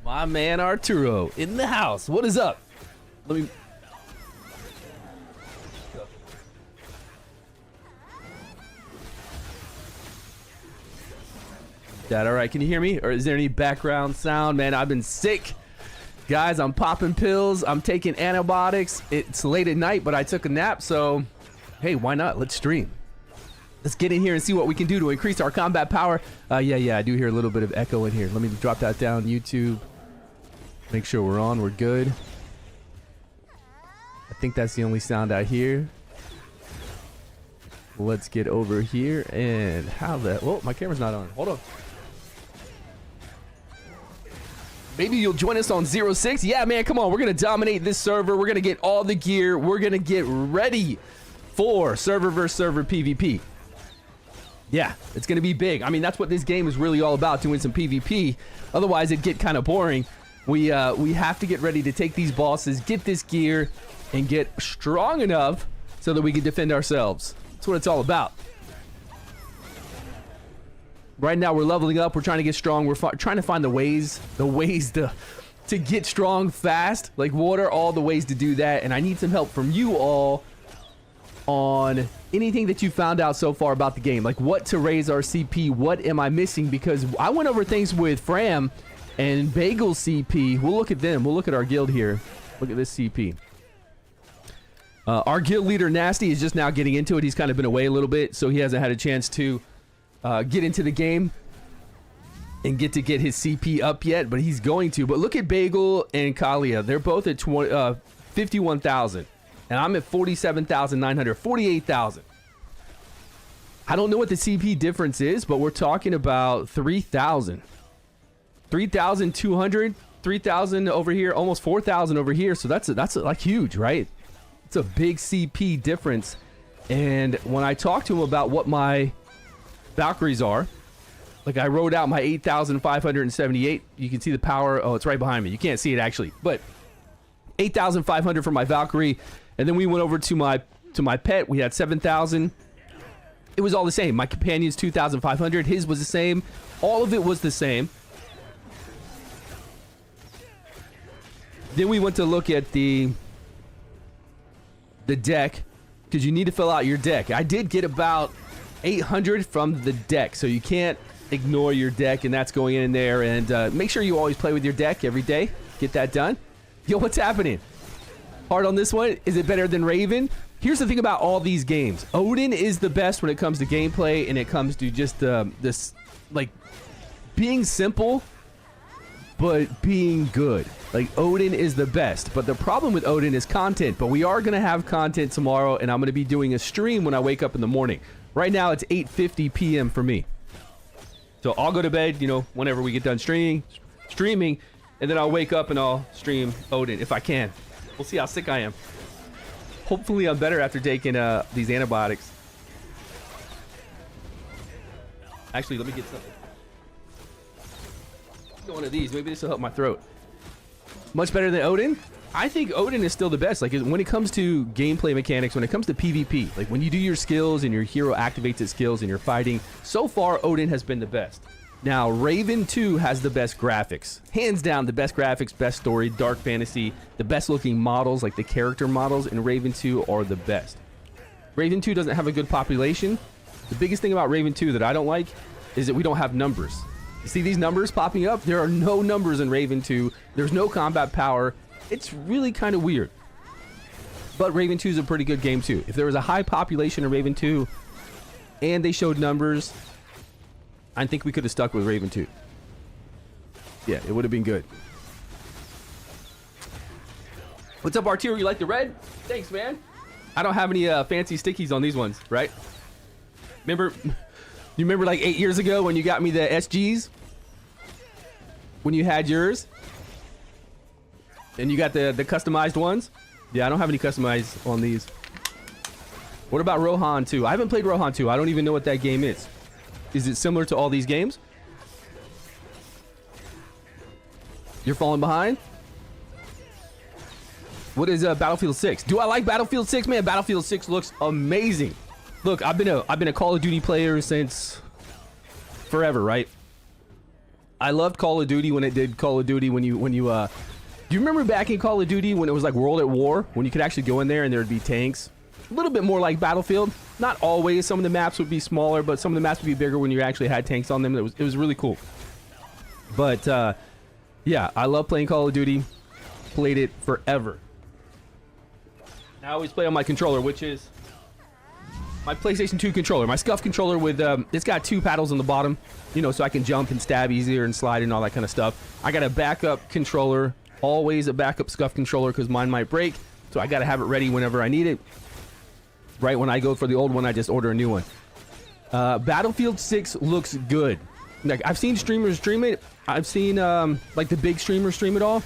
My man Arturo in the house. What is up? Let me... That all right? Can you hear me? Or is there any background sound? Man, I've been sick. Guys, I'm popping pills. I'm taking antibiotics. It's late at night, but I took a nap, so hey, why not? Let's stream. Let's get in here and see what we can do to increase our combat power. Yeah, I do hear a little bit of echo in here. Let me drop that down, YouTube. Make sure we're on, we're good. I think that's the only sound I hear. Let's get over here and how the... Whoa, my camera's not on. Hold on. Maybe you'll join us on 06. Yeah, man, come on. We're going to dominate this server. We're going to get all the gear. We're going to get ready for server versus server PvP. Yeah, it's going to be big. I mean, that's what this game is really all about, doing some PvP. Otherwise, it'd get kind of boring. We have to get ready to take these bosses, get this gear, and get strong enough so that we can defend ourselves. That's what it's all about. Right now, we're leveling up. We're trying to get strong. We're trying to find the ways to get strong fast. Like, what are all the ways to do that? And I need some help from you all on anything that you found out so far about the game. Like, what to raise our CP? What am I missing? Because I went over things with Fram and Bagel CP. We'll look at them. We'll look at our guild here. Look at this CP. Our guild leader, Nasty, is just now getting into it. He's kind of been away a little bit, so he hasn't had a chance to get into the game and get his CP up yet, but he's going to. But look at Bagel and Kalia. They're both at 51,000, and I'm at 47,900, 48,000. I don't know what the CP difference is, but we're talking about 3,000. 3,200, 3,000 over here, almost 4,000 over here. So that's like huge, right? It's a big CP difference. And when I talked to him about what my Valkyries are, like I wrote out my 8,578. You can see the power. Oh, it's right behind me. You can't see it actually, but 8,500 for my Valkyrie. And then we went over to my pet. We had 7,000. It was all the same. My companion's 2,500. His was the same. All of it was the same. Then we went to look at the deck, because you need to fill out your deck. I did get about 800 from the deck, so you can't ignore your deck, and that's going in there. And make sure you always play with your deck every day. Get that done. Yo, what's happening? Hard on this one. Is it better than Raven? Here's the thing about all these games. Odin is the best when it comes to gameplay, and it comes to just this, like, being simple but being good. Like, Odin is the best, but the problem with Odin is content. But we are gonna have content tomorrow, and I'm gonna be doing a stream when I wake up in the morning. Right now it's 8:50 p.m. for me, so I'll go to bed, you know, whenever we get done streaming, and then I'll wake up and I'll stream Odin if I can. We'll see how sick I am. Hopefully I'm better after taking these antibiotics. Actually, let me get something. One of these, maybe this will help my throat. Much better than Odin? I think Odin is still the best. Like, when it comes to gameplay mechanics, when it comes to PvP, like when you do your skills and your hero activates its skills and you're fighting, so far Odin has been the best. Now Raven 2 has the best graphics, hands down. The best graphics, best story, dark fantasy, the best looking models, like the character models in Raven 2 are the best. Raven 2 doesn't have a good population. The biggest thing about Raven 2 that I don't like is that we don't have numbers. You see these numbers popping up? There are no numbers in Raven 2. There's no combat power. It's really kind of weird. But Raven 2 is a pretty good game too. If there was a high population in Raven 2 and they showed numbers, I think we could have stuck with Raven 2. Yeah, it would have been good. What's up, Arturo? You like the red? Thanks, man. I don't have any fancy stickies on these ones, right? Remember... You remember like 8 years ago when you got me the SGs? When you had yours? And you got the customized ones? Yeah, I don't have any customized on these. What about Rohan 2? I haven't played Rohan 2. I don't even know what that game is. Is it similar to all these games? You're falling behind? What is Battlefield 6? Do I like Battlefield 6? Man, Battlefield 6 looks amazing. Look, I've been a Call of Duty player since forever, right? I loved Call of Duty when it did Call of Duty when you do you remember back in Call of Duty when it was like World at War, when you could actually go in there and there would be tanks? A little bit more like Battlefield. Not always. Some of the maps would be smaller, but some of the maps would be bigger when you actually had tanks on them. It was really cool. But yeah, I love playing Call of Duty. Played it forever. I always play on my controller, which is my PlayStation 2 controller. My scuff controller with, it's got 2 paddles on the bottom, you know, so I can jump and stab easier and slide and all that kind of stuff. I got a backup controller, always a backup scuff controller because mine might break, so I got to have it ready whenever I need it. Right when I go for the old one, I just order a new one. Battlefield 6 looks good. Like, I've seen streamers stream it. I've seen, like, the big streamers stream it all.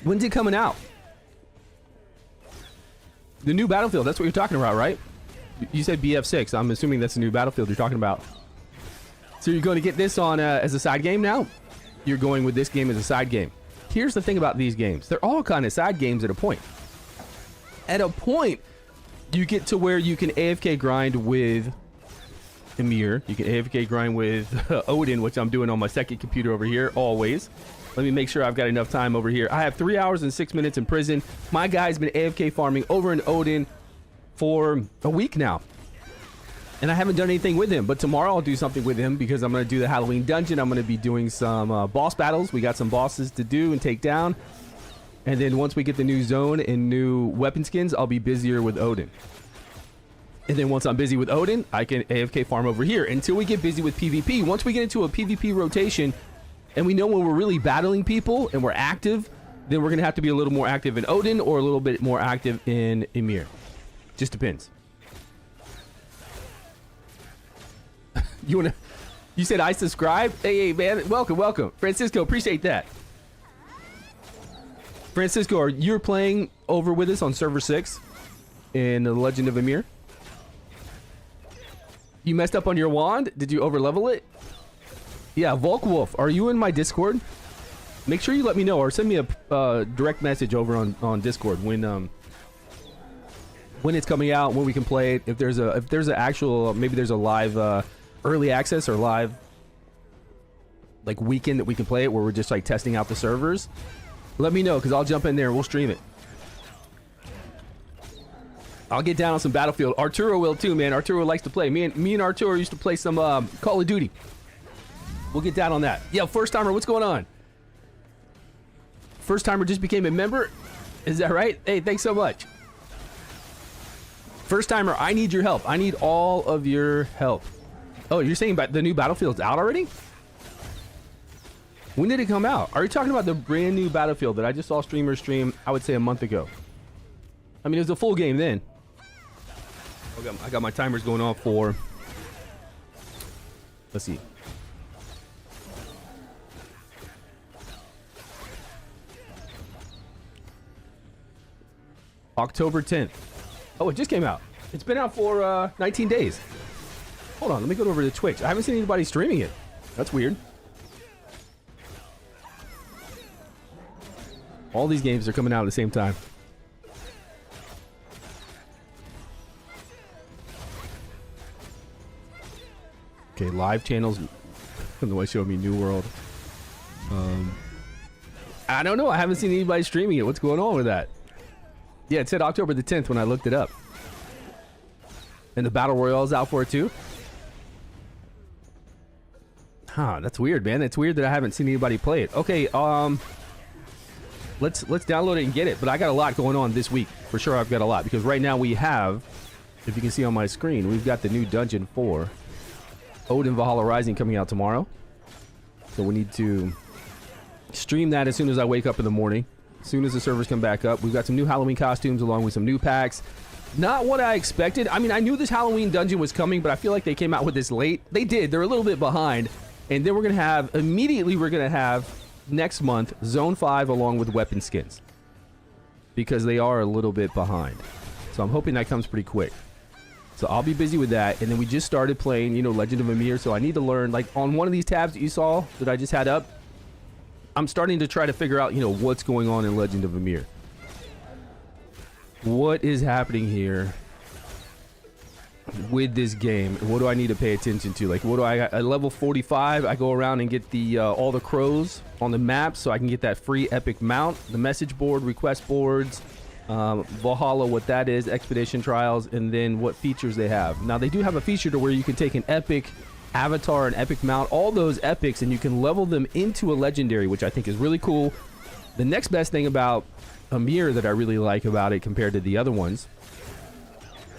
When's it coming out? The new Battlefield, that's what you're talking about, right? You said BF6. I'm assuming that's the new Battlefield you're talking about. So you're going to get this on as a side game now? You're going with this game as a side game. Here's the thing about these games. They're all kind of side games at a point. At a point, you get to where you can AFK grind with Ymir. You can AFK grind with Odin, which I'm doing on my second computer over here, always. Let me make sure I've got enough time over here. I have 3 hours and 6 minutes in prison. My guy's been AFK farming over in Odin for a week now. And I haven't done anything with him, but tomorrow I'll do something with him because I'm going to do the Halloween dungeon. I'm going to be doing some boss battles. We got some bosses to do and take down. And then once we get the new zone and new weapon skins, I'll be busier with Odin. And then once I'm busy with Odin, I can AFK farm over here until we get busy with PvP. Once we get into a PvP rotation and we know when we're really battling people and we're active, then we're going to have to be a little more active in Odin or a little bit more active in Ymir. Just depends. You said I subscribe? Hey, man, welcome. Francisco, appreciate that. Francisco, are you playing over with us on server 6 in The Legend of Ymir? You messed up on your wand? Did you overlevel it? Yeah, Volkwolf, are you in my Discord? Make sure you let me know or send me a direct message over on Discord when it's coming out, when we can play it. If there's an actual, maybe there's a live early access or live like weekend that we can play it where we're just like testing out the servers. Let me know because I'll jump in there and we'll stream it. I'll get down on some Battlefield. Arturo will too, man. Arturo likes to play. Me and Arturo used to play some Call of Duty. We'll get down on that. Yeah, first timer, what's going on? First timer just became a member. Is that right? Hey, thanks so much. First timer, I need your help. I need all of your help. Oh, you're saying the new Battlefield's out already? When did it come out? Are you talking about the brand new Battlefield that I just saw streamers stream, I would say a month ago? I mean, it was a full game then. I got my timers going off for... Let's see. October 10th. Oh, it just came out. It's been out for 19 days. Hold on, let me go over to Twitch. I haven't seen anybody streaming it. That's weird. All these games are coming out at the same time. Okay, live channels. The one showed me New World. I don't know. I haven't seen anybody streaming it. What's going on with that? Yeah, it said October the 10th when I looked it up. And the Battle Royale's out for it too? Huh, that's weird, man. It's weird that I haven't seen anybody play it. Okay, let's download it and get it. But I got a lot going on this week. For sure I've got a lot. Because right now we have, if you can see on my screen, we've got the new Dungeon 4. Odin Valhalla Rising coming out tomorrow. So we need to stream that as soon as I wake up in the morning. As soon as the servers come back up. We've got some new Halloween costumes along with some new packs. Not what I expected. I mean, I knew this Halloween dungeon was coming, but I feel like they came out with this late. They did. They're a little bit behind. And then we're going to have, immediately we're going to have next month, Zone 5 along with weapon skins. Because they are a little bit behind. So I'm hoping that comes pretty quick. So I'll be busy with that. And then we just started playing, you know, Legend of Ymir. So I need to learn, like on one of these tabs that you saw that I just had up, I'm starting to try to figure out, you know, what's going on in Legend of Ymir. What is happening here? with this game. What do I need to pay attention to? Like, what do I got? At level 45, I go around and get the all the crows on the map so I can get that free epic mount. The message board, request boards, Valhalla, what that is, expedition trials, and then what features they have. Now, they do have a feature to where you can take an epic avatar, an epic mount, all those epics, and you can level them into a legendary, which I think is really cool. The next best thing about Ymir that I really like about it compared to the other ones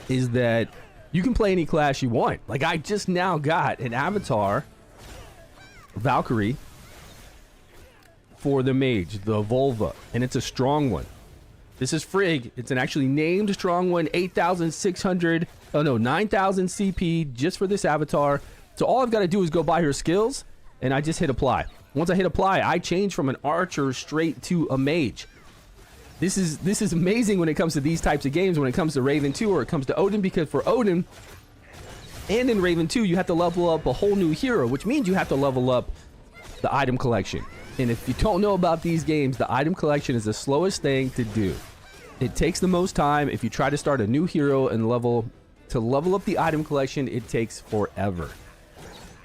is that you can play any class you want. Like, I just now got an avatar, Valkyrie, for the mage, the Volva, and it's a strong one. This is Frigg. It's an actually named strong one, 8,600, oh no, 9,000 CP just for this avatar. So all I've got to do is go buy her skills, and I just hit apply. Once I hit apply, I change from an archer straight to a mage. This is amazing when it comes to these types of games, when it comes to Raven 2 or it comes to Odin, because for Odin and in Raven 2, you have to level up a whole new hero, which means you have to level up the item collection. And if you don't know about these games, the item collection is the slowest thing to do. It takes the most time. If you try to start a new hero and level up the item collection, it takes forever.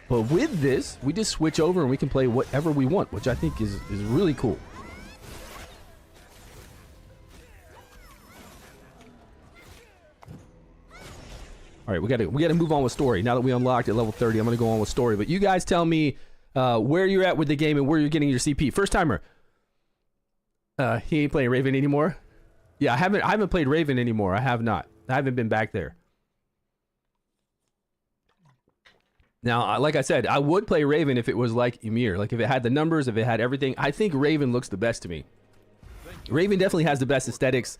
But with this, we just switch over and we can play whatever we want, which I think is really cool. All right, we gotta move on with story. Now that we unlocked at level 30, I'm gonna go on with story. But you guys tell me where you're at with the game and where you're getting your CP. First timer. He ain't playing Raven anymore. Yeah, I haven't played Raven anymore. I have not. I haven't been back there. Now, like I said, I would play Raven if it was like Ymir. Like if it had the numbers, if it had everything. I think Raven looks the best to me. Raven definitely has the best aesthetics,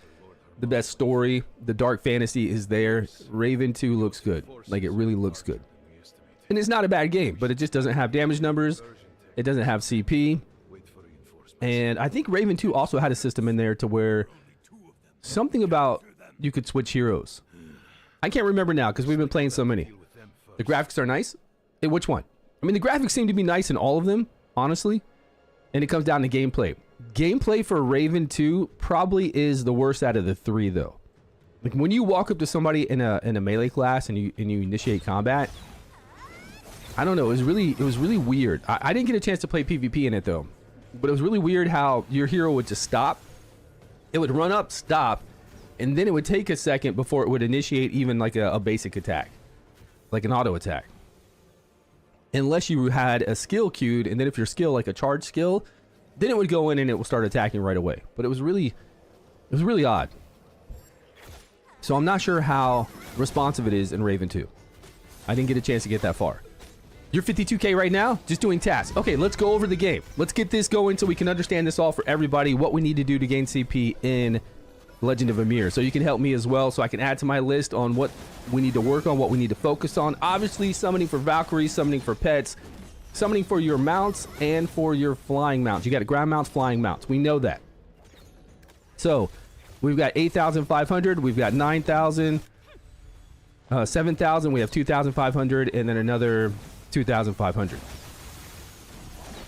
the best story. The dark fantasy is there. Raven 2 looks good. Like, it really looks good. And it's not a bad game, but it just doesn't have damage numbers. It doesn't have CP. And I think Raven 2 also had a system in there to where something about you could switch heroes. I can't remember now because we've been playing so many. The graphics are nice. Hey, which one? I mean, the graphics seem to be nice in all of them, honestly. And it comes down to gameplay. Gameplay for Raven 2 probably is the worst out of the three, though. Like when you walk up to somebody in a melee class and you initiate combat, I don't know. It was really weird. I didn't get a chance to play PvP in it though, but it was really weird how your hero would just stop. It would run up, stop, and then it would take a second before it would initiate even like a basic attack, like an auto attack. Unless you had a skill queued, and then if your skill, like a charge skill, then it would go in and it will start attacking right away. But it was really odd. So I'm not sure how responsive it is in Raven 2. I didn't get a chance to get that far. You're 52K right now? Just doing tasks. Okay, let's go over the game. Let's get this going so we can understand this all for everybody, what we need to do to gain CP in Legend of Ymir. So you can help me as well so I can add to my list on what we need to work on, what we need to focus on. Obviously, summoning for Valkyrie, summoning for pets, summoning for your mounts, and for your flying mounts. You got ground mounts, flying mounts. We know that. So we've got 8,500. We've got 9,000, 7,000. We have 2,500, and then another 2,500.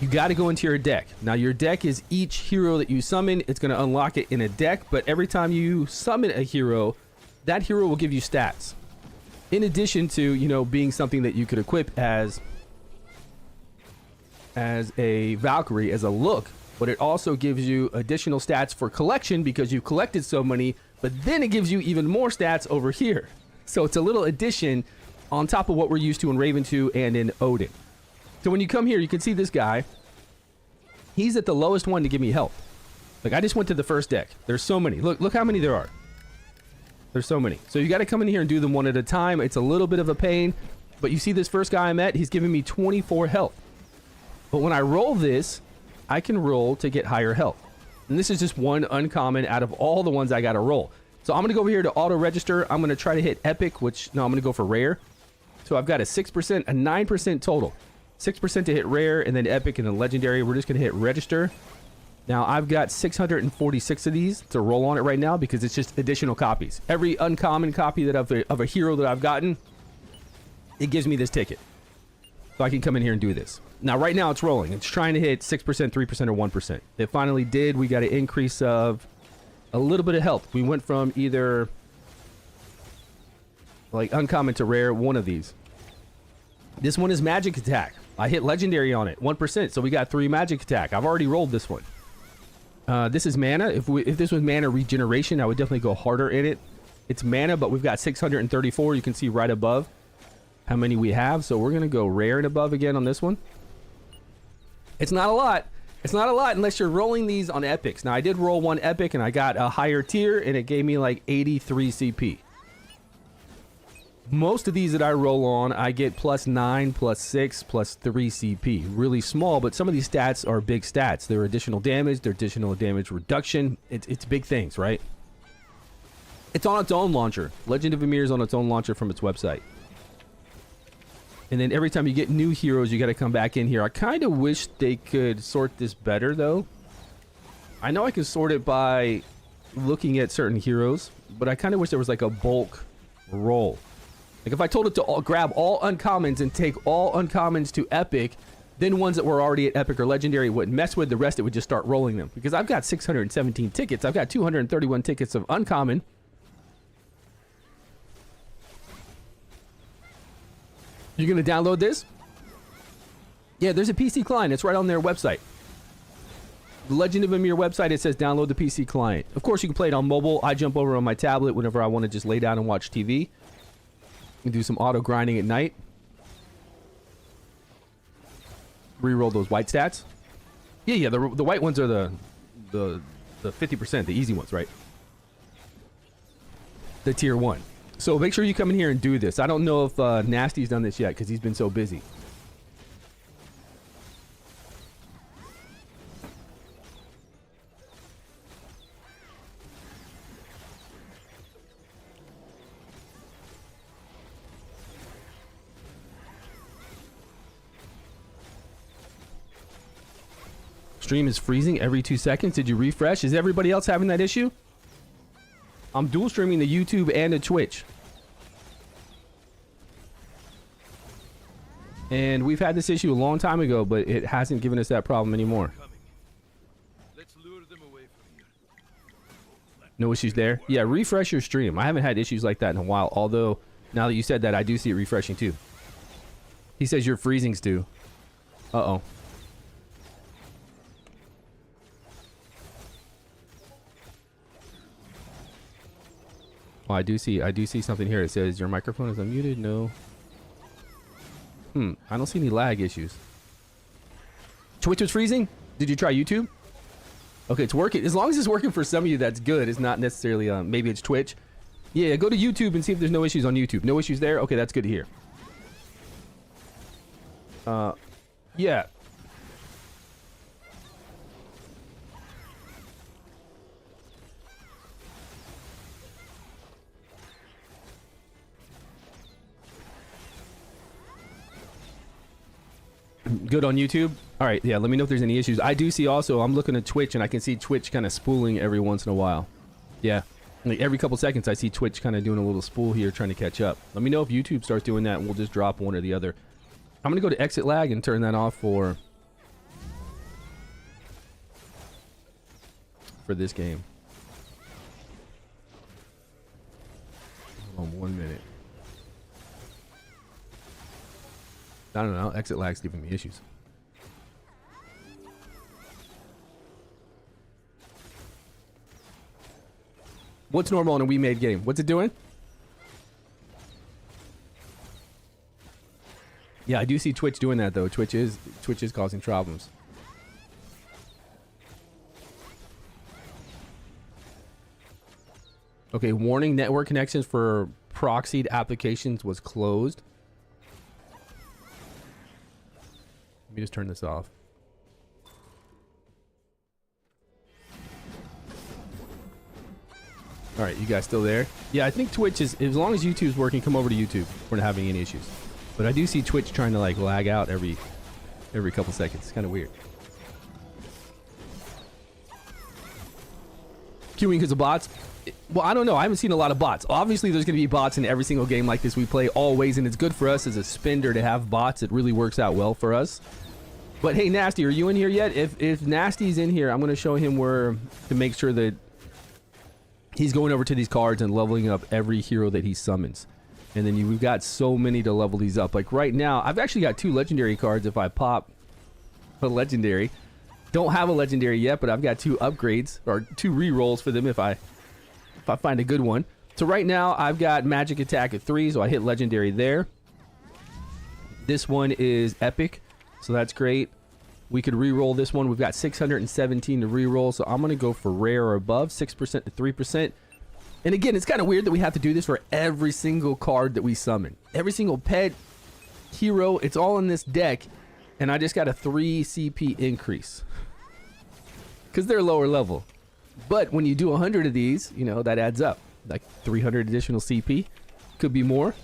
You got to go into your deck. Now your deck is each hero that you summon. It's going to unlock it in a deck, but every time you summon a hero, that hero will give you stats. In addition to, you know, being something that you could equip as a Valkyrie, as a look, but it also gives you additional stats for collection because you collected so many, but then it gives you even more stats over here. So it's a little addition on top of what we're used to in Raven 2 and in Odin. So when you come here, you can see this guy. He's at the lowest one to give me health. Like, I just went to the first deck. There's so many. Look how many there are. There's so many. So you got to come in here and do them one at a time. It's a little bit of a pain, but you see this first guy I met, he's giving me 24 health. But when I roll this, I can roll to get higher health. And this is just one uncommon out of all the ones I got to roll. So I'm going to go over here to auto register. I'm going to try to hit epic, which, no, I'm going to go for rare. So I've got a 6%, a 9% total. 6% to hit rare, and then epic, and then legendary. We're just going to hit register. Now I've got 646 of these to roll on it right now because it's just additional copies. Every uncommon copy that of a hero that I've gotten, it gives me this ticket. So I can come in here and do this. Now right now it's rolling. It's trying to hit 6%, 3%, or 1%. It finally did. We got an increase of a little bit of health. We went from either like uncommon to rare, one of these. This one is magic attack. I hit legendary on it, 1%, so we got 3 magic attack. I've already rolled this one. This is mana. If this was mana regeneration, I would definitely go harder in it. It's mana, but we've got 634. You can see right above how many we have. So we're going to go rare and above again on this one. It's not a lot. It's not a lot unless you're rolling these on epics. Now, I did roll one epic, and I got a higher tier, and it gave me like 83 CP. Most of these that I roll on, I get +9, +6, +3 CP. Really small, but some of these stats are big stats. They're additional damage, they're additional damage reduction. It's big things, right? It's on its own launcher. Legend of Ymir is on its own launcher from its website. And then every time you get new heroes, you got to come back in here. I kind of wish they could sort this better, though. I know I can sort it by looking at certain heroes, but I kind of wish there was like a bulk roll. Like if I told it to grab all uncommons and take all uncommons to epic, then ones that were already at epic or legendary wouldn't mess with. The rest, it would just start rolling them. Because I've got 617 tickets. I've got 231 tickets of uncommon. You're going to download this? Yeah, there's a PC client. It's right on their website. The Legend of Ymir website, it says download the PC client. Of course, you can play it on mobile. I jump over on my tablet whenever I want to just lay down and watch TV. And do some auto grinding at night. Reroll those white stats. Yeah, the white ones are the 50%, the easy ones, right? The tier 1. So make sure you come in here and do this. I don't know if Nasty's done this yet because he's been so busy. Stream is freezing every 2 seconds. Did you refresh? Is everybody else having that issue? I'm dual streaming the YouTube and the Twitch. And we've had this issue a long time ago, but it hasn't given us that problem anymore. Let's lure them away from here. No issues there? Yeah, refresh your stream. I haven't had issues like that in a while, although now that you said that, I do see it refreshing too. He says you're freezing, Stu. Uh-oh. Oh, I do see something here. It says your microphone is unmuted. No. I don't see any lag issues. Twitch was freezing? Did you try YouTube? Okay, it's working. As long as it's working for some of you, that's good. It's not necessarily, maybe it's Twitch. Yeah, go to YouTube and see if there's no issues on YouTube. No issues there? Okay, that's good to hear. Yeah. Good on YouTube? All right, yeah, let me know if there's any issues. I do see also, I'm looking at Twitch, and I can see Twitch kind of spooling every once in a while. Yeah, like every couple seconds, I see Twitch kind of doing a little spool here, trying to catch up. Let me know if YouTube starts doing that, and we'll just drop one or the other. I'm going to go to exit lag and turn that off for this game. Hold on 1 minute. I don't know. Exit lag's giving me issues. What's normal in a we made game? What's it doing? Yeah, I do see Twitch doing that though. Twitch is causing problems. Okay, warning: network connections for proxied applications was closed. Let me just turn this off. All right, you guys still there? Yeah, I think Twitch is, as long as YouTube's working, come over to YouTube. We're not having any issues. But I do see Twitch trying to like lag out every couple seconds. It's kind of weird. Queuing because of bots? Well, I don't know. I haven't seen a lot of bots. Obviously, there's going to be bots in every single game like this we play always, and it's good for us as a spender to have bots. It really works out well for us. But hey, Nasty, are you in here yet? If Nasty's in here, I'm going to show him where to make sure that he's going over to these cards and leveling up every hero that he summons. And then we've got so many to level these up. Like right now, I've actually got 2 legendary cards if I pop a legendary. Don't have a legendary yet, but I've got 2 upgrades or 2 re-rolls for them if I find a good one. So right now I've got magic attack at 3, so I hit legendary there. This one is epic, so that's great. We could re-roll this one. We've got 617 to re-roll, so I'm gonna go for rare or above, 6% to 3%. And again, it's kind of weird that we have to do this for every single card that we summon. Every single pet, hero, it's all in this deck. And I just got a 3 CP increase. Because they're lower level. But when you do 100 of these, you know, that adds up. Like 300 additional CP. Could be more.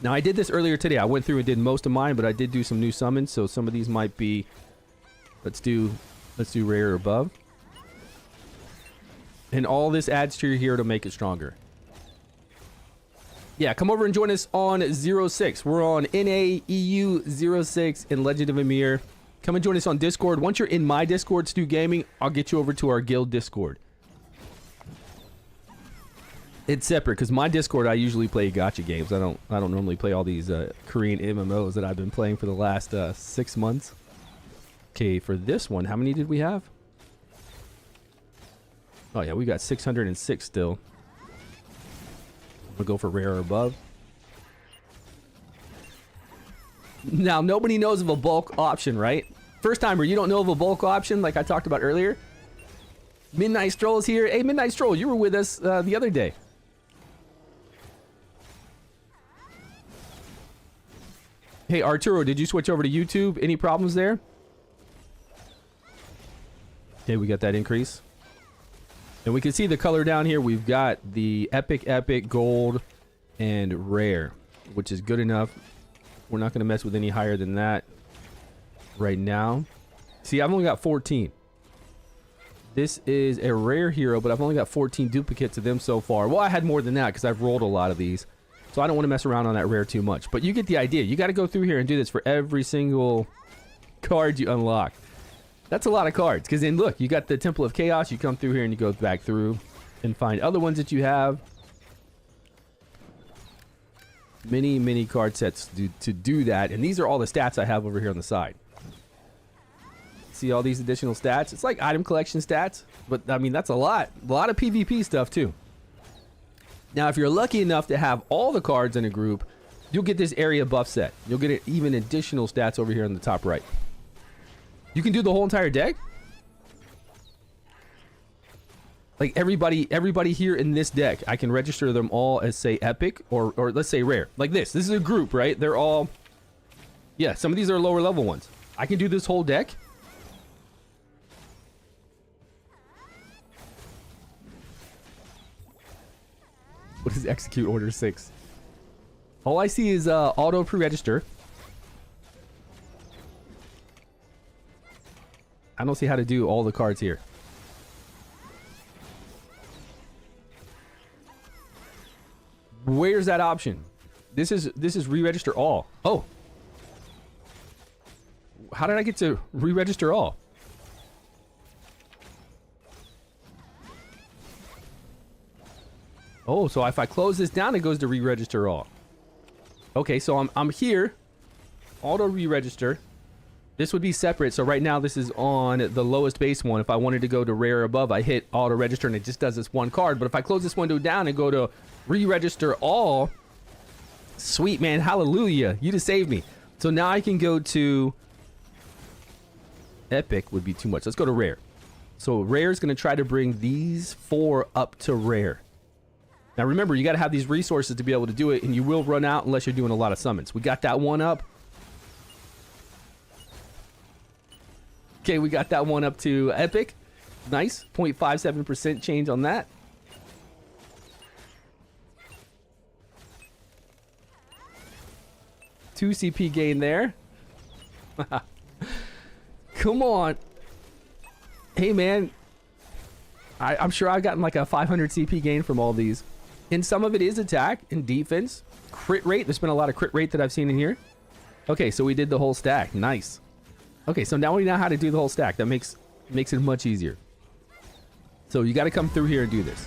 Now, I did this earlier today. I went through and did most of mine, but I did do some new summons. So some of these might be... Let's do rare or above. And all this adds to your hero to make it stronger. Yeah, come over and join us on 06. We're on NAEU 06 in Legend of Ymir. Come and join us on Discord. Once you're in my Discord, StewGaming, I'll get you over to our guild Discord. It's separate because my Discord, I usually play gacha games. I don't normally play all these Korean MMOs that I've been playing for the last 6 months. Okay, for this one, how many did we have? Oh yeah, we got 606 still. We'll go for rare or above. Now, nobody knows of a bulk option, right? First timer, you don't know of a bulk option like I talked about earlier? Midnight Stroll is here. Hey, Midnight Stroll, you were with us the other day. Hey, Arturo, did you switch over to YouTube? Any problems there? Okay, we got that increase. And we can see the color down here. We've got the epic, gold, and rare, which is good enough. We're not going to mess with any higher than that right now. See, I've only got 14. This is a rare hero, but I've only got 14 duplicates of them so far. Well, I had more than that because I've rolled a lot of these. So I don't want to mess around on that rare too much. But you get the idea. You got to go through here and do this for every single card you unlock. That's a lot of cards. Because then, look, you got the Temple of Chaos. You come through here and you go back through and find other ones that you have. Many card sets to do that. And these are all the stats I have over here on the side. See all these additional stats? It's like item collection stats. But, I mean, that's a lot. A lot of PvP stuff, too. Now, if you're lucky enough to have all the cards in a group, you'll get this area buff set. You'll get even additional stats over here on the top right. You can do the whole entire deck? Like everybody here in this deck, I can register them all as, say, epic or let's say rare. Like this. This is a group, right? They're all... Yeah, some of these are lower level ones. I can do this whole deck. What is execute order 6? All I see is auto pre-register. I don't see how to do all the cards here. Where's that option? This is re-register all. Oh. How did I get to re-register all? Oh, so if I close this down, it goes to re-register all. Okay, so I'm here. Auto re-register. This would be separate. So right now, this is on the lowest base one. If I wanted to go to rare or above, I hit auto register and it just does this one card. But if I close this window down and go to re-register all, sweet, man, hallelujah. You just saved me. So now I can go to epic would be too much. Let's go to rare. So rare is going to try to bring these 4 up to rare. Now remember, you got to have these resources to be able to do it, and you will run out unless you're doing a lot of summons. We got that one up. Okay, we got that one up to epic. Nice. 0.57% change on that. Two CP gain there. Come on. Hey, man. I'm sure I've gotten like a 500 CP gain from all these. And some of it is attack and defense. Crit rate. There's been a lot of crit rate that I've seen in here. Okay, so we did the whole stack. Nice. Okay, so now we know how to do the whole stack. That makes it much easier. So you got to come through here and do this.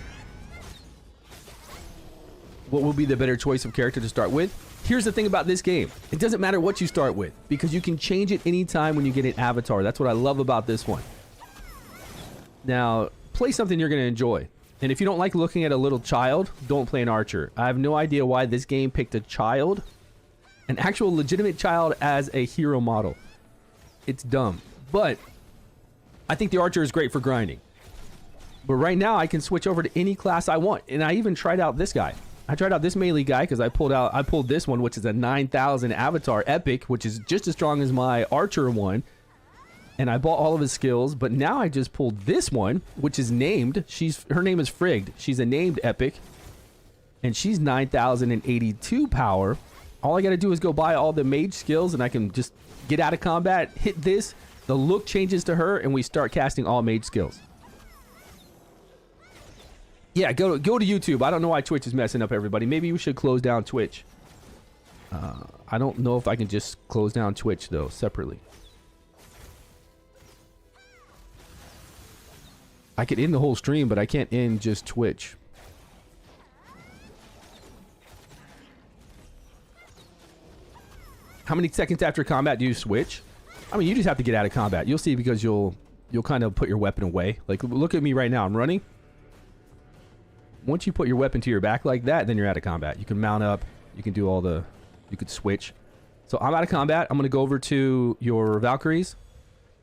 what will be the better choice of character to start with. Here's the thing about this game. It doesn't matter what you start with because you can change it anytime when you get an avatar. That's what I love about this one. Now, play something you're going to enjoy. And if you don't like looking at a little child, don't play an archer. I have no idea why this game picked a child, an actual legitimate child, as a hero model. It's dumb. But I think the archer is great for grinding. But right now I can switch over to any class I want. And I even tried out this guy. I tried out this melee guy because I pulled this one, which is a 9,000 avatar epic, which is just as strong as my archer one. And I bought all of his skills, but now I just pulled this one, which is named. Her name is Frigged. She's a named epic, and she's 9,082 power. All I got to do is go buy all the mage skills, and I can just get out of combat, hit this, the look changes to her, and we start casting all mage skills. Yeah, go to YouTube. I don't know why Twitch is messing up everybody. Maybe we should close down Twitch. I don't know if I can just close down Twitch, though, separately. I could end the whole stream, but I can't end just Twitch. How many seconds after combat do you switch? I mean, you just have to get out of combat. You'll see, because you'll kind of put your weapon away. Like, look at me right now. I'm running. Once you put your weapon to your back like that, then you're out of combat. You can mount up. You can do all the... You could switch. So I'm out of combat. I'm going to go over to your Valkyries.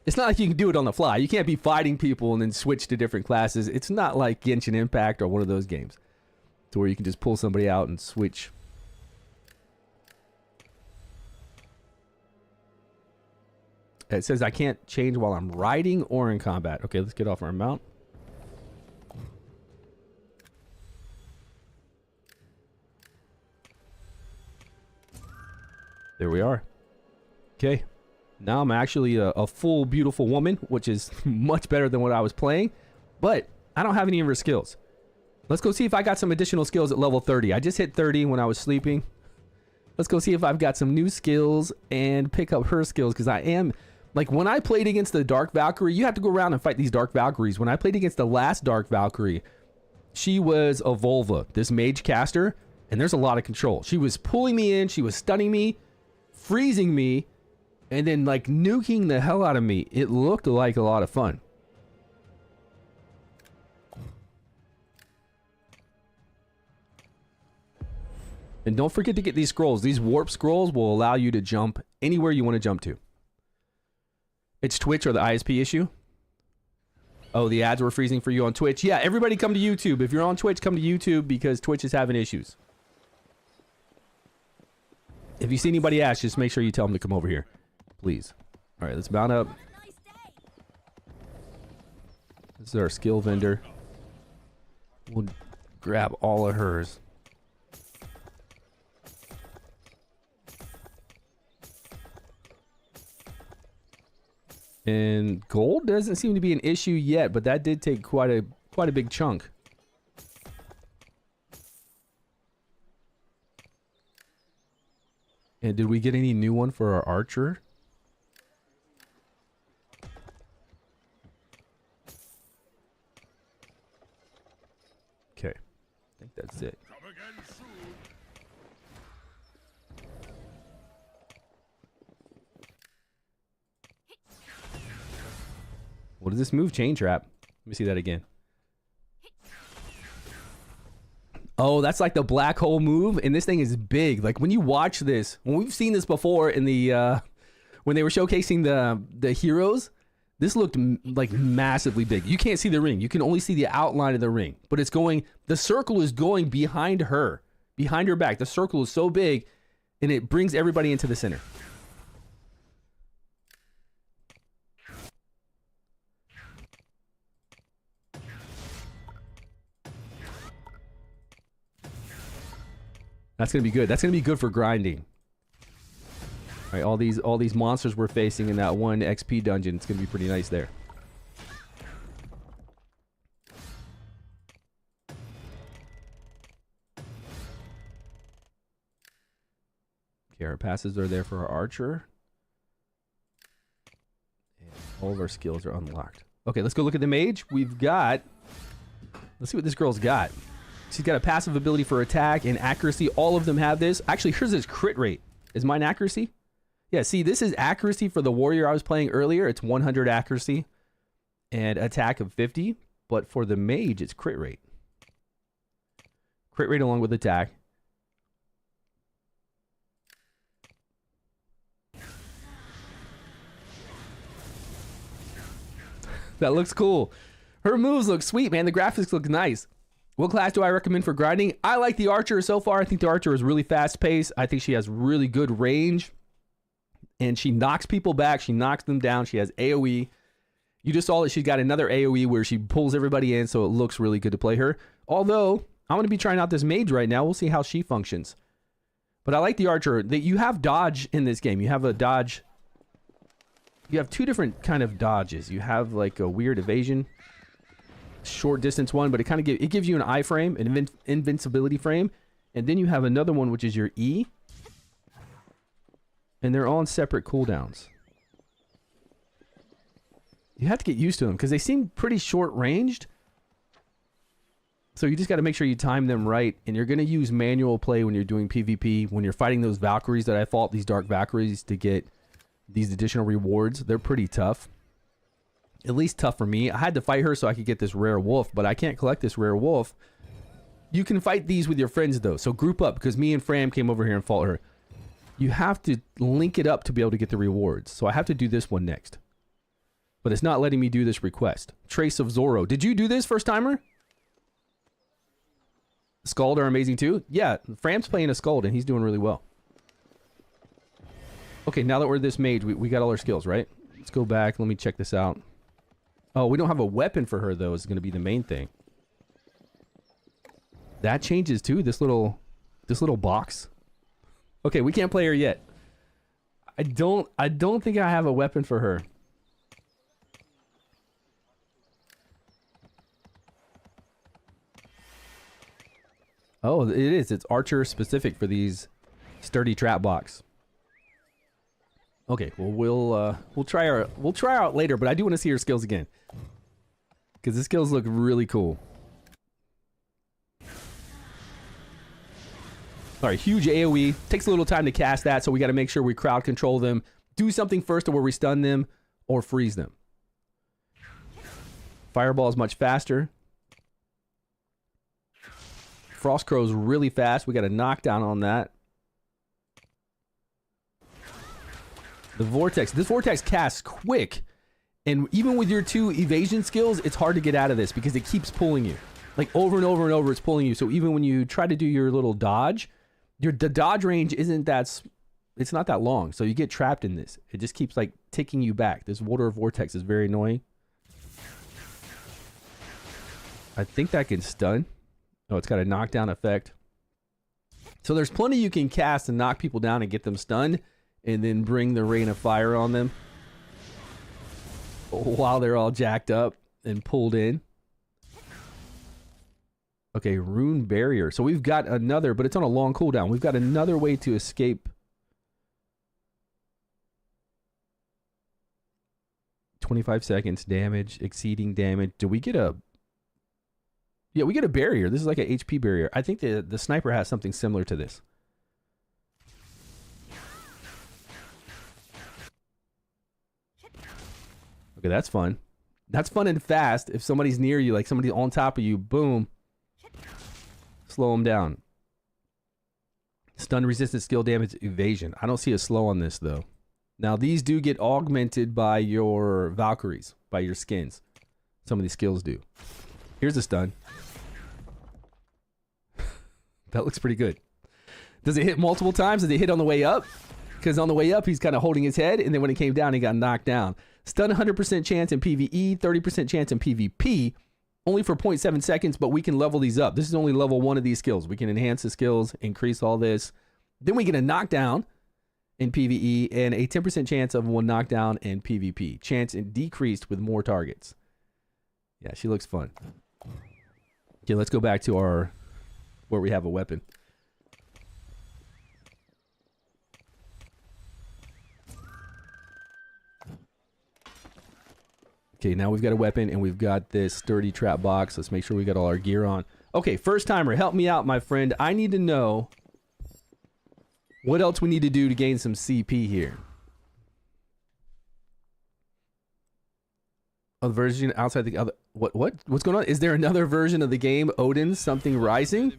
It's not like you can do it on the fly. You can't be fighting people and then switch to different classes. It's not like Genshin Impact or one of those games to where you can just pull somebody out and switch. It says I can't change while I'm riding or in combat. Okay, let's get off our mount. There we are. Okay. Now I'm actually a full, beautiful woman, which is much better than what I was playing. But I don't have any of her skills. Let's go see if I got some additional skills at level 30. I just hit 30 when I was sleeping. Let's go see if I've got some new skills and pick up her skills, because I am... Like, when I played against the Dark Valkyrie, you have to go around and fight these Dark Valkyries. When I played against the last Dark Valkyrie, she was a Volva, this mage caster, and there's a lot of control. She was pulling me in, she was stunning me, freezing me, and then, like, nuking the hell out of me. It looked like a lot of fun. And don't forget to get these scrolls. These warp scrolls will allow you to jump anywhere you want to jump to. It's Twitch or the ISP issue. Oh, the ads were freezing for you on Twitch. Yeah, everybody come to YouTube. If you're on Twitch, come to YouTube, because Twitch is having issues. If you see anybody ask, just make sure you tell them to come over here. Please. All right, let's mount up. This is our skill vendor. We'll grab all of hers. And gold doesn't seem to be an issue yet, but that did take quite a big chunk. And did we get any new one for our archer? Okay, I think that's it. What does this move? Chain trap. Let me see that again. Oh, that's like the black hole move, and this thing is big. Like, when you watch this, when we've seen this before in the when they were showcasing the heroes, this looked like massively big. You can't see the ring. You can only see the outline of the ring, but it's going, the circle is going behind her, behind her back. The circle is so big, and it brings everybody into the center. That's gonna be good. That's gonna be good for grinding. All right, all these monsters we're facing in that one XP dungeon, it's gonna be pretty nice there. Okay, our passes are there for our archer. And all of our skills are unlocked. Okay, let's go look at the mage. We've got... Let's see what this girl's got. She's got a passive ability for attack and accuracy. All of them have this. Actually, hers is crit rate. Is mine accuracy? Yeah, see, this is accuracy for the warrior I was playing earlier. It's 100 accuracy and attack of 50. But for the mage, it's crit rate. Crit rate along with attack. That looks cool. Her moves look sweet, man. The graphics look nice. What class do I recommend for grinding? I like the archer so far. I think the archer is really fast paced. I think she has really good range. And she knocks people back. She knocks them down. She has AoE. You just saw that she's got another AoE where she pulls everybody in, so it looks really good to play her. Although, I'm going to be trying out this mage right now. We'll see how she functions. But I like the archer. You have dodge in this game. You have a dodge. You have two different kind of dodges. You have like a weird evasion. Short distance one, but it kind of gives you an I frame, an invincibility frame, and then you have another one which is your E, and they're all on separate cooldowns. You have to get used to them because they seem pretty short ranged, so you just got to make sure you time them right, and you're going to use manual play when you're doing PvP, when you're fighting those Valkyries that I fought, these dark Valkyries, to get these additional rewards. They're pretty tough. At least tough for me. I had to fight her so I could get this rare wolf, but I can't collect this rare wolf. You can fight these with your friends though, so group up, because me and Fram came over here and fought her. You have to link it up to be able to get the rewards, so I have to do this one next. But it's not letting me do this request. Trace of Zorro. Did you do this first timer? Skald are amazing too? Yeah, Fram's playing a Skald and he's doing really well. Okay, now that we're this mage, we got all our skills, right? Let's go back. Let me check this out. Oh, we don't have a weapon for her, though, is going to be the main thing. That changes, too, this little box. Okay, we can't play her yet. I don't think I have a weapon for her. Oh, it is. It's archer specific for these sturdy trap box. Okay, well we'll try her out later, but I do want to see her skills again. Because the skills look really cool. Alright, huge AoE. Takes a little time to cast that, so we got to make sure we crowd control them. Do something first to where we stun them or freeze them. Fireball is much faster. Frost Crow's really fast. We got a knockdown on that. The Vortex. This Vortex casts quick. And even with your two evasion skills, it's hard to get out of this because it keeps pulling you. Like over and over and over, it's pulling you. So even when you try to do your little dodge, the dodge range isn't that... It's not that long. So you get trapped in this. It just keeps like ticking you back. This Water Vortex is very annoying. I think that can stun. Oh, it's got a knockdown effect. So there's plenty you can cast and knock people down and get them stunned. And then bring the rain of fire on them while they're all jacked up and pulled in. Okay, rune barrier. So we've got another, but it's on a long cooldown. We've got another way to escape. 25 seconds damage, exceeding damage. Do we get a... Yeah, we get a barrier. This is like an HP barrier. I think the sniper has something similar to this. Okay, that's fun. That's fun and fast. If somebody's near you, like somebody on top of you, boom. Slow them down. Stun resistance, skill damage, evasion. I don't see a slow on this, though. Now, these do get augmented by your Valkyries, by your skins. Some of these skills do. Here's a stun. That looks pretty good. Does it hit multiple times? Does it hit on the way up? Because on the way up, he's kind of holding his head, and then when it came down, he got knocked down. Stun 100% chance in PvE, 30% chance in PvP, only for 0.7 seconds, but we can level these up. This is only level 1 of these skills. We can enhance the skills, increase all this. Then we get a knockdown in PvE and a 10% chance of one knockdown in PvP. Chance decreased with more targets. Yeah, she looks fun. Okay, let's go back to our... where we have a weapon. Okay, now we've got a weapon and we've got this sturdy trap box. Let's make sure we got all our gear on. Okay, first timer, help me out, my friend. I need to know what else we need to do to gain some CP here. A version outside the other. What's going on? Is there another version of the game, Odin something rising?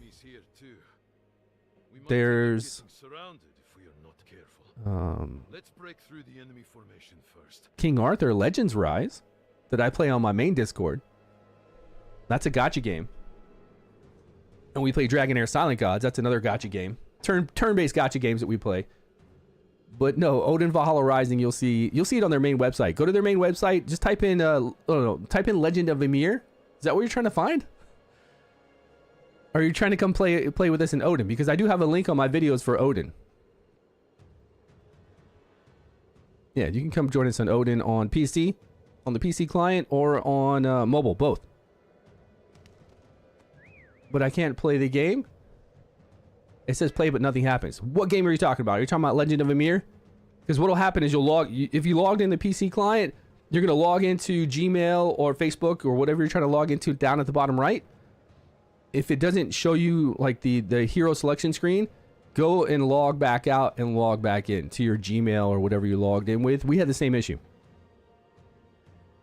There's let's break through the enemy formation first. King Arthur Legends Rise that I play on my main Discord. That's a gacha game. And we play Dragonair Silent Gods. That's another gacha game. Turn-based gacha games that we play. But no, Odin Valhalla Rising, you'll see it on their main website. Go to their main website, just type in type in Legend of Ymir. Is that what you're trying to find? Or are you trying to come play with us in Odin? Because I do have a link on my videos for Odin. Yeah, you can come join us on Odin on PC, on the PC client, or on mobile, both. But I can't play the game. It says play, but nothing happens. What game are you talking about? Are you talking about Legend of Ymir? Because what'll happen is if you logged in the PC client, you're gonna log into Gmail or Facebook or whatever you're trying to log into down at the bottom right. If it doesn't show you like the hero selection screen, go and log back out and log back in to your Gmail or whatever you logged in with. We had the same issue.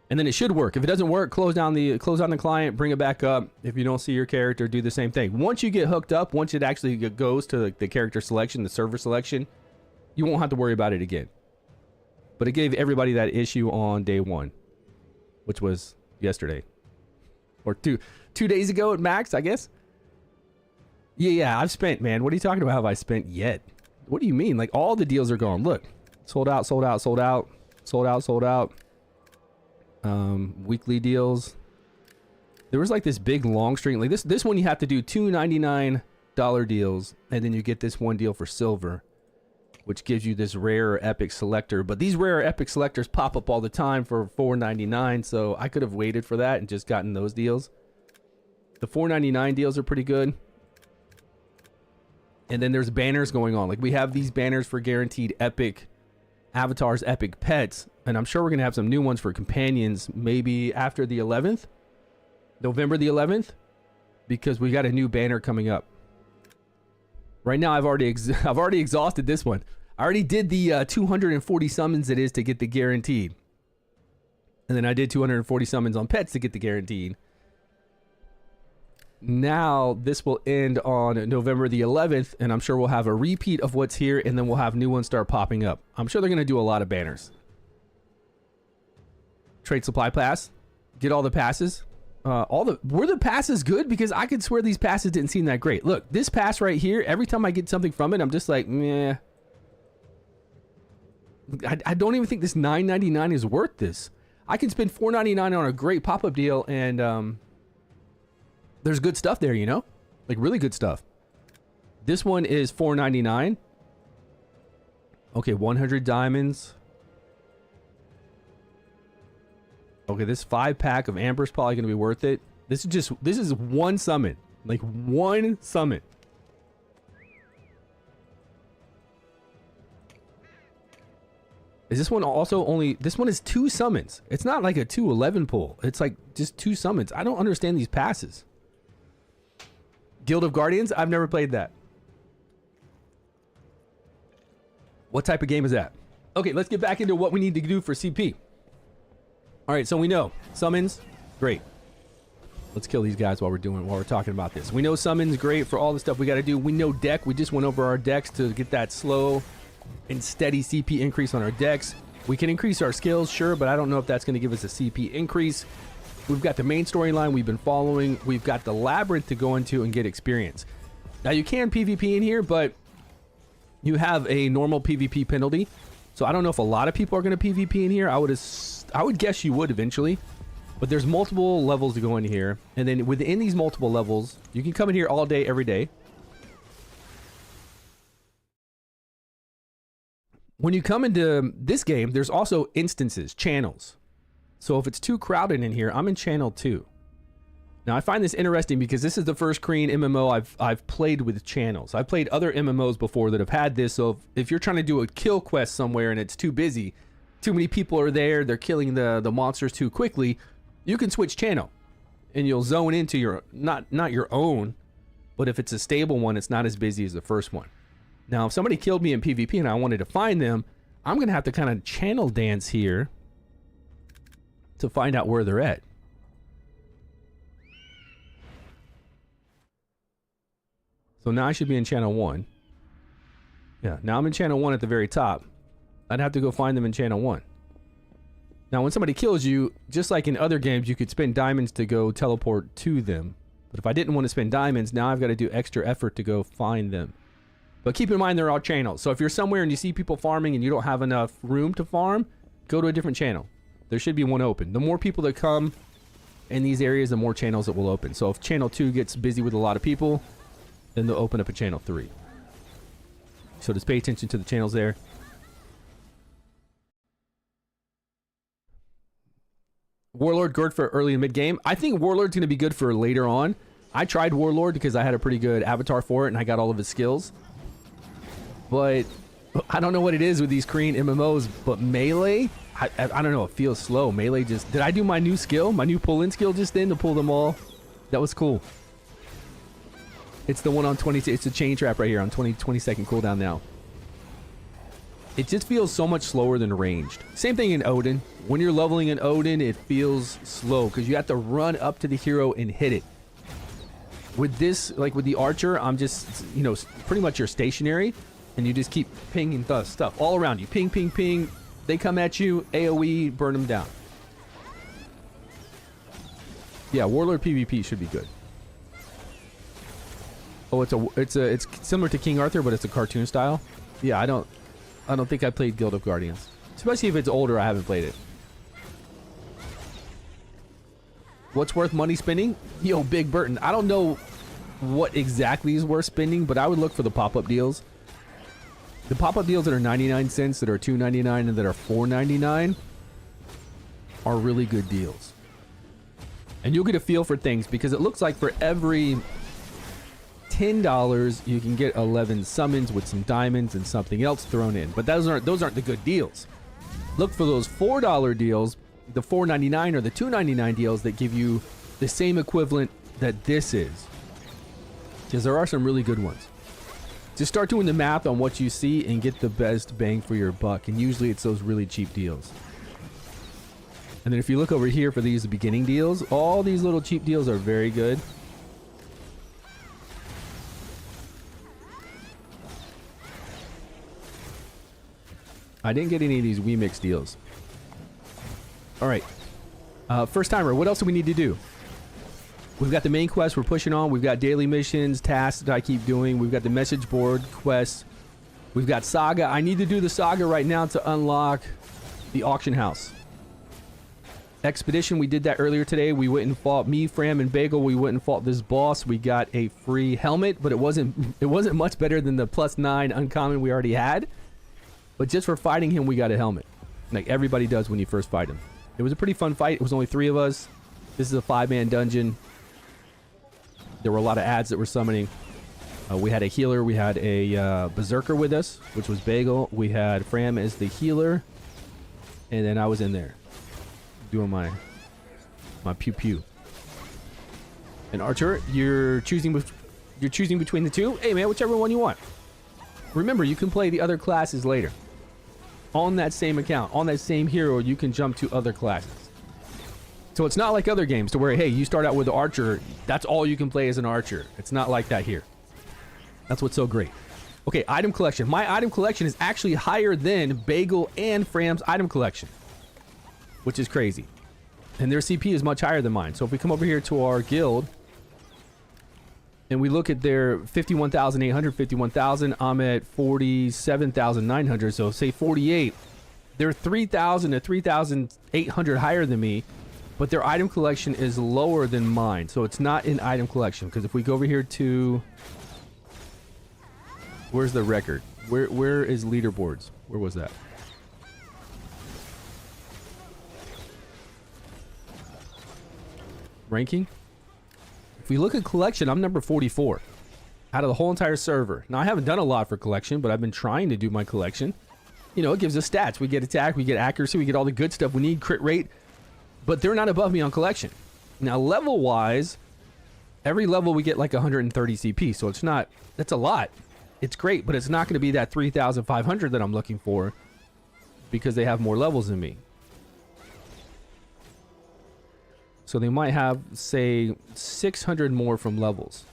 And then it should work. If it doesn't work, close down the client, bring it back up. If you don't see your character, do the same thing. Once you get hooked up, once it actually goes to the character selection, the server selection, you won't have to worry about it again. But it gave everybody that issue on day one, which was yesterday. Or two days ago at max, I guess. Yeah, I've spent, man. What are you talking about? Have I spent yet? What do you mean? Like, all the deals are gone. Look, sold out, sold out, sold out, sold out, sold out. Weekly deals. There was like this big long string. Like this one, you have to do two $99 deals, and then you get this one deal for silver, which gives you this rare or epic selector. But these rare or epic selectors pop up all the time for $4.99, so I could have waited for that and just gotten those deals. The $4.99 deals are pretty good. And then there's banners going on. Like, we have these banners for guaranteed epic avatars, epic pets, and I'm sure we're gonna have some new ones for companions maybe after the 11th, November the 11th, because we got a new banner coming up. Right now, I've already exhausted this one. I already did the 240 summons it is to get the guaranteed, and then I did 240 summons on pets to get the guaranteed. Now this will end on November the 11th, and I'm sure we'll have a repeat of what's here, and then we'll have new ones start popping up. I'm sure they're going to do a lot of banners. Trade supply pass. Get all the passes. Were the passes good? Because I could swear these passes didn't seem that great. Look, this pass right here, every time I get something from it, I'm just like, meh. I don't even think this $9.99 is worth this. I can spend $4.99 on a great pop-up deal, and there's good stuff there, you know? Like, really good stuff. This one is $4.99. Okay, 100 diamonds. Okay, this 5-pack of Amber is probably going to be worth it. This is one summon. Like, one summon. Is this one also only... This one is 2 summons. It's not like a 211 pull. It's like just 2 summons. I don't understand these passes. Guild of Guardians? I've never played that. What type of game is that? Okay, let's get back into what we need to do for CP. All right, so we know summons, great. Let's kill these guys while we're talking about this. We know summons, great for all the stuff we got to do. We know deck. We just went over our decks to get that slow and steady CP increase on our decks. We can increase our skills, sure, but I don't know if that's going to give us a CP increase. We've got the main storyline we've been following. We've got the labyrinth to go into and get experience. Now, you can PvP in here, but you have a normal PvP penalty. So I don't know if a lot of people are going to PvP in here. I would guess you would eventually. But there's multiple levels to go in here. And then within these multiple levels, you can come in here all day, every day. When you come into this game, there's also instances, channels. So if it's too crowded in here, I'm in channel 2. Now I find this interesting because this is the first Korean MMO I've played with channels. I've played other MMOs before that have had this. So if you're trying to do a kill quest somewhere and it's too busy, too many people are there, they're killing the monsters too quickly, you can switch channel. and you'll zone into your not your own, but if it's a stable one, it's not as busy as the first one. Now, if somebody killed me in PvP and I wanted to find them, I'm gonna have to kind of channel dance here to find out where they're at. So now I should be in channel 1. Yeah, now I'm in channel 1 at the very top. I'd have to go find them in channel 1. Now, when somebody kills you, just like in other games, you could spend diamonds to go teleport to them. But if I didn't want to spend diamonds, now I've got to do extra effort to go find them. But keep in mind, they're all channels. So if you're somewhere and you see people farming and you don't have enough room to farm, go to a different channel. There should be one open. The more people that come in these areas, the more channels it will open. So if channel 2 gets busy with a lot of people, then they'll open up a channel 3. So just pay attention to the channels there. Warlord good for early and mid game. I think Warlord's going to be good for later on. I tried Warlord because I had a pretty good avatar for it and I got all of his skills. But I don't know what it is with these Korean MMOs, but melee, I don't know, it feels slow. Melee just... Did I do my new skill? My new pull-in skill just then to pull them all? That was cool. It's the one on 20... It's a chain trap right here on 20-second cooldown now. It just feels so much slower than ranged. Same thing in Odin. When you're leveling in Odin, it feels slow because you have to run up to the hero and hit it. With this, like with the archer, I'm just, you know, pretty much you're stationary and you just keep pinging stuff all around you. Ping, ping, ping. They come at you, AoE, burn them down. Yeah, Warlord PvP should be good. Oh, it's similar to King Arthur, but it's a cartoon style. Yeah, I don't think I played Guild of Guardians. Especially if it's older, I haven't played it. What's worth money spending? Yo, Big Burton. I don't know what exactly is worth spending, but I would look for the pop-up deals. The pop-up deals that are 99 cents, that are $2.99, and that are $4.99 are really good deals. And you'll get a feel for things because it looks like for every $10 you can get 11 summons with some diamonds and something else thrown in, but those aren't the good deals. Look for those $4 deals, the $4.99 or the $2.99 deals that give you the same equivalent that this is, because there are some really good ones. Just start doing the math on what you see and get the best bang for your buck, and usually it's those really cheap deals. And then if you look over here for these beginning deals, all these little cheap deals are very good. I didn't get any of these WeMix deals. All right. First timer, what else do we need to do? We've got the main quest we're pushing on. We've got daily missions, tasks that I keep doing. We've got the message board quests. We've got Saga. I need to do the Saga right now to unlock the auction house. Expedition, we did that earlier today. We went and fought me, Fram, and Bagel. We went and fought this boss. We got a free helmet, but it wasn't much better than the +9 uncommon we already had. But just for fighting him, we got a helmet. Like everybody does when you first fight him. It was a pretty fun fight. It was only 3 of us. This is a 5-man dungeon. There were a lot of ads that were summoning. We had a healer. We had a berserker with us, which was Bagel. We had Fram as the healer. And then I was in there doing my pew pew. And Archer, you're choosing between the two. Hey man, whichever one you want. Remember, you can play the other classes later. On that same account, on that same hero, you can jump to other classes. So it's not like other games to where, hey, you start out with the archer, that's all you can play as an archer. It's not like that here. That's what's so great. Okay, item collection. My item collection is actually higher than Bagel and Fram's item collection, which is crazy. And their CP is much higher than mine. So if we come over here to our guild and we look at their 51,800, 51,000, I'm at 47,900. So say 48. They're 3,000 to 3,800 higher than me, but their item collection is lower than mine. So it's not in item collection. Because if we go over here to, where's the record? Where is leaderboards? Where was that? Ranking. If we look at collection, I'm number 44 out of the whole entire server. Now I haven't done a lot for collection, but I've been trying to do my collection. You know, it gives us stats. We get attack, we get accuracy, we get all the good stuff we need, crit rate, but they're not above me on collection. Now, level-wise, every level we get like 130 CP, so it's not, that's a lot. It's great, but it's not going to be that 3,500 that I'm looking for because they have more levels than me. So they might have, say, 600 more from levels.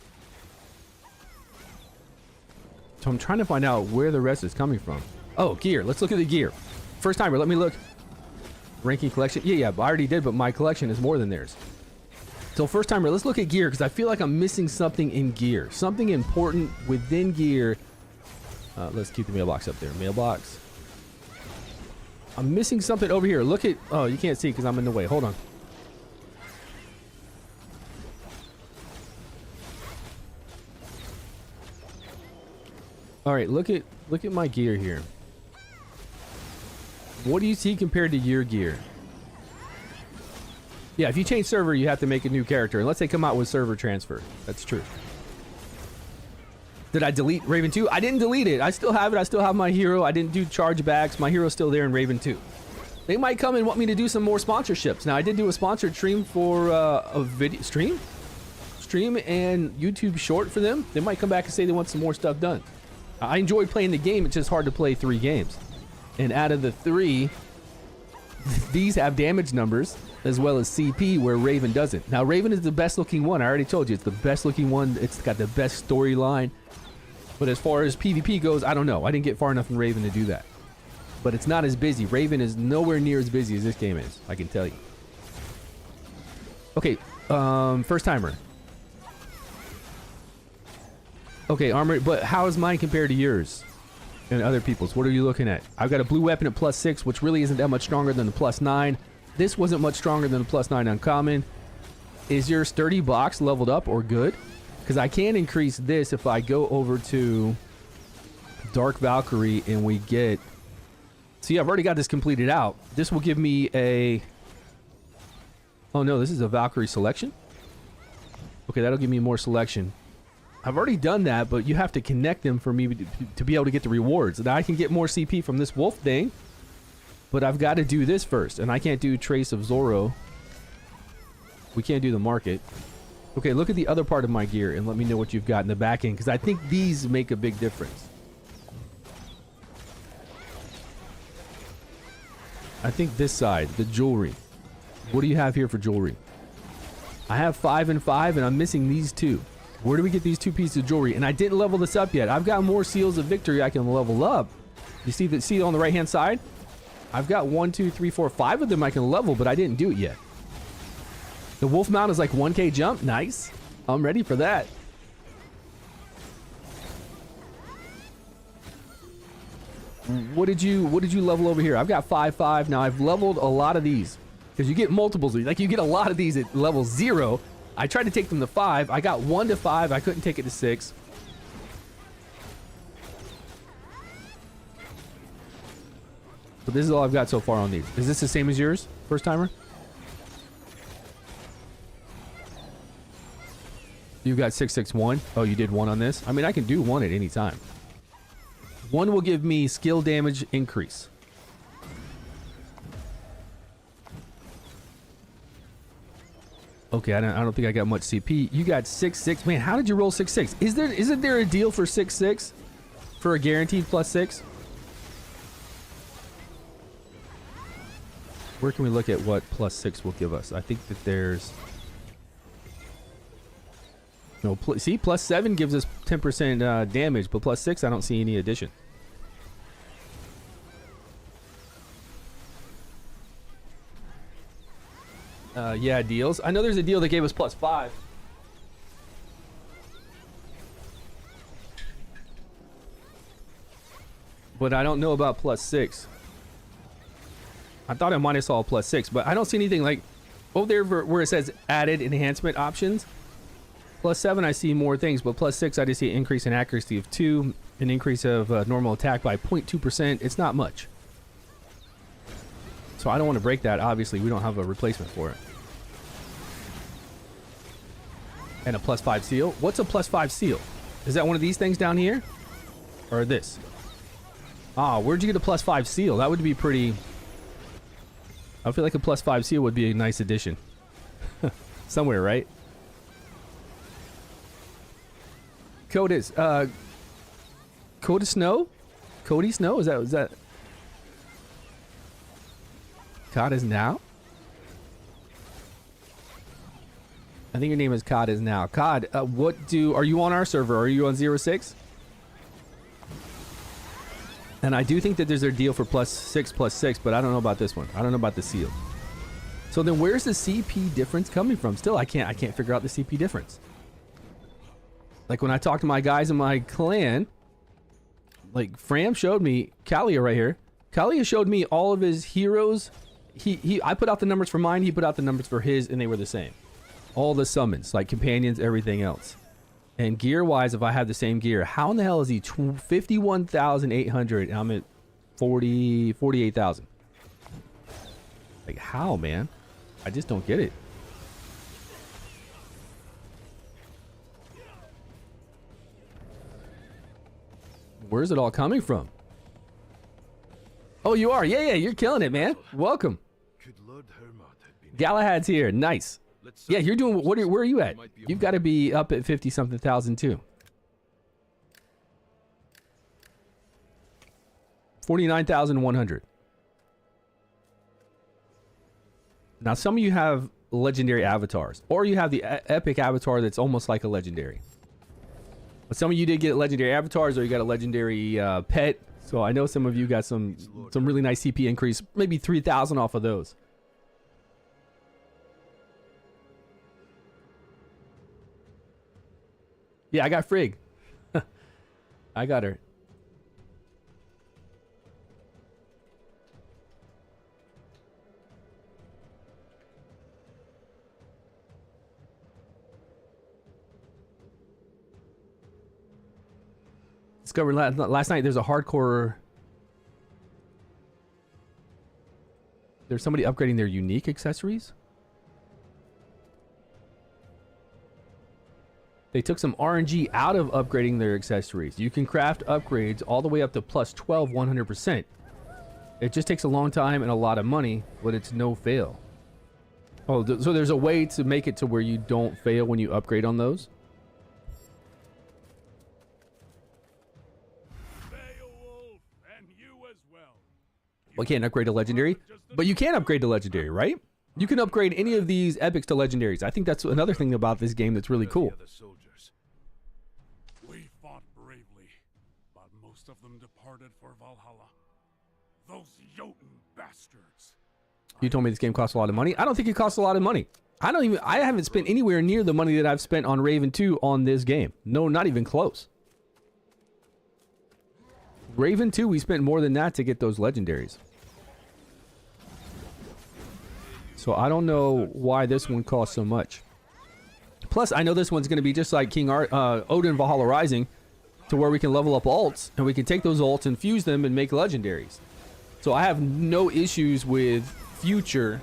So I'm trying to find out where the rest is coming from. Oh, gear. Let's look at the gear. First timer, let me look. Ranking collection. Yeah, I already did, but my collection is more than theirs. So first timer, let's look at gear because I feel like I'm missing something in gear. Something important within gear. Let's keep the mailbox up there. Mailbox. I'm missing something over here. Look at... Oh, you can't see because I'm in the way. Hold on. All right, look at my gear here. What do you see compared to your gear? Yeah, if you change server, you have to make a new character unless they come out with server transfer. That's true. Did I delete Raven 2? I didn't delete it. I still have it. I still have my hero. I didn't do chargebacks. My hero's still there in Raven 2. They might come and want me to do some more sponsorships. Now, I did do a sponsored stream for a video stream and YouTube short for them. They might come back and say they want some more stuff done. I enjoy playing the game. It's just hard to play 3 games. And out of the 3, these have damage numbers as well as CP where Raven doesn't. Now, Raven is the best looking one. I already told you it's the best looking one. It's got the best storyline. But as far as PvP goes, I don't know. I didn't get far enough in Raven to do that. But it's not as busy. Raven is nowhere near as busy as this game is. I can tell you. Okay, first timer. Okay, armor, but how is mine compared to yours and other people's? What are you looking at? I've got a blue weapon at +6, which really isn't that much stronger than the +9. This wasn't much stronger than the +9 uncommon. Is your sturdy box leveled up or good? Because I can increase this if I go over to Dark Valkyrie and we get... See, I've already got this completed out. This will give me a... Oh no, this is a Valkyrie selection? Okay, that'll give me more selection. I've already done that, but you have to connect them for me to be able to get the rewards. Now I can get more CP from this wolf thing, but I've got to do this first, and I can't do Trace of Zorro. We can't do the market. Okay, look at the other part of my gear and let me know what you've got in the back end, because I think these make a big difference. I think this side, the jewelry. What do you have here for jewelry? I have 5 and 5, and I'm missing these 2. Where do we get these 2 pieces of jewelry? And I didn't level this up yet. I've got more seals of victory I can level up. You see on the right hand side? I've got 1, 2, 3, 4, 5 of them I can level, but I didn't do it yet. The wolf mount is like 1k jump. Nice. I'm ready for that. What did you level over here? I've got 5, 5. Now I've leveled a lot of these because you get multiples. Like you get a lot of these at level 0. I tried to take them to 5. I got 1 to 5. I couldn't take it to 6. But this is all I've got so far on these. Is this the same as yours, first timer? You've got 661. Oh, you did 1 on this? I mean, I can do 1 at any time. 1 will give me skill damage increase. Okay, I don't think I got much CP. You got 6-6. Man, how did you roll 6-6? Isn't there a deal for 6-6 for a guaranteed +6? Where can we look at what +6 will give us? I think that there's no see, +7 gives us 10% damage, but +6 I don't see any addition. Yeah, deals. I know there's a deal that gave us +5. But I don't know about +6. I thought I might have saw +6, but I don't see anything like over there where it says added enhancement options. +7, I see more things, but +6, I just see an increase in accuracy of 2, an increase of normal attack by 0.2%. It's not much. So I don't want to break that. Obviously, we don't have a replacement for it. And a +5 seal. What's a +5 seal? Is that one of these things down here? Or this? Ah, where'd you get a +5 seal? That would be pretty... I feel like a +5 seal would be a nice addition. Somewhere, right? Cody Snow? Cody Snow? Is that COD is now? I think your name is COD is now. COD, are you on our server? Are you on 06? And I do think that there's a deal for +6/+6, but I don't know about this one. I don't know about the seal. So then where's the CP difference coming from? Still, I can't figure out the CP difference. Like when I talk to my guys in my clan, like Fram showed me, Kalia right here. Kalia showed me all of his heroes. I put out the numbers for mine, he put out the numbers for his, and they were the same. All the summons, like companions, everything else. And gear-wise, if I have the same gear, how in the hell is he 51,800 and I'm at 48,000? Like how, man? I just don't get it. Where's it all coming from? Oh, you are? Yeah, you're killing it, man. Welcome. Galahad's here. Nice. Yeah, you're doing. Where are you at? You've got to be up at 50-something thousand too. 49,100. Now, some of you have legendary avatars, or you have the epic avatar that's almost like a legendary. But some of you did get legendary avatars, or you got a legendary pet. So I know some of you got some really nice CP increase, maybe 3,000 off of those. Yeah, I got Frigg. I got her. Discovered last night there's a hardcore. There's somebody upgrading their unique accessories. They took some RNG out of upgrading their accessories. You can craft upgrades all the way up to +12 100%. It just takes a long time and a lot of money, but it's no fail. Oh, so there's a way to make it to where you don't fail when you upgrade on those? Well, you can't upgrade a legendary, but you can upgrade to legendary, right? You can upgrade any of these epics to legendaries. I think that's another thing about this game that's really cool. We fought bravely, but most of them departed for Valhalla. Those Jotun bastards. You told me this game costs a lot of money. I don't think it costs a lot of money. I haven't spent anywhere near the money that I've spent on Raven 2 on this game. No, not even close. Raven 2, we spent more than that to get those legendaries. So I don't know why this one costs so much. Plus, I know this one's going to be just like Odin Valhalla Rising, to where we can level up alts, and we can take those alts and fuse them and make legendaries. So I have no issues with future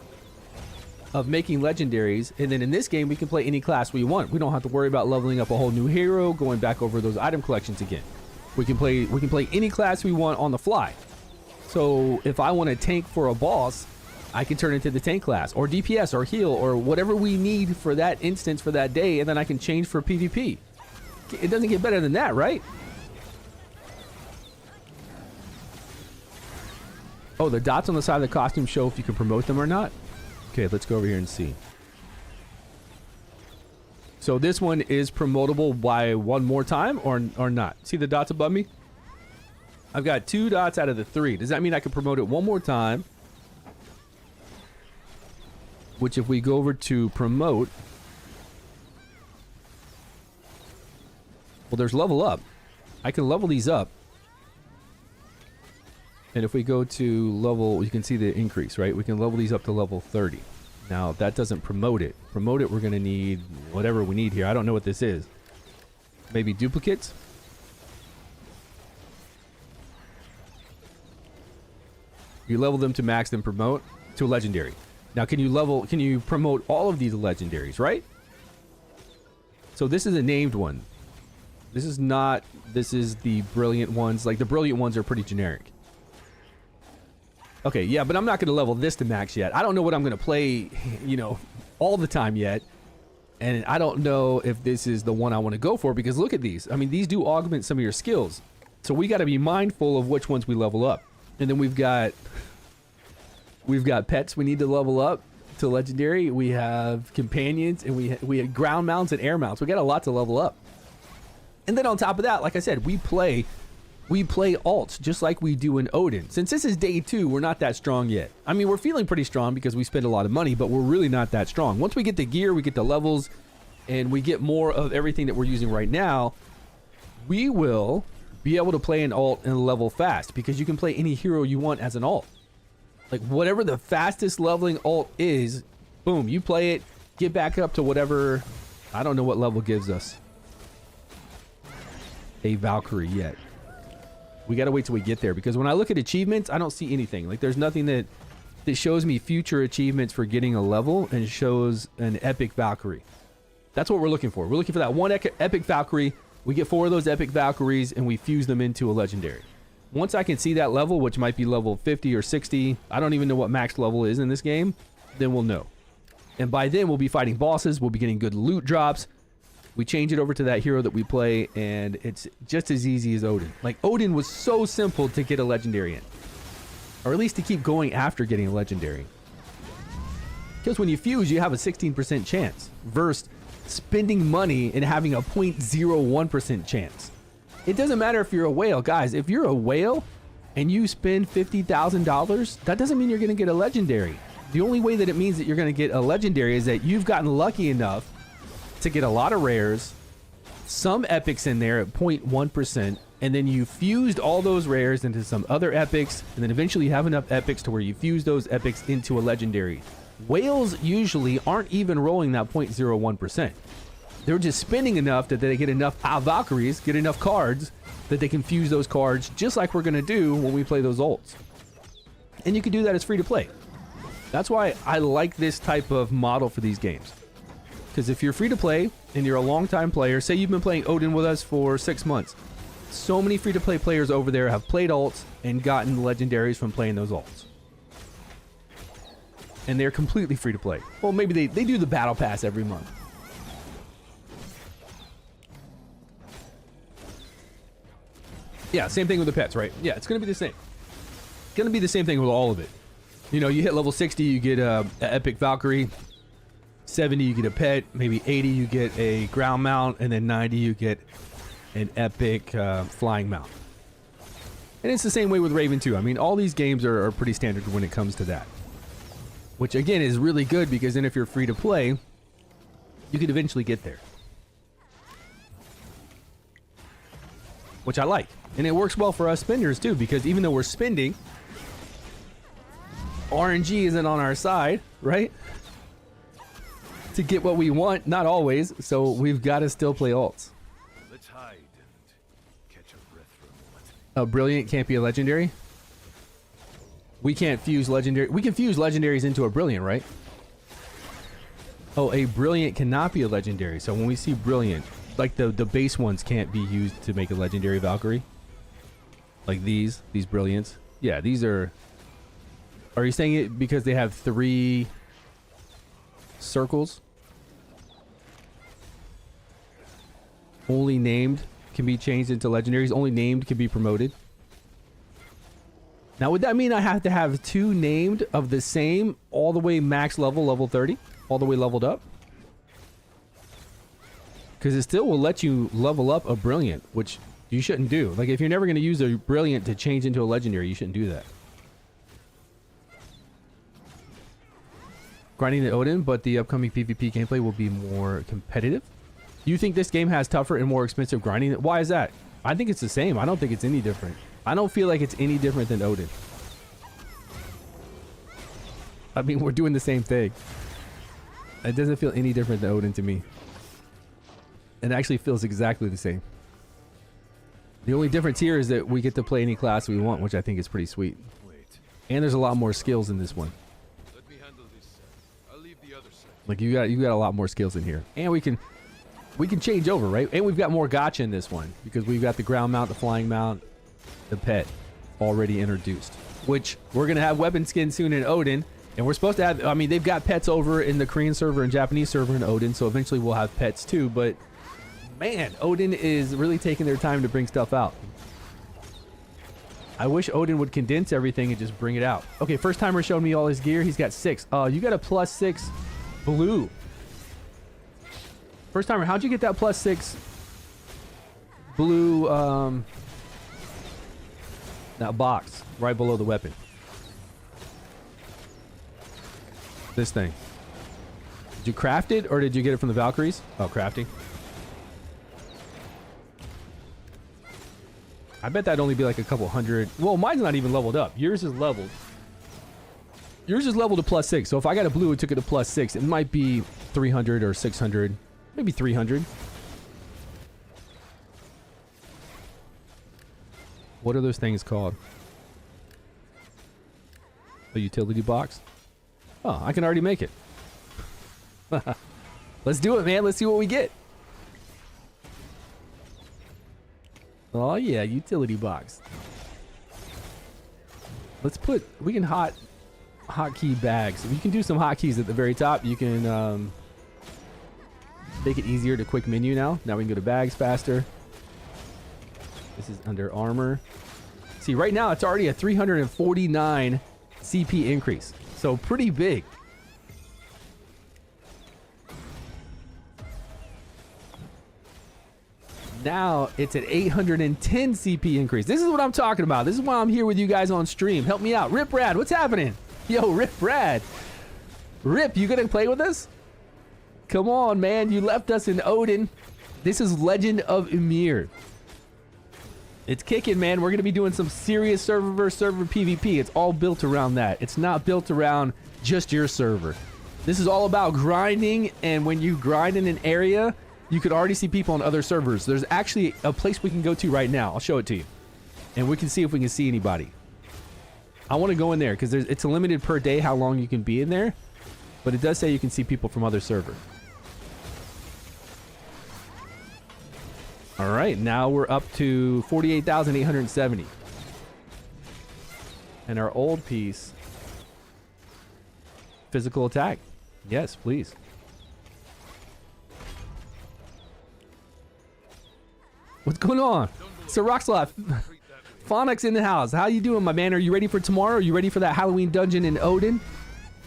of making legendaries. And then in this game, we can play any class we want. We don't have to worry about leveling up a whole new hero, going back over those item collections again. We can play any class we want on the fly. So if I want to tank for a boss, I can turn into the tank class, or DPS, or heal, or whatever we need for that instance for that day, and then I can change for PvP. It doesn't get better than that, right? Oh, the dots on the side of the costume show if you can promote them or not. Okay, let's go over here and see. So this one is promotable by one more time or not? See the dots above me? I've got 2 dots out of the 3. Does that mean I can promote it one more time? Which if we go over to promote, well, there's level up. I can level these up. And if we go to level, you can see the increase, right? We can level these up to level 30. Now, that doesn't promote it. Promote it, we're going to need whatever we need here. I don't know what this is. Maybe duplicates? You level them to max, then promote to legendary. Now, can you promote all of these legendaries, right? So this is a named one. This is the brilliant ones. Like, the brilliant ones are pretty generic. Okay, yeah, but I'm not going to level this to max yet. I don't know what I'm going to play, you know, all the time yet. And I don't know if this is the one I want to go for, because look at these. I mean, these do augment some of your skills. So we got to be mindful of which ones we level up. And then we've got pets we need to level up to legendary. We have companions, and we have ground mounts and air mounts. We got a lot to level up. And then on top of that, like I said, we play alts just like we do in Odin. Since this is day 2, we're not that strong yet. I mean, we're feeling pretty strong because we spend a lot of money, but we're really not that strong. Once we get the gear, we get the levels, and we get more of everything that we're using right now, we will be able to play an alt and level fast, because you can play any hero you want as an alt. Like, whatever the fastest leveling alt is, boom, you play it, get back up to whatever, I don't know what level gives us a Valkyrie yet. We gotta wait till we get there, because when I look at achievements, I don't see anything. Like, there's nothing that shows me future achievements for getting a level and shows an epic Valkyrie. That's what we're looking for. We're looking for that one epic Valkyrie. We get 4 of those epic Valkyries and we fuse them into a legendary. Once I can see that level, which might be level 50 or 60, I don't even know what max level is in this game, then we'll know. And by then we'll be fighting bosses, we'll be getting good loot drops. We change it over to that hero that we play, and it's just as easy as Odin. Like, Odin was so simple to get a legendary in. Or at least to keep going after getting a legendary. Because when you fuse, you have a 16% chance. Versus spending money and having a 0.01% chance. It doesn't matter if you're a whale. Guys, if you're a whale and you spend $50,000, that doesn't mean you're going to get a legendary. The only way that it means that you're going to get a legendary is that you've gotten lucky enough to get a lot of rares, some epics in there at 0.1%, and then you fused all those rares into some other epics, and then eventually you have enough epics to where you fuse those epics into a legendary. Whales usually aren't even rolling that 0.01%. They're just spending enough that they get enough Valkyries, get enough cards, that they can fuse those cards, just like we're going to do when we play those ults. And you can do that as free to play. That's why I like this type of model for these games. Because if you're free to play and you're a long-time player, say you've been playing Odin with us for 6 months, so many free to play players over there have played alts and gotten legendaries from playing those alts. And they're completely free to play. Well, maybe they do the battle pass every month. Yeah, same thing with the pets, right? Yeah, it's going to be the same. It's going to be the same thing with all of it. You know, you hit level 60, you get a epic Valkyrie. 70 you get a pet, maybe 80 you get a ground mount, and then 90 you get an epic flying mount. And it's the same way with Raven too. I mean, all these games are pretty standard when it comes to that. Which again is really good, because then if you're free to play, you could eventually get there. Which I like. And it works well for us spenders too, because even though we're spending, RNG isn't on our side, right? To get what we want, not always, so we've got to still play alts. Let's hide and catch a breath for a moment. A brilliant can't be a legendary? We can't fuse legendary. We can fuse legendaries into a brilliant, right? Oh, a brilliant cannot be a legendary. So when we see brilliant, like the base ones can't be used to make a legendary Valkyrie. Like these brilliants. Yeah, these are you saying it because they have 3 circles? Only named can be changed into legendaries. Only named can be promoted. Now, would that mean I have to have 2 named of the same all the way max level 30? All the way leveled up? Because it still will let you level up a brilliant, which you shouldn't do. Like, if you're never going to use a brilliant to change into a legendary, you shouldn't do that. Grinding the Odin, but the upcoming PvP gameplay will be more competitive. You think this game has tougher and more expensive grinding? Why is that? I think it's the same. I don't think it's any different. I don't feel like it's any different than Odin. I mean, we're doing the same thing. It doesn't feel any different than Odin to me. It actually feels exactly the same. The only difference here is that we get to play any class we want, which I think is pretty sweet. Wait, And there's a lot more skills in this one. let me handle this side. I'll leave the other side. Like, you got a lot more skills in here. And we can change over, right? And we've got more gacha in this one, because we've got the ground mount, the flying mount, the pet already introduced. Which we're gonna have weapon skin soon in Odin, And we're supposed to have, I mean, they've got pets over in the Korean server and Japanese server in Odin, so eventually we'll have pets too, but man, Odin is really taking their time to bring stuff out. I wish Odin would condense everything and just bring it out. Okay, first timer showed me all his gear. He's got 6. You got a +6 blue. First timer, how'd you get that +6 blue, that box right below the weapon? This thing. Did you craft it or did you get it from the Valkyries? Oh, crafting. I bet that'd only be like a couple hundred. Well, mine's not even leveled up. Yours is leveled. Yours is leveled to +6. So if I got a blue and took it to +6, it might be 300 or 600. Maybe 300. What are those things called? A utility box? Oh, I can already make it. Let's do it, man. Let's see what we get. Oh yeah, utility box. Let's put, we can hotkey bags. You can do some hotkeys at the very top. You can make it easier to quick menu now. Now we can go to bags faster. This is under armor. See, right now it's already a 349 CP increase. So pretty big. Now it's at 810 CP increase. This is what I'm talking about. This is why I'm here with you guys on stream. Help me out. Rip Rad, what's happening? Yo, Rip Rad. Rip, you gonna play with us? Come on, man. You left us in Odin. This is Legend of Ymir. It's kicking, man. We're gonna be doing some serious server versus server PvP. It's all built around that. It's not built around just your server. This is all about grinding, and when you grind in an area, you could already see people on other servers. There's actually a place we can go to right now. I'll show it to you. And we can see if we can see anybody. I want to go in there because it's a limited per day how long you can be in there. But it does say you can see people from other servers. All right, now we're up to 48,870. And our old piece, physical attack. Yes, please. What's going on? Sir Roxlot, Phonics in the house. How you doing, my man? Are you ready for tomorrow? Are you ready for that Halloween dungeon in Odin?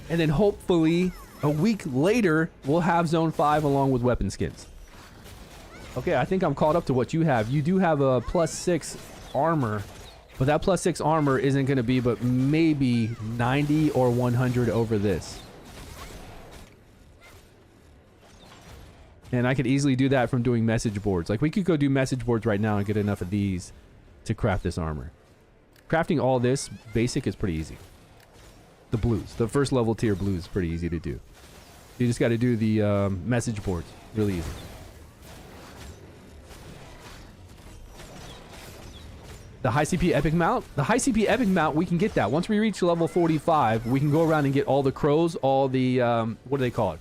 And then hopefully a week later, we'll have Zone 5 along with weapon skins. Okay, I think I'm caught up to what you have. You do have a +6 armor, but that +6 armor isn't going to be but maybe 90 or 100 over this. And I could easily do that from doing message boards. Like, we could go do message boards right now and get enough of these to craft this armor. Crafting all this basic is pretty easy. The blues, the first level tier blues is pretty easy to do. You just got to do the message boards. Really easy. The high CP epic mount? The high CP epic mount, we can get that. Once we reach level 45, we can go around and get all the crows, all the, what do they call it?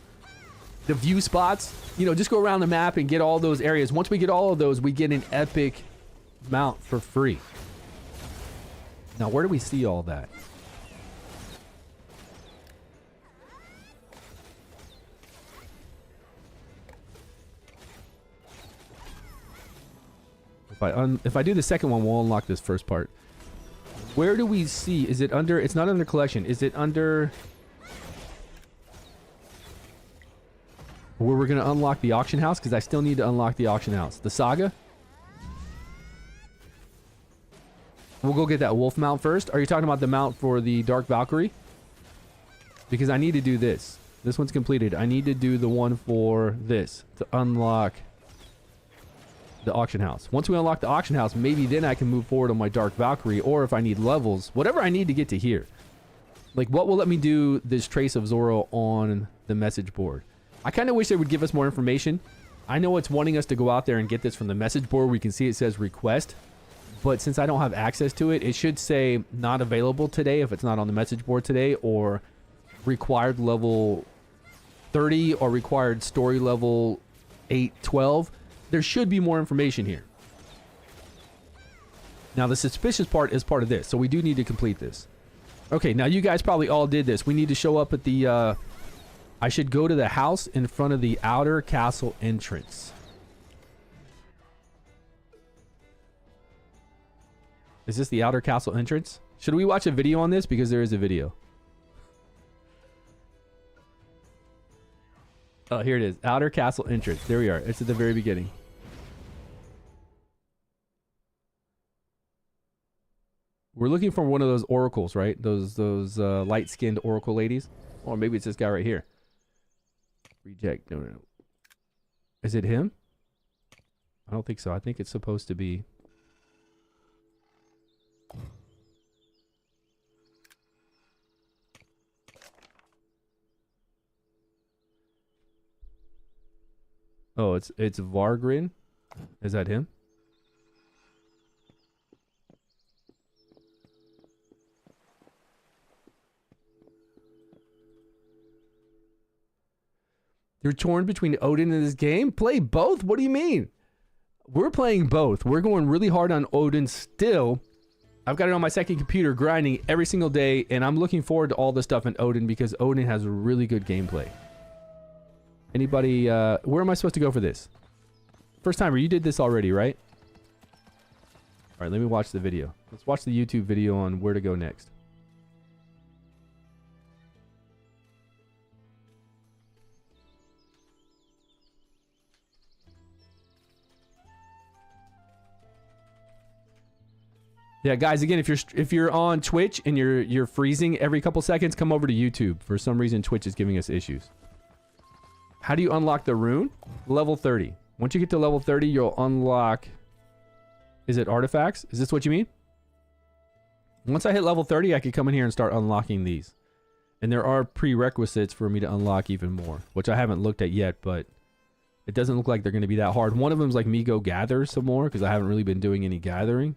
The view spots. You know, just go around the map and get all those areas. Once we get all of those, we get an epic mount for free. Now, where do we see all that? If I do the second one, we'll unlock this first part. Where do we see? Is it under? It's not under collection. Is it under where we're gonna unlock the auction house? Because I still need to unlock the auction house. The Saga. We'll go get that wolf mount first. Are you talking about the mount for the Dark Valkyrie? Because I need to do this. This one's completed. I need to do the one for this to unlock the auction house. Once we unlock the auction house, maybe then I can move forward on my Dark Valkyrie, or if I need levels, whatever I need to get to here. Like, what will let me do this Trace of Zoro on the message board? I kind of wish they would give us more information. I know it's wanting us to go out there and get this from the message board. We can see it says request, but since I don't have access to it, it should say not available today if it's not on the message board today, or required level 30 or required story level 812. There should be more information here. Now, the suspicious part is part of this, so we do need to complete this. Okay, now you guys probably all did this. We need to show up at the, I should go to the house in front of the outer castle entrance. Is this the outer castle entrance? Should we watch a video on this? Because there is a video. Oh, here it is. Outer castle entrance. There we are. It's at the very beginning. We're looking for one of those oracles, right? Those light-skinned oracle ladies. Or maybe it's this guy right here. Reject. No. Is it him? I don't think so. I think it's supposed to be... Oh, it's Vargrin. Is that him? You're torn between Odin and this game? Play both? What do you mean? We're playing both. We're going really hard on Odin still. I've got it on my second computer grinding every single day, and I'm looking forward to all the stuff in Odin because Odin has really good gameplay. Anybody, where am I supposed to go for this? First timer, you did this already, right? All right, let me watch the video. Let's watch the YouTube video on where to go next. Yeah, guys, again, if you're on Twitch and you're freezing every couple seconds, come over to YouTube. For some reason, Twitch is giving us issues. How do you unlock the rune? Level 30. Once you get to level 30, you'll unlock... Is it artifacts? Is this what you mean? Once I hit level 30, I could come in here and start unlocking these. And there are prerequisites for me to unlock even more, which I haven't looked at yet, but it doesn't look like they're going to be that hard. One of them is like me go gather some more, because I haven't really been doing any gathering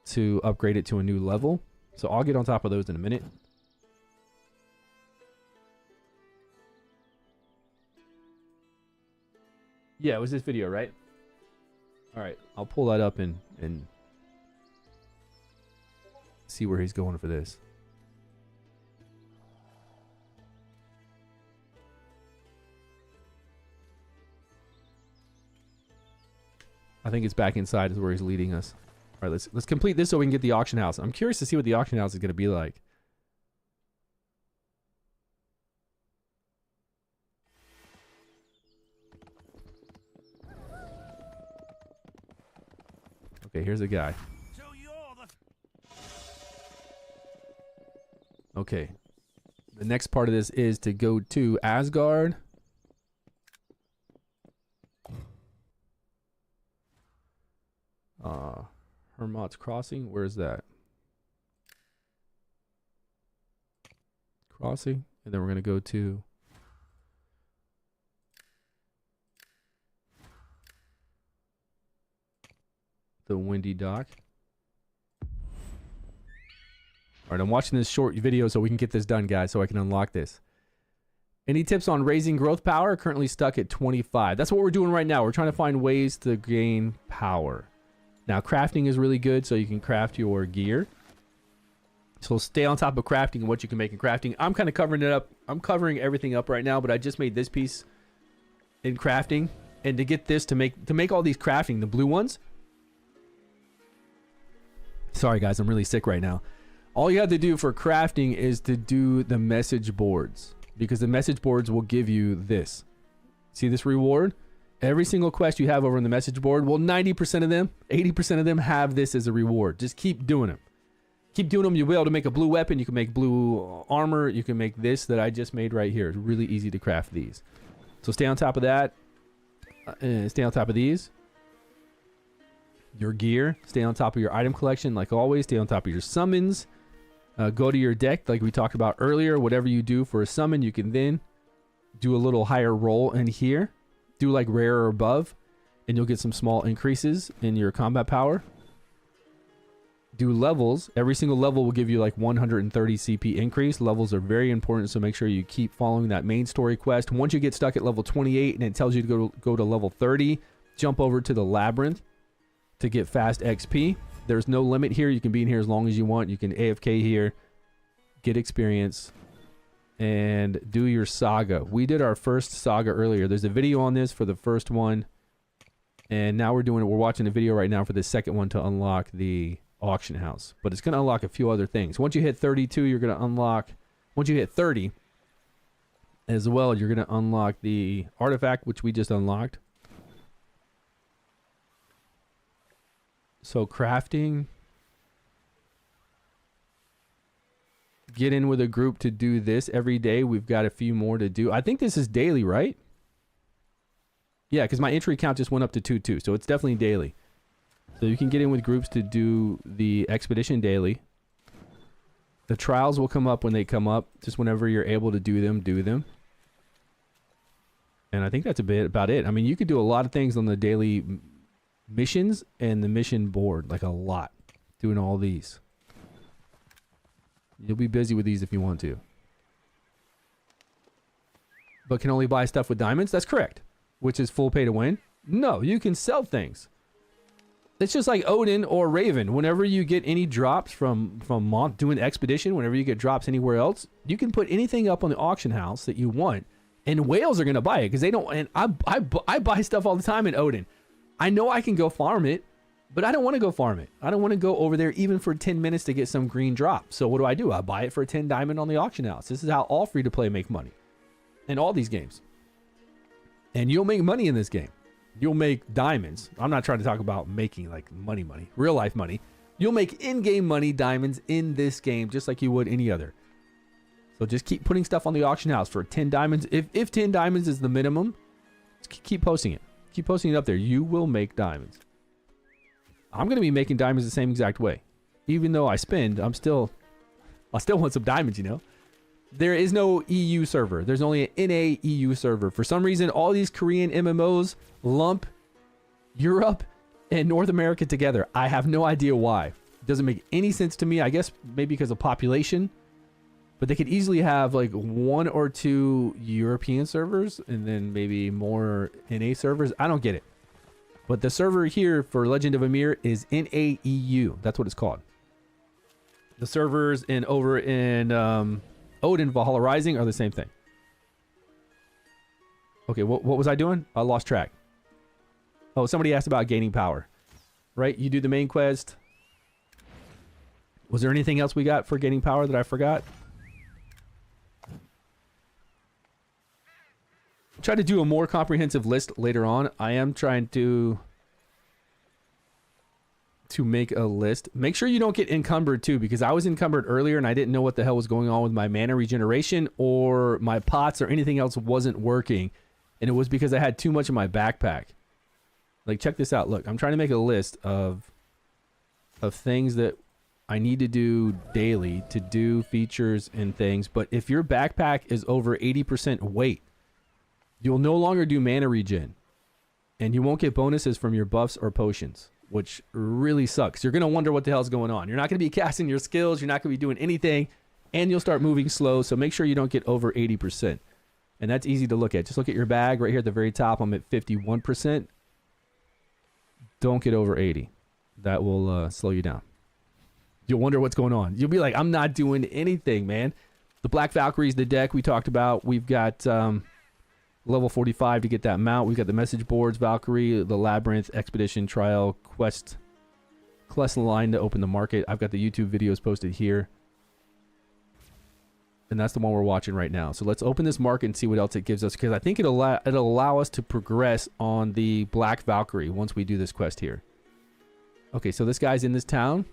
to upgrade it to a new level. So I'll get on top of those in a minute. Yeah, it was this video, right? All right, I'll pull that up and see where he's going for this. I think it's back inside is where he's leading us. All right, let's complete this so we can get the auction house. I'm curious to see what the auction house is going to be like. Okay, here's a guy. Okay. The next part of this is to go to Asgard. Hermot's Crossing. Where's that? Crossing. And then we're going to go to... the Windy Dock. All right, I'm watching this short video so we can get this done, guys, so I can unlock this. Any tips on raising growth power? Currently stuck at 25. That's what we're doing right now. We're trying to find ways to gain power. Now, crafting is really good, so you can craft your gear. So stay on top of crafting and what you can make in crafting. I'm kind of covering it up. I'm covering everything up right now, but I just made this piece in crafting. And to get this, to make all these crafting, the blue ones. Sorry, guys, I'm really sick right now. All you have to do for crafting is to do the message boards, because the message boards will give you this. See this reward? Every single quest you have over in the message board, well, 90% of them, 80% of them have this as a reward. Just keep doing them. Keep doing them. You'll be able to make a blue weapon. You can make blue armor. You can make this that I just made right here. It's really easy to craft these. So stay on top of that. Stay on top of these. Your gear. Stay on top of your item collection like always. Stay on top of your summons. Go to your deck like we talked about earlier. Whatever you do for a summon, you can then do a little higher roll in here. Do like rare or above, and you'll get some small increases in your combat power. Do levels. Every single level will give you like 130 CP increase. Levels are very important, so make sure you keep following that main story quest. Once you get stuck at level 28 and it tells you to go to level 30, jump over to the labyrinth to get fast XP. There's no limit here. You can be in here as long as you want. You can AFK here get experience, and do your saga. We did our first saga earlier. There's a video on this for the first one, and now we're watching a video right now for the second one to unlock the auction house. But it's going to unlock a few other things. Once you hit 32, you're going to unlock, once you hit 30 as well, you're going to unlock the artifact, which we just unlocked. So crafting, get in with a group to do this every day. We've got a few more to do. I think this is daily, right? Yeah, because my entry count just went up to 2-2, so it's definitely daily. So you can get in with groups to do the expedition daily. The trials will come up when they come up. Just whenever you're able to do them, do them. And I think that's a bit about it. I mean, you could do a lot of things on the daily missions and the mission board, like a lot, doing all these. You'll be busy with these if you want to. But can only buy stuff with diamonds? That's correct. Which is full pay to win? No, you can sell things. It's just like Odin or Raven. Whenever you get any drops from doing expedition, whenever you get drops anywhere else, you can put anything up on the auction house that you want, and whales are gonna buy it because they don't. And I buy stuff all the time in Odin. I know I can go farm it, but I don't want to go farm it. I don't want to go over there even for 10 minutes to get some green drop. So what do? I buy it for 10 diamond on the auction house. This is how all free to play make money in all these games. And you'll make money in this game. You'll make diamonds. I'm not trying to talk about making like money, real life money. You'll make in-game money, diamonds in this game, just like you would any other. So just keep putting stuff on the auction house for 10 diamonds. If 10 diamonds is the minimum, keep posting it. Keep posting it up there. You will make diamonds. I'm going to be making diamonds the same exact way. Even though I spend, I still want some diamonds, you know. There is no EU server. There's only an NAEU server. For some reason, all these Korean MMOs lump Europe and North America together. I have no idea why. It doesn't make any sense to me. I guess maybe because of population. But they could easily have like 1 or 2 European servers and then maybe more NA servers. I don't get it. But the server here for Legend of Ymir is NAEU. That's what it's called. The servers over in Odin Valhalla Rising are the same thing. Okay, what was I doing? I lost track. Oh, somebody asked about gaining power. Right? You do the main quest. Was there anything else we got for gaining power that I forgot? Try to do a more comprehensive list later on. I am trying to make a list. Make sure you don't get encumbered too, because I was encumbered earlier and I didn't know what the hell was going on with my mana regeneration or my pots or anything else wasn't working. And it was because I had too much in my backpack. Like, check this out. Look, I'm trying to make a list of things that I need to do daily to do features and things. But if your backpack is over 80% weight, you'll no longer do mana regen. And you won't get bonuses from your buffs or potions, which really sucks. You're going to wonder what the hell's going on. You're not going to be casting your skills. You're not going to be doing anything. And you'll start moving slow. So make sure you don't get over 80%. And that's easy to look at. Just look at your bag right here at the very top. I'm at 51%. Don't get over 80. That will slow you down. You'll wonder what's going on. You'll be like, I'm not doing anything, man. The Black Valkyries, the deck we talked about. We've got level 45 to get that mount. We've got the message boards, Valkyrie, the Labyrinth, Expedition, Trial, Quest line to open the market. I've got the YouTube videos posted here. And that's the one we're watching right now. So let's open this market and see what else it gives us, because I think it'll allow us to progress on the Black Valkyrie once we do this quest here. Okay, so this guy's in this town.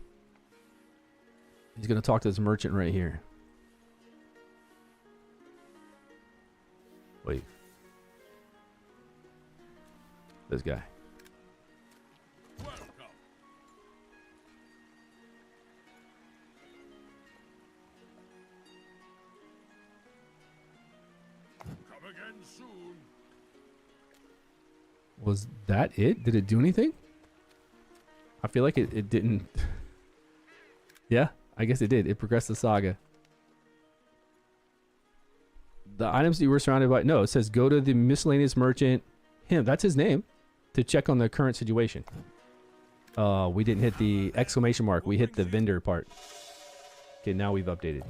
He's going to talk to this merchant right here. Wait. This guy. Welcome. Come again soon. Was that it? Did it do anything? I feel like it didn't. Yeah, I guess it did. It progressed the saga. The items that you were surrounded by. No, it says go to the miscellaneous merchant. Him, that's his name. To check on the current situation. We didn't hit the exclamation mark. We hit the vendor part. Okay, now we've updated.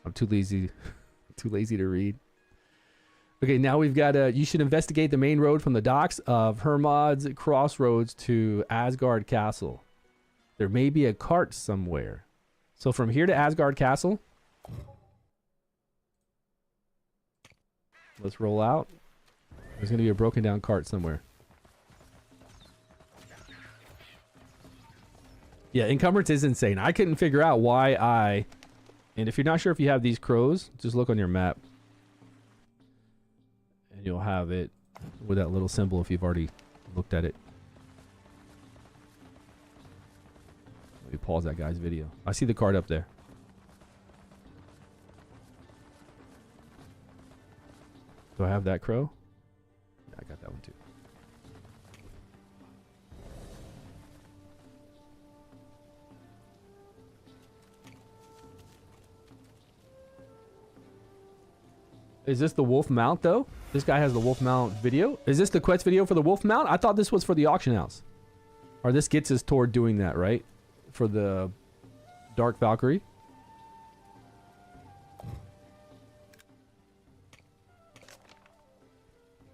I'm too lazy, too lazy to read. Okay, now we've got you should investigate the main road from the docks of Hermod's Crossroads to Asgard Castle. There may be a cart somewhere. So from here to Asgard Castle, let's roll out. There's going to be a broken down cart somewhere. Yeah, encumbrance is insane. I couldn't figure out why and if you're not sure if you have these crows, just look on your map. And you'll have it with that little symbol if you've already looked at it. Let me pause that guy's video. I see the card up there. Do I have that crow? Yeah, I got that one too. Is this the wolf mount though? This guy has the wolf mount video. Is this the quest video for the wolf mount? I thought this was for the auction house. Or this gets us toward doing that, right? For the Dark Valkyrie.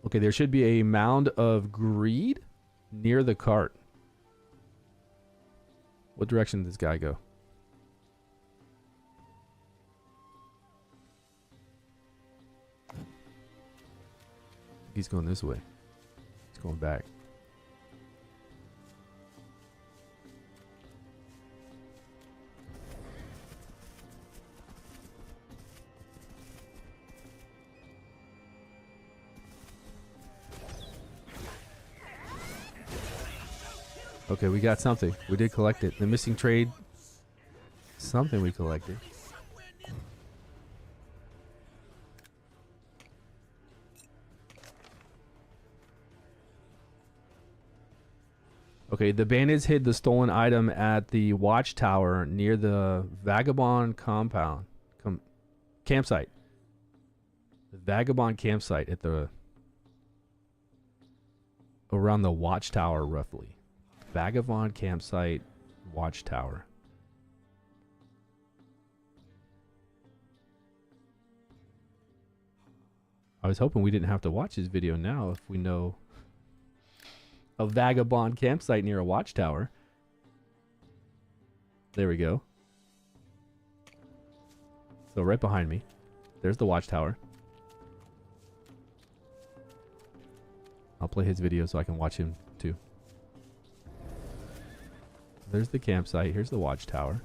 Okay, there should be a mound of greed near the cart. What direction did this guy go? He's going this way. He's going back. Okay, we got something. We did collect it. The missing trade. Something we collected. Okay, the bandits hid the stolen item at the watchtower near the Vagabond compound. Campsite. The Vagabond campsite at the... around the watchtower, roughly. Vagabond campsite, watchtower. I was hoping we didn't have to watch this video now if we know a vagabond campsite near a watchtower. There we go. So right behind me, there's the watchtower. I'll play his video so I can watch him too. There's the campsite. Here's the watchtower.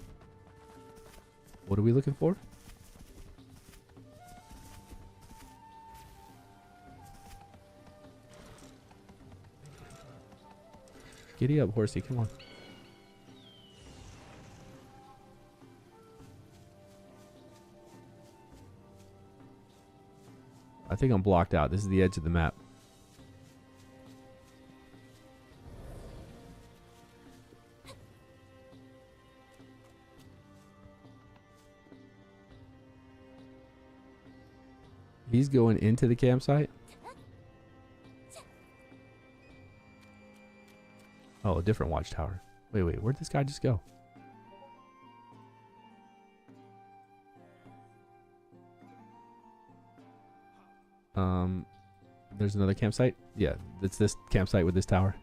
What are we looking for? Giddy up, horsey. Come on. I think I'm blocked out. This is the edge of the map. He's going into the campsite. Oh, a different watchtower. Wait, where'd this guy just go? There's another campsite. Yeah, it's this campsite with this tower.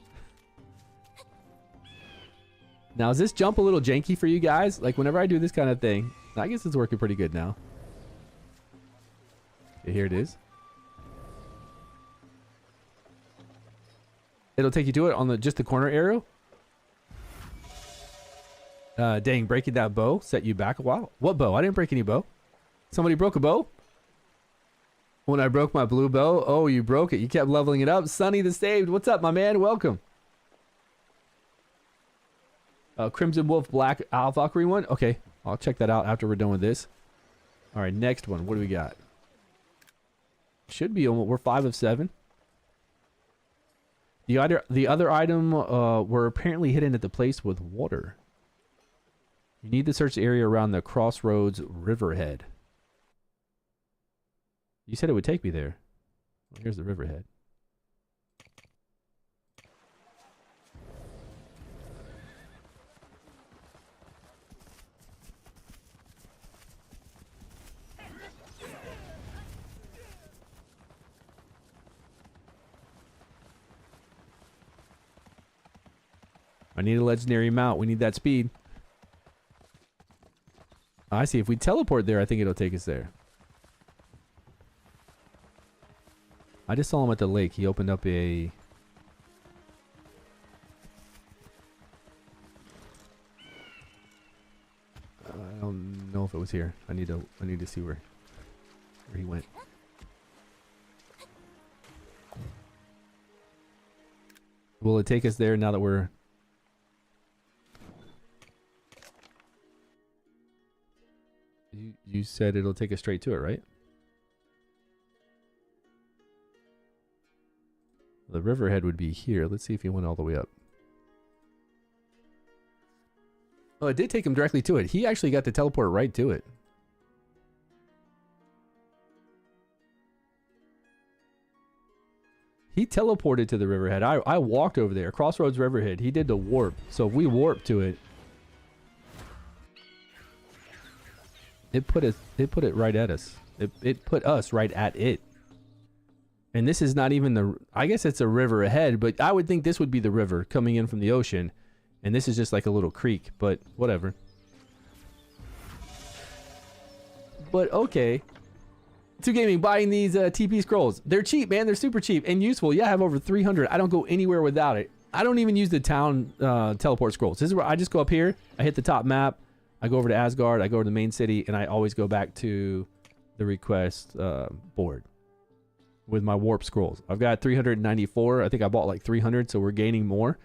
Now, is this jump a little janky for you guys? Like, whenever I do this kind of thing, I guess it's working pretty good now. Okay, here it is. It'll take you to it on the just the corner arrow. Dang, breaking that bow set you back a while. What bow? I didn't break any bow. Somebody broke a bow? When I broke my blue bow? Oh, you broke it. You kept leveling it up. Sonny the Saved. What's up, my man? Welcome. Crimson Wolf Black Owl Valkyrie one. Okay, I'll check that out after we're done with this. All right, next one. What do we got? Should be almost. We're 5 of 7. The other item were apparently hidden at the place with water. You need to search the area around the Crossroads Riverhead. You said it would take me there. Well, here's the Riverhead. I need a legendary mount. We need that speed. I see. If we teleport there, I think it'll take us there. I just saw him at the lake. He opened up a... I don't know if it was here. I need to see where he went. Will it take us there now that we're... You said it'll take us straight to it, right? The riverhead would be here. Let's see if he went all the way up. Oh, it did take him directly to it. He actually got to teleport right to it. He teleported to the riverhead. I walked over there. Crossroads Riverhead. He did the warp. So if we warp to it, it put it right at us. It put us right at it. And this is not even the... I guess it's a river ahead, but I would think this would be the river coming in from the ocean. And this is just like a little creek, but whatever. But okay. StewGaming buying these TP scrolls. They're cheap, man. They're super cheap and useful. Yeah, I have over 300. I don't go anywhere without it. I don't even use the town teleport scrolls. This is where I just go up here. I hit the top map. I go over to Asgard. I go to the main city. And I always go back to the request board with my warp scrolls. I've got 394. I think I bought like 300, so we're gaining more.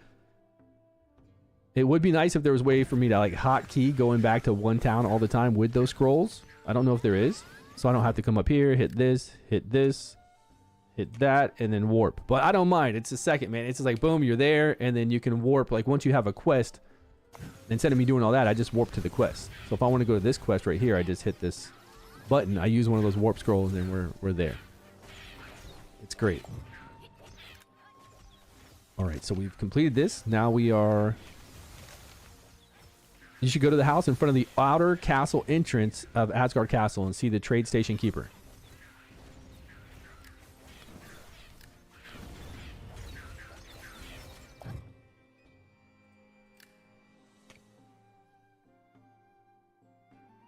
It would be nice if there was a way for me to like hotkey going back to one town all the time with those scrolls. I don't know if there is. So I don't have to come up here, hit this, hit that, and then warp. But I don't mind. It's a second, man. It's just like, boom, you're there, and then you can warp. Like, once you have a quest, instead of me doing all that, I just warp to the quest. So if I want to go to this quest right here, I just hit this button. I use one of those warp scrolls, and then we're there. It's great. All right, so we've completed this. Now we are... You should go to the house in front of the outer castle entrance of Asgard Castle and see the trade station keeper.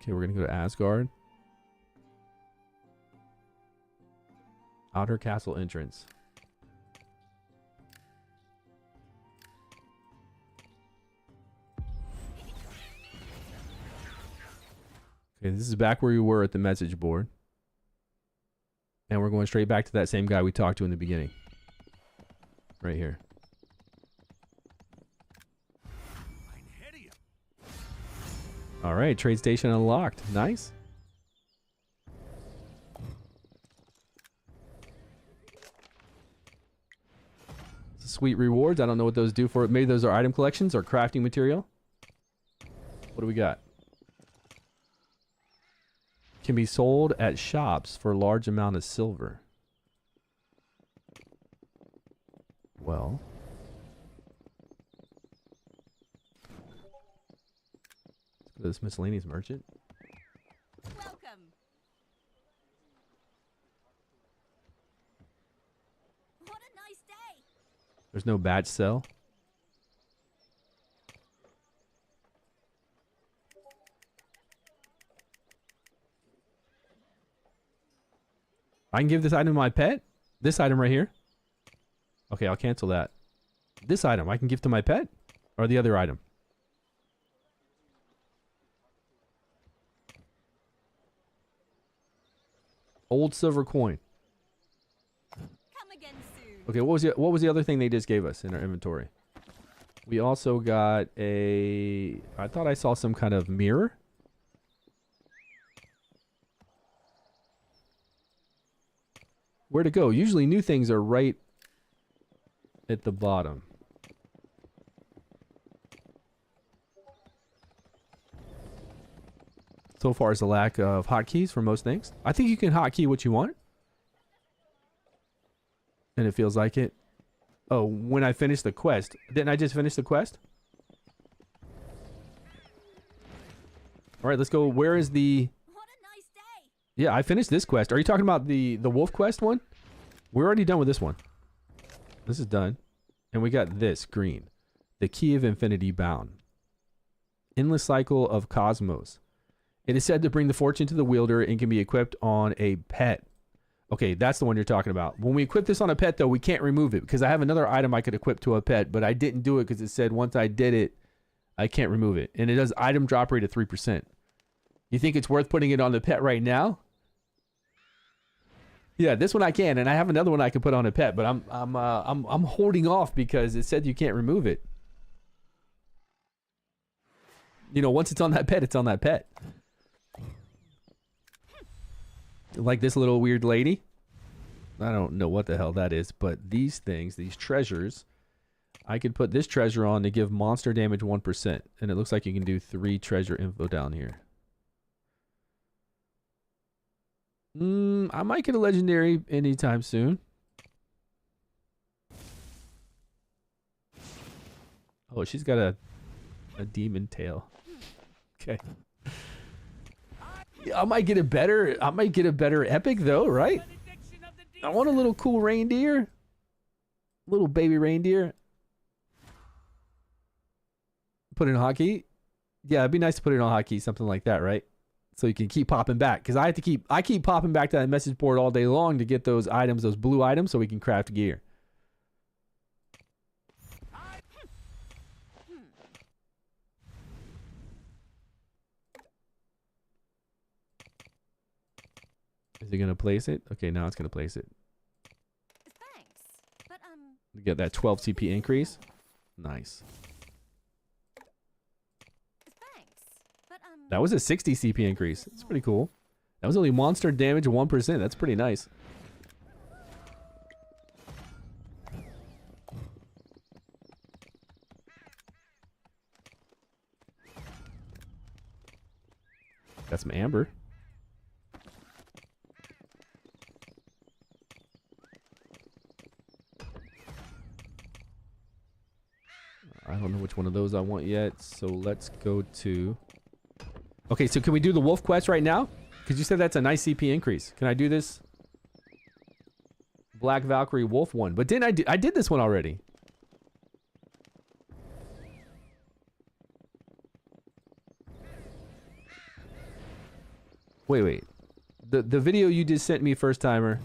Okay, we're going to go to Asgard. Outer castle entrance. Okay, this is back where we were at the message board. And we're going straight back to that same guy we talked to in the beginning. Right here. All right, trade station unlocked. Nice. Sweet rewards. I don't know what those do for it. Maybe those are item collections or crafting material. What do we got? Can be sold at shops for a large amount of silver. Well. Let's go to this miscellaneous merchant. Welcome. What a nice day. There's no badge sell. I can give this item to my pet? This item right here? Okay, I'll cancel that. This item I can give to my pet? Or the other item? Old silver coin. Come again soon. Okay, what was the other thing they just gave us in our inventory? We also got a... I thought I saw some kind of mirror. Where to go? Usually new things are right at the bottom. So far is the lack of hotkeys for most things. I think you can hotkey what you want. And it feels like it. Oh, when I finish the quest. Didn't I just finish the quest? Alright, let's go. Where is the... What a nice day. Yeah, I finished this quest. Are you talking about the wolf quest one? We're already done with this one. This is done. And we got this, green. The Key of Infinity Bound. Endless Cycle of Cosmos. It is said to bring the fortune to the wielder and can be equipped on a pet. Okay, that's the one you're talking about. When we equip this on a pet, though, we can't remove it because I have another item I could equip to a pet, but I didn't do it because it said once I did it, I can't remove it. And it does item drop rate of 3%. You think it's worth putting it on the pet right now? Yeah, this one I can, and I have another one I can put on a pet, but I'm holding off because it said you can't remove it. You know, once it's on that pet, it's on that pet. Like this little weird lady. I don't know what the hell that is, but these things, these treasures, I could put this treasure on to give monster damage 1%, and it looks like you can do 3 treasure info down here. I might get a legendary anytime soon. Oh, she's got a demon tail. Okay. Yeah, I might get a better epic though, right? I want a little cool reindeer. Little baby reindeer. Put it in hotkey. Yeah, it'd be nice to put it on hotkey, something like that, right? So you can keep popping back. Because I keep popping back to that message board all day long to get those items, those blue items, so we can craft gear. Is it gonna place it? Okay, now it's gonna place it. Thanks, but You get that 12 CP increase. Nice. thanks, but That was a 60 CP increase. That's pretty cool. That was only monster damage 1%. That's pretty nice. Got some amber. I don't know which one of those I want yet, so let's go to... Okay, so can we do the wolf quest right now? Because you said that's a nice CP increase. Can I do this? Black Valkyrie wolf one. But didn't I did this one already. Wait. The video you just sent me first timer.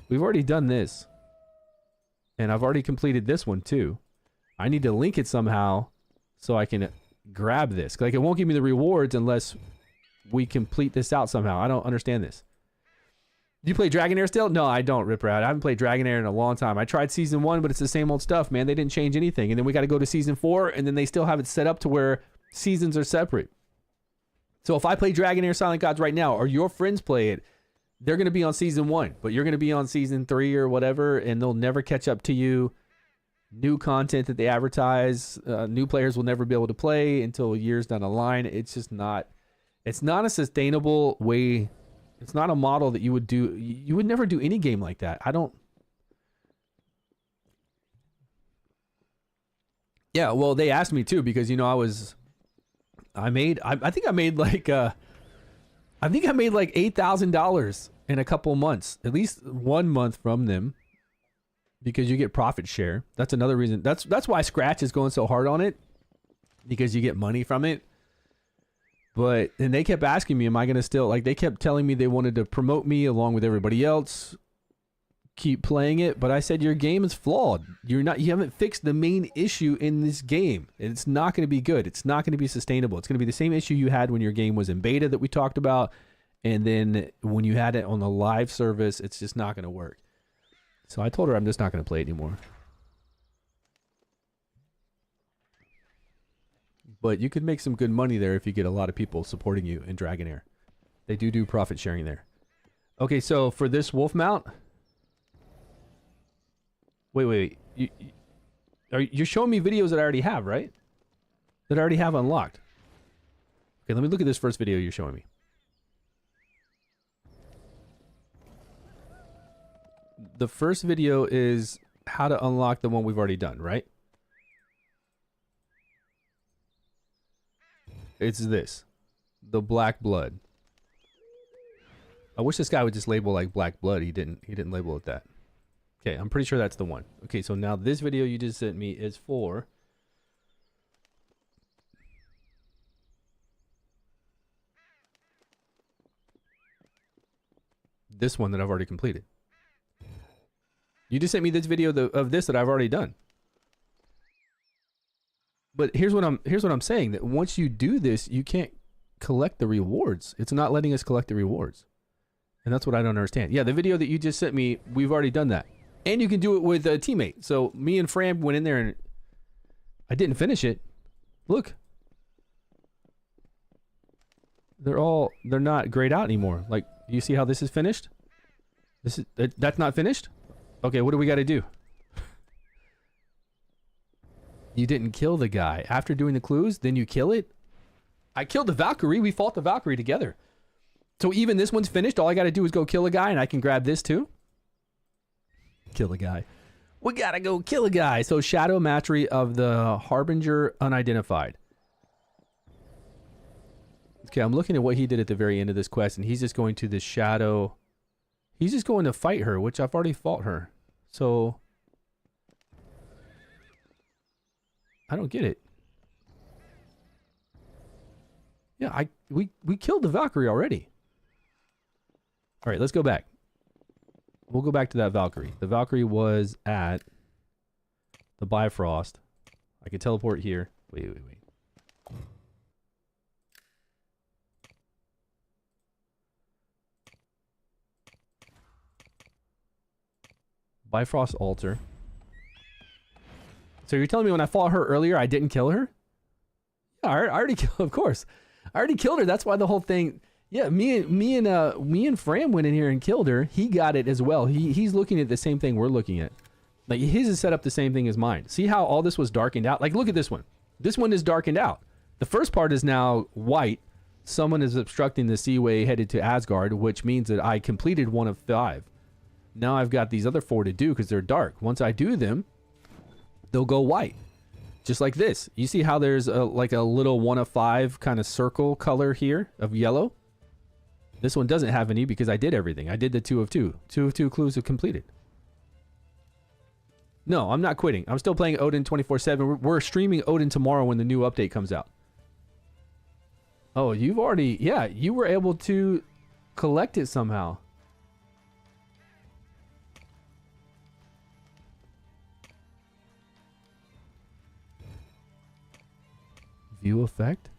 We've already done this. And I've already completed this one too. I need to link it somehow so I can grab this. Like, it won't give me the rewards unless we complete this out somehow. I don't understand this. Do you play Dragonair still? No, I don't, Ripper Out. I haven't played Dragonair in a long time. I tried season 1, but it's the same old stuff, man. They didn't change anything. And then we got to go to season 4, and then they still have it set up to where seasons are separate. So if I play Dragonair Silent Gods right now, or your friends play it, they're going to be on season 1, but you're going to be on season 3 or whatever, and they'll never catch up to you. New content that they advertise, new players will never be able to play until years down the line. It's just not, it's not a sustainable way. It's not a model that you would do. You would never do any game like that. I don't. Yeah, well, they asked me too, because, you know, I think I made like $8,000 in a couple months, at least 1 month from them, because you get profit share. That's another reason. That's why Scratch is going so hard on it, because you get money from it. But, and they kept asking me, am I going to still, like, they kept telling me they wanted to promote me along with everybody else, keep playing it. But I said, your game is flawed. You haven't fixed the main issue in this game. It's not going to be good. It's not going to be sustainable. It's going to be the same issue you had when your game was in beta that we talked about. And then when you had it on the live service, it's just not going to work. So I told her I'm just not going to play it anymore. But you could make some good money there if you get a lot of people supporting you in Dragonair. They do profit sharing there. Okay, so for this wolf mount... Wait. You're showing me videos that I already have, right? That I already have unlocked. Okay, let me look at this first video you're showing me. The first video is how to unlock the one we've already done, right? It's this. The Black Blood. I wish this guy would just label like Black Blood. He didn't label it that. Okay, I'm pretty sure that's the one. Okay, so now this video you just sent me is for this one that I've already completed. You just sent me this video of this that I've already done. But here's what I'm saying, that once you do this, you can't collect the rewards. It's not letting us collect the rewards. And that's what I don't understand. Yeah, the video that you just sent me, we've already done that. And you can do it with a teammate. So me and Fran went in there and I didn't finish it. Look. They're not grayed out anymore. Like, you see how this is finished? That's not finished? Okay, what do we got to do? You didn't kill the guy. After doing the clues, then you kill it? I killed the Valkyrie. We fought the Valkyrie together. So even this one's finished. All I got to do is go kill a guy and I can grab this too? Kill a guy. We got to go kill a guy. So Shadow Mastery of the Harbinger Unidentified. Okay, I'm looking at what he did at the very end of this quest, and he's just going to the Shadow. He's just going to fight her, which I've already fought her. So I don't get it. Yeah, we killed the Valkyrie already. All right, let's go back. We'll go back to that Valkyrie. The Valkyrie was at the Bifrost. I can teleport here. Wait. Bifrost altar. So you're telling me when I fought her earlier, I didn't kill her? Yeah, I already killed. Of course, I already killed her. That's why the whole thing. Yeah, me and Fran went in here and killed her. He got it as well. He's looking at the same thing we're looking at. Like, his is set up the same thing as mine. See how all this was darkened out? Like, look at this one. This one is darkened out. The first part is now white. Someone is obstructing the seaway headed to Asgard, which means that I completed 1 of 5. Now I've got these other 4 to do because they're dark. Once I do them, they'll go white. Just like this. You see how there's like a little 1 of 5 kind of circle color here of yellow? This one doesn't have any because I did everything. I did the 2 of 2. 2 of 2 clues are completed. No, I'm not quitting. I'm still playing Odin 24/7. We're streaming Odin tomorrow when the new update comes out. Oh, you've already... Yeah, you were able to collect it somehow. View effect?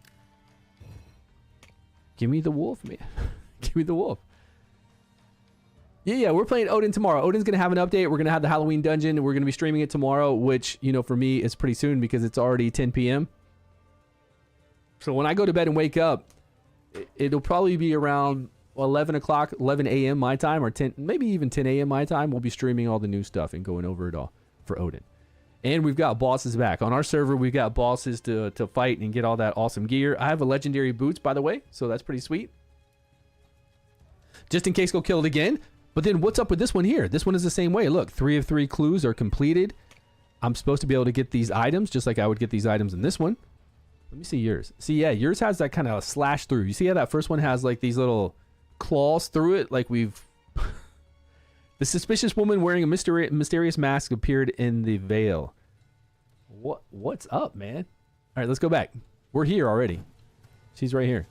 Give me the wolf, man. Give me the wolf. Yeah, we're playing Odin tomorrow. Odin's going to have an update. We're going to have the Halloween dungeon. We're going to be streaming it tomorrow, which, you know, for me, is pretty soon because it's already 10 p.m. So when I go to bed and wake up, it'll probably be around 11 o'clock, 11 a.m. my time, or 10, maybe even 10 a.m. my time. We'll be streaming all the new stuff and going over it all for Odin. And we've got bosses back. On our server, we've got bosses to fight and get all that awesome gear. I have a legendary boots, by the way, so that's pretty sweet. Just in case go kill it again. But then what's up with this one here? This one is the same way. Look, 3 of 3 clues are completed. I'm supposed to be able to get these items just like I would get these items in this one. Let me see yours. See, yeah, yours has that kind of slash through. You see how that first one has like these little claws through it? Like we've... The suspicious woman wearing a mysterious mask appeared in the veil. What's up, man? All right, let's go back. We're here already. She's right here.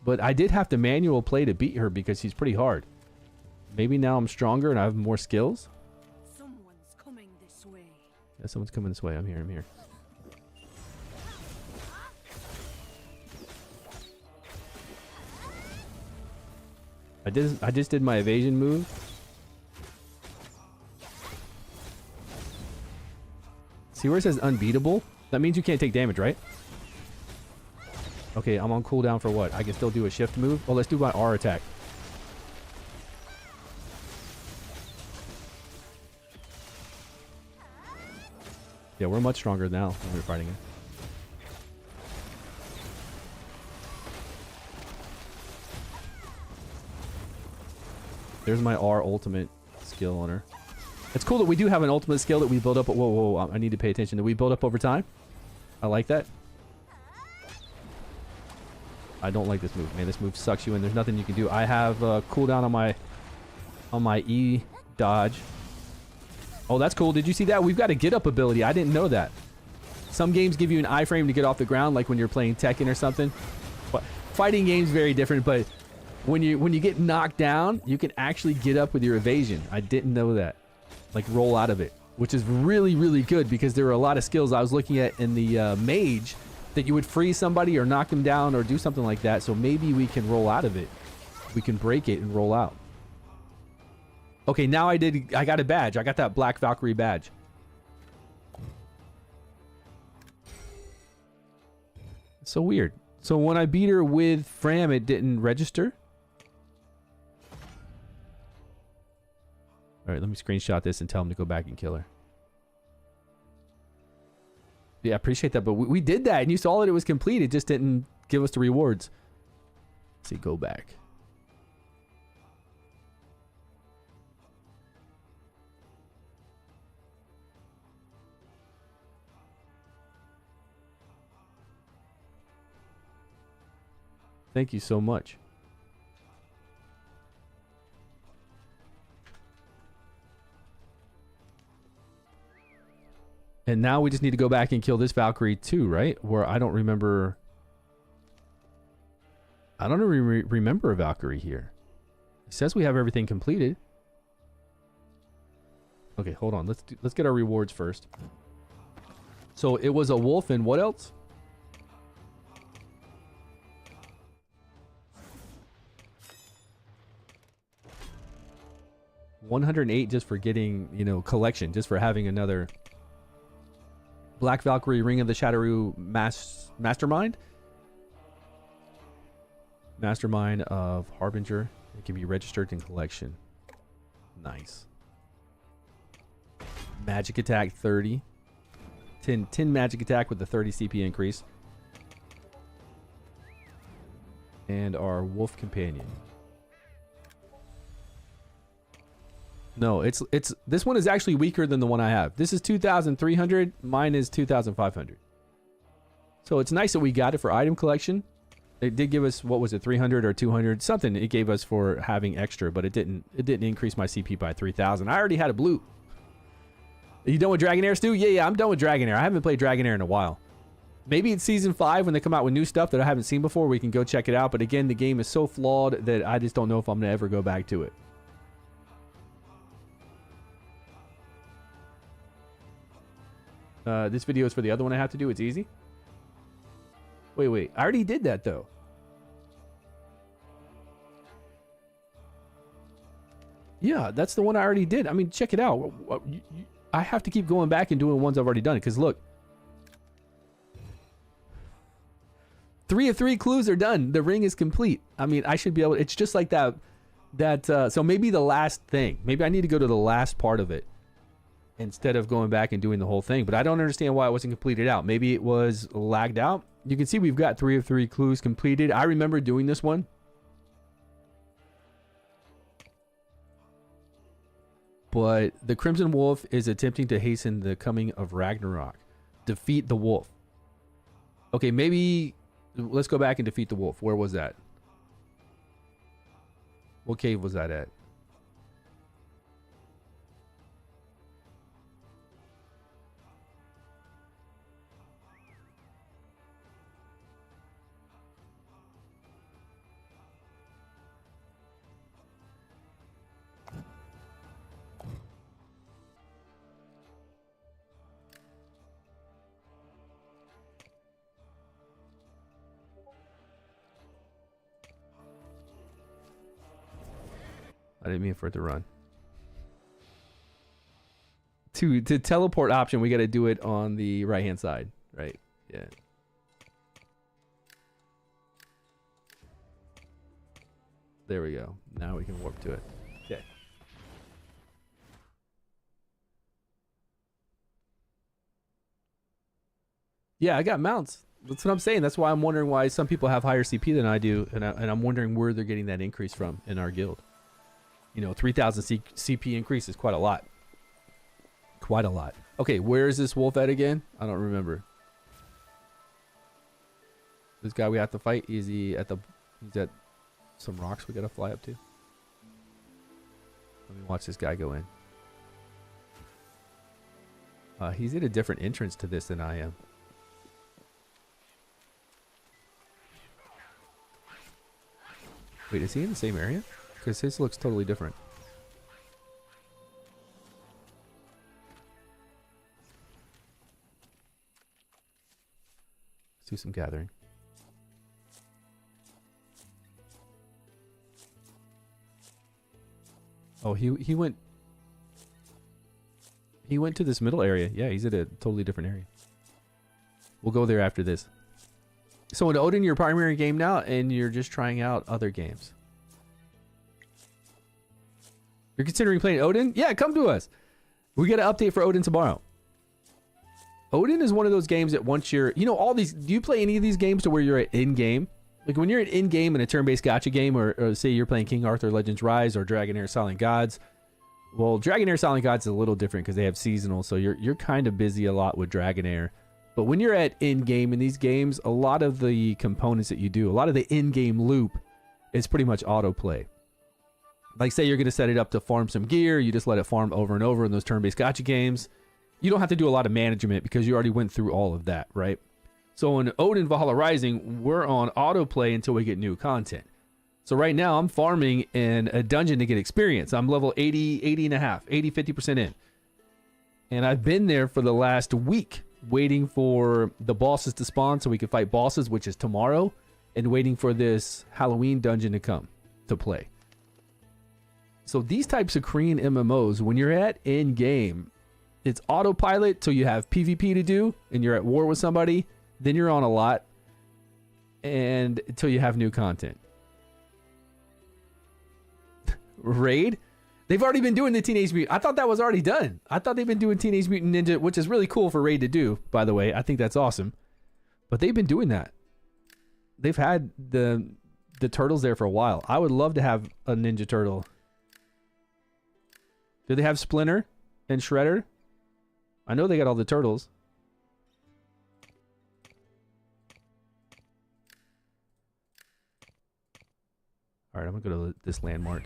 But I did have to manual play to beat her because she's pretty hard. Maybe now I'm stronger and I have more skills. Someone's coming this way. Yeah, someone's coming this way. I'm here. I just did my evasion move. See where it says unbeatable? That means you can't take damage, right? Okay, I'm on cooldown for what? I can still do a shift move? Well, let's do my R attack. Yeah, we're much stronger now when we're fighting it. There's my R ultimate skill on her. It's cool that we do have an ultimate skill that we build up. Whoa, I need to pay attention. That we build up over time. I like that. I don't like this move, man. This move sucks you in. There's nothing you can do. I have cooldown on my E dodge. Oh, that's cool. Did you see that? We've got a get up ability. I didn't know that. Some games give you an iframe to get off the ground, like when you're playing Tekken or something. But fighting games very different, but when you get knocked down, you can actually get up with your evasion. I didn't know that. Like roll out of it, which is really, really good because there were a lot of skills I was looking at in the mage that you would freeze somebody or knock them down or do something like that. So maybe we can roll out of it. We can break it and roll out. Okay, now I got a badge. I got that Black Valkyrie badge. So weird. So when I beat her with Fram, it didn't register. All right, let me screenshot this and tell him to go back and kill her. Yeah, I appreciate that, but we did that, and you saw that it was complete. It just didn't give us the rewards. Let's see, go back. Thank you so much. And now we just need to go back and kill this Valkyrie too, right? Where I don't remember. I don't remember a Valkyrie here. It says we have everything completed. Okay, hold on. Let's get our rewards first. So it was a wolf and what else? $108 just for getting, you know, collection, just for having another Black Valkyrie Ring of the Shadowroo Mastermind. Mastermind of Harbinger. It can be registered in collection. Nice. Magic attack 30. 10 magic attack with the 30 CP increase. And our wolf companion. No, it's this one is actually weaker than the one I have. This is 2,300. Mine is 2,500. So it's nice that we got it for item collection. It did give us, what was it, 300 or 200 something. It gave us for having extra, but it didn't increase my CP by 3,000. I already had a blue. Are you done with Dragonair, Stu? Yeah, I'm done with Dragonair. I haven't played Dragonair in a while. Maybe it's season 5 when they come out with new stuff that I haven't seen before. We can go check it out. But again, the game is so flawed that I just don't know if I'm gonna ever go back to it. This video is for the other one I have to do. It's easy. Wait. I already did that, though. Yeah, that's the one I already did. I mean, check it out. I have to keep going back and doing ones I've already done. Because, look. 3 of 3 clues are done. The ring is complete. I mean, I should be able... It's just like that... So maybe the last thing. Maybe I need to go to the last part of it. Instead of going back and doing the whole thing. But I don't understand why it wasn't completed out. Maybe it was lagged out. You can see we've got 3 of 3 clues completed. I remember doing this one. But the Crimson Wolf is attempting to hasten the coming of Ragnarok. Defeat the wolf. Okay, maybe... Let's go back and defeat the wolf. Where was that? What cave was that at? I didn't mean for it to run. To teleport option, we got to do it on the right hand side, right? Yeah. There we go. Now we can warp to it. Okay. Yeah, I got mounts. That's what I'm saying. That's why I'm wondering why some people have higher CP than I do, and I'm wondering where they're getting that increase from in our guild. You know, 3,000 CP increase is quite a lot. Quite a lot. Okay, where is this wolf at again? I don't remember. This guy we have to fight, is he at the... He's at some rocks we gotta fly up to? Let me watch this guy go in. He's at a different entrance to this than I am. Wait, is he in the same area? Because his looks totally different. Let's do some gathering. Oh, he went to this middle area. Yeah, he's at a totally different area. We'll go there after this. So in Odin, your primary game now, and you're just trying out other games. You're considering playing Odin? Yeah, come to us. We got an update for Odin tomorrow. Odin is one of those games that once you're, you know, all these, do you play any of these games to where you're at in-game? Like when you're at in-game in a turn-based gacha game, or say you're playing King Arthur Legends Rise or Dragonair Silent Gods. Well, Dragonair Silent Gods is a little different because they have seasonal, so you're kind of busy a lot with Dragonair. But when you're at in-game in these games, a lot of the components that you do, a lot of the in-game loop is pretty much autoplay. Like say you're going to set it up to farm some gear, you just let it farm over and over in those turn-based gacha games. You don't have to do a lot of management because you already went through all of that, right? So in Odin Valhalla Rising, we're on autoplay until we get new content. So right now I'm farming in a dungeon to get experience. I'm level 80 and a half, 50% in. And I've been there for the last week waiting for the bosses to spawn so we can fight bosses, which is tomorrow, and waiting for this Halloween dungeon to come to play. So these types of Korean MMOs, when you're at in-game, it's autopilot till you have PvP to do and you're at war with somebody, then you're on a lot, and until you have new content. Raid? They've already been doing the Teenage Mutant. I thought that was already done. I thought they've been doing Teenage Mutant Ninja, which is really cool for Raid to do, by the way. I think that's awesome. But they've been doing that. They've had the turtles there for a while. I would love to have a Ninja Turtle. Do they have Splinter and Shredder? I know they got all the turtles. All right, I'm going to go to this landmark.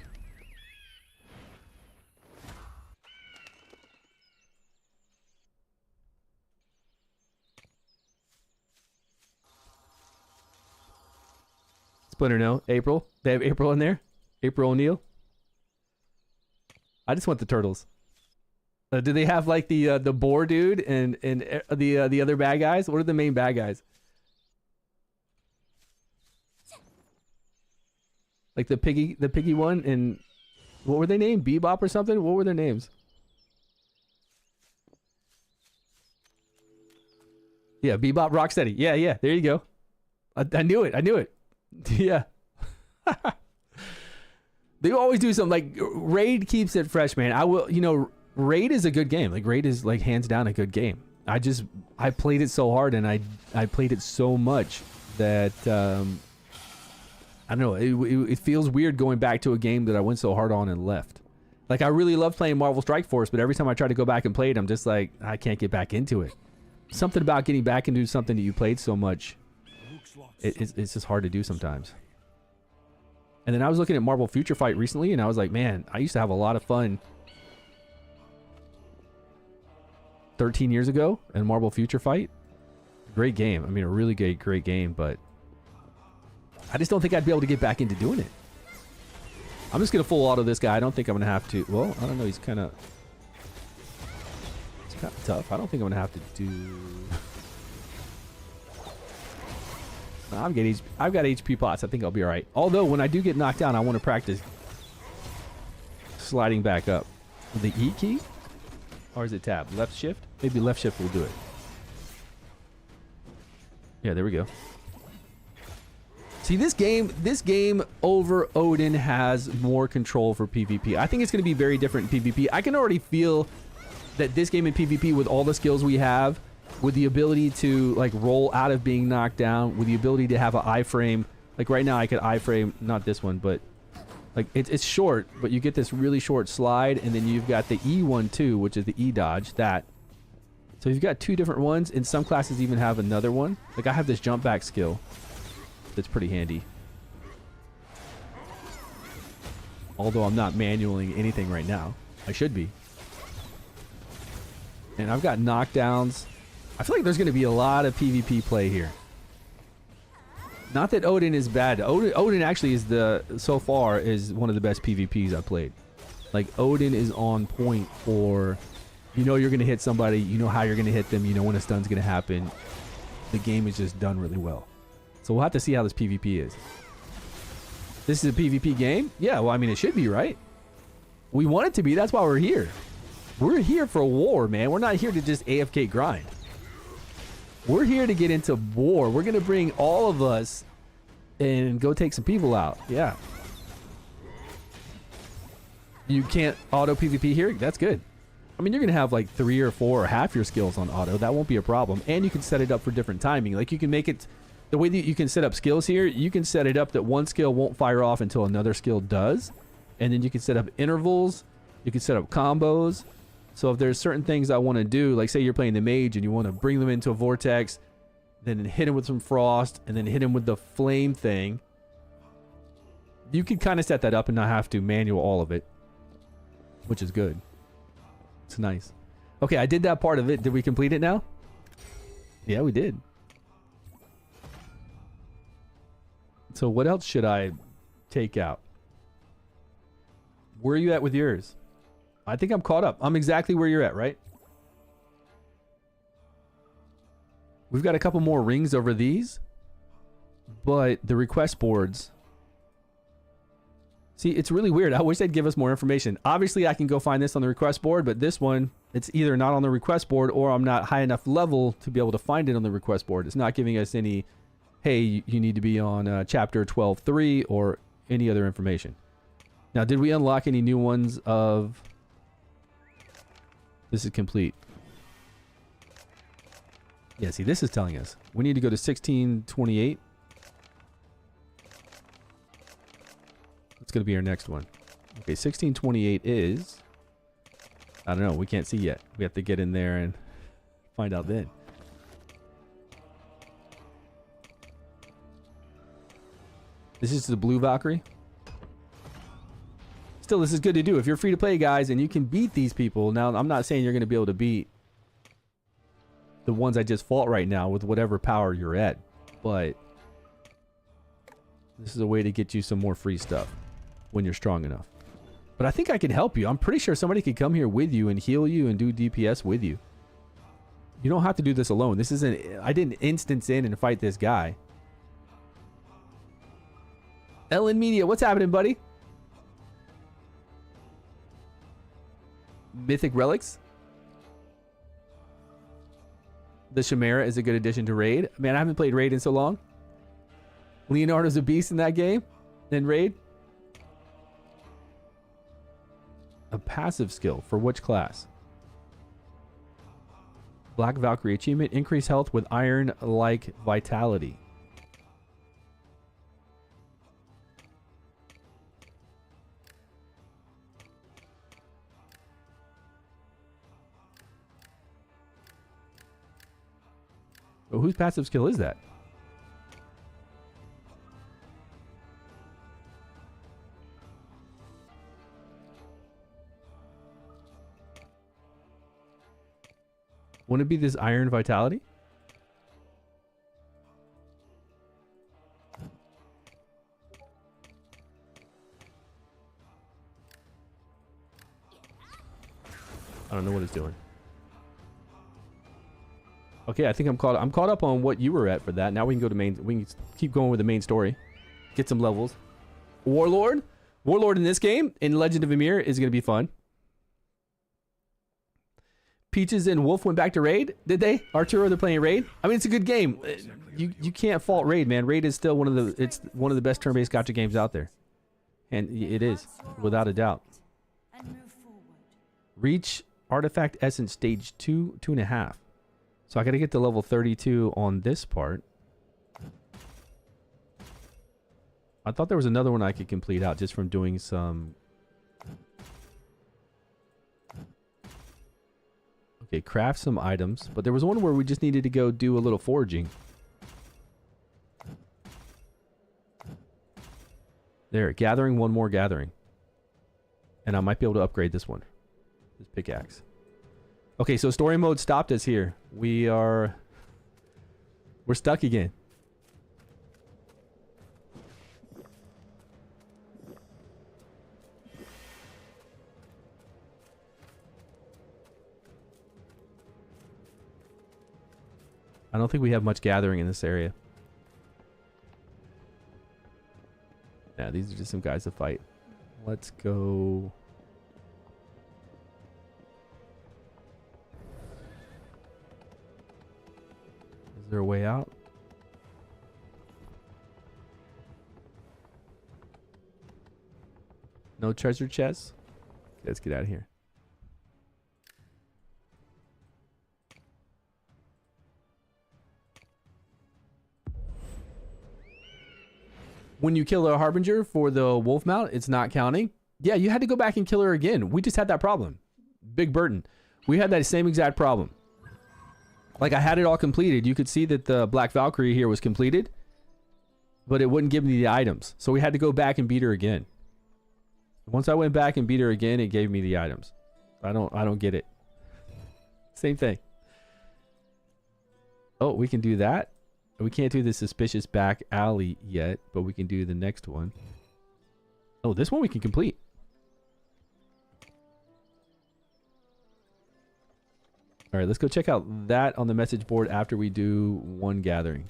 Splinter, no. April. They have April in there. April O'Neil. I just want the turtles. Do they have like the boar dude and the other bad guys? What are the main bad guys? Like the piggy one, and what were they named? Bebop or something? What were their names? Yeah, Bebop, Rocksteady. Yeah. There you go. I knew it. Yeah. They always do something like Raid keeps it fresh, man. Raid is a good game. Like Raid is like hands down a good game. I played it so hard and I played it so much that I don't know. It feels weird going back to a game that I went so hard on and left. Like I really love playing Marvel Strike Force, but every time I try to go back and play it, I'm just like, I can't get back into it. Something about getting back into something that you played so much, it's just hard to do sometimes. And then I was looking at Marvel Future Fight recently, and I was like, man, I used to have a lot of fun 13 years ago in Marvel Future Fight. Great game. I mean, a really great game, but I just don't think I'd be able to get back into doing it. I'm just going to full auto this guy. I don't think I'm going to have to. Well, I don't know. He's kind of tough. I don't think I'm going to have to do... I've got HP pots. I think I'll be all right. Although, when I do get knocked down, I want to practice sliding back up. The E key? Or is it tab? Left shift? Maybe left shift will do it. Yeah, there we go. See, this game over Odin has more control for PvP. I think it's going to be very different in PvP. I can already feel that this game in PvP, with all the skills we have, with the ability to like roll out of being knocked down, with the ability to have an iframe. Like right now I could iframe, not this one, but like it's short, but you get this really short slide, and then you've got the E one too, which is the E dodge, that. So you've got two different ones, and some classes even have another one. Like I have this jump back skill that's pretty handy. Although I'm not manualing anything right now. I should be. And I've got knockdowns. I feel like there's going to be a lot of PvP play here. Not that Odin is bad. Odin actually is so far is one of the best PvPs I've played. Like, Odin is on point for, you know you're going to hit somebody, you know how you're going to hit them, you know when a stun's going to happen. The game is just done really well. So we'll have to see how this PvP is. This is a PvP game? Yeah, well, I mean, it should be, right? We want it to be. That's why we're here. We're here for a war, man. We're not here to just AFK grind. We're here to get into war. We're going to bring all of us and go take some people out. Yeah. You can't auto PvP here? That's good. I mean, you're going to have like 3 or 4 or half your skills on auto. That won't be a problem. And you can set it up for different timing. Like, you can make it... The way that you can set up skills here, you can set it up that one skill won't fire off until another skill does. And then you can set up intervals. You can set up combos. So if there's certain things I want to do, like say you're playing the mage and you want to bring them into a vortex, then hit him with some frost, and then hit him with the flame thing, you can kind of set that up and not have to manual all of it, which is good. It's nice. Okay, I did that part of it. Did we complete it now? Yeah, we did. So what else should I take out? Where are you at with yours? I think I'm caught up. I'm exactly where you're at, right? We've got a couple more rings over these. But the request boards... See, it's really weird. I wish they'd give us more information. Obviously, I can go find this on the request board, but this one, it's either not on the request board or I'm not high enough level to be able to find it on the request board. It's not giving us any... Hey, you need to be on chapter 12.3 or any other information. Now, did we unlock any new ones of... This is complete. Yeah, see, this is telling us. We need to go to 1628. That's going to be our next one. Okay, 1628 is... I don't know. We can't see yet. We have to get in there and find out then. This is the blue Valkyrie. Still, this is good to do. If you're free to play, guys, and you can beat these people. Now, I'm not saying you're going to be able to beat the ones I just fought right now with whatever power you're at. But this is a way to get you some more free stuff when you're strong enough. But I think I can help you. I'm pretty sure somebody could come here with you and heal you and do DPS with you. You don't have to do this alone. This isn't... I didn't instance in and fight this guy. Ellen Media, what's happening, buddy? Mythic Relics. The Chimera is a good addition to Raid. Man, I haven't played Raid in so long. Leonardo's a beast in that game. Then Raid. A passive skill for which class? Black Valkyrie achievement. Increase health with iron-like vitality. Well, whose passive skill is that? Wouldn't it be this iron vitality? I don't know what it's doing. Okay, I think I'm caught up on what you were at for that. Now we can go to main. We can keep going with the main story. Get some levels. Warlord in this game in Legend of Ymir is going to be fun. Peaches and Wolf went back to Raid, did they? Arturo, they're playing Raid. I mean, it's a good game. You can't fault Raid, man. Raid is still one of the best turn-based gacha games out there, and it is without a doubt. And move forward. Reach Artifact Essence stage 2.5. So I got to get to level 32 on this part. I thought there was another one I could complete out just from doing some... Okay, craft some items. But there was one where we just needed to go do a little foraging. There, gathering, one more gathering. And I might be able to upgrade this one. This pickaxe. Okay, so story mode stopped us here. We're stuck again. I don't think we have much gathering in this area. Yeah, these are just some guys to fight. Let's go. Is there a way out? No treasure chests? Let's get out of here. When you kill a harbinger for the wolf mount, it's not counting. Yeah, you had to go back and kill her again. We just had that problem. Big Burton. We had that same exact problem. Like, I had it all completed. You could see that the Black Valkyrie here was completed, but it wouldn't give me the items. So we had to go back and beat her again. Once I went back and beat her again, it gave me the items. I don't get it. Same thing. Oh, we can do that. We can't do the suspicious back alley yet, but we can do the next one. Oh, this one we can complete. All right, let's go check out that on the message board after we do one gathering.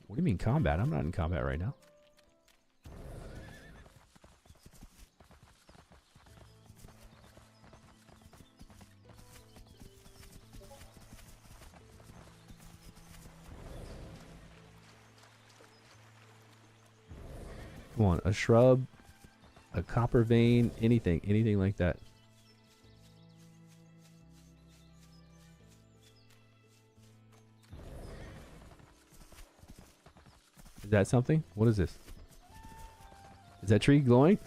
What do you mean combat? I'm not in combat right now. Come on, a shrub, a copper vein, anything like that. Is that something? What is this? Is that tree glowing?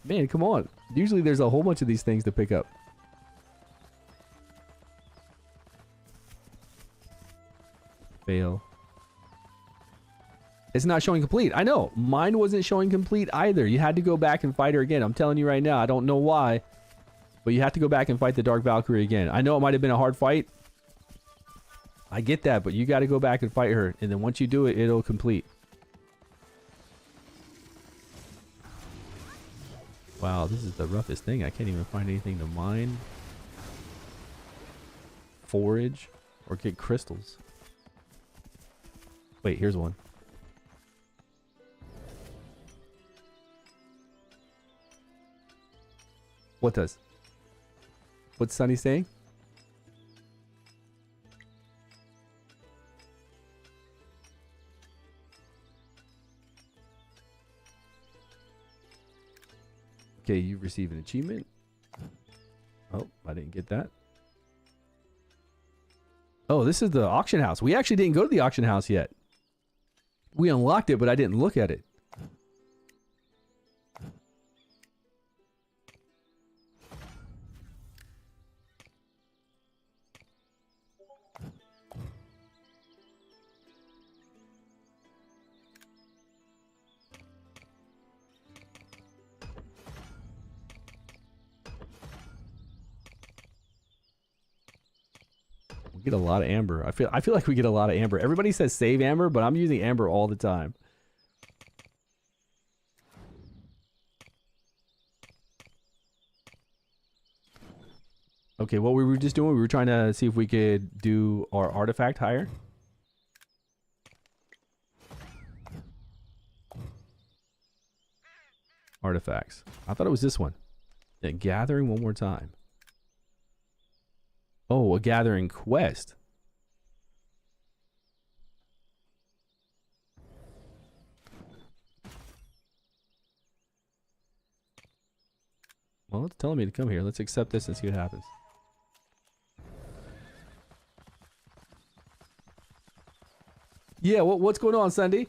Man, come on. Usually there's a whole bunch of these things to pick up. Fail. It's not showing complete. I know. Mine wasn't showing complete either. You had to go back and fight her again. I'm telling you right now. I don't know why. But you have to go back and fight the Dark Valkyrie again. I know it might have been a hard fight. I get that. But you got to go back and fight her. And then once you do it, it'll complete. Wow, this is the roughest thing. I can't even find anything to mine, forage, or get crystals. Wait, here's one. What does? What's Sunny saying? Okay, you receive an achievement. Oh, I didn't get that. Oh, this is the auction house. We actually didn't go to the auction house yet. We unlocked it, but I didn't look at it. Get a lot of amber. I feel like we get a lot of amber. Everybody says save amber, but I'm using amber all the time. Okay, what we were just doing, we were trying to see if we could do our artifact higher. Artifacts. I thought it was this one. Yeah, gathering one more time. Oh, a gathering quest. Well, it's telling me to come here. Let's accept this and see what happens. Yeah, what's going on, Sunny?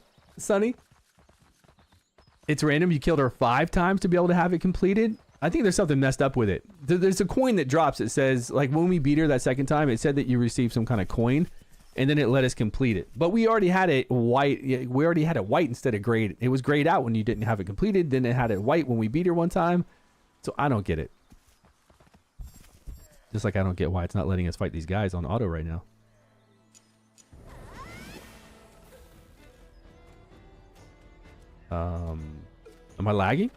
It's random. You killed her 5 times to be able to have it completed. I think there's something messed up with it. There's a coin that drops. It says, like, when we beat her that second time, it said that you received some kind of coin. and then it let us complete it. But we already had it white. We already had it white instead of grayed. It was grayed out when you didn't have it completed. Then it had it white when we beat her one time. So I don't get it. Just like I don't get why it's not letting us fight these guys on auto right now. Am I lagging?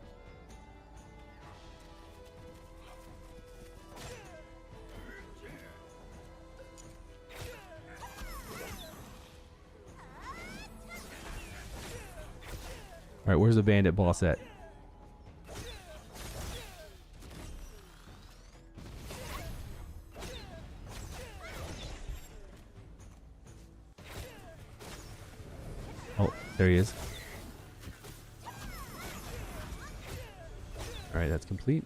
All right, where's the bandit boss at? Oh, there he is. All right, that's complete.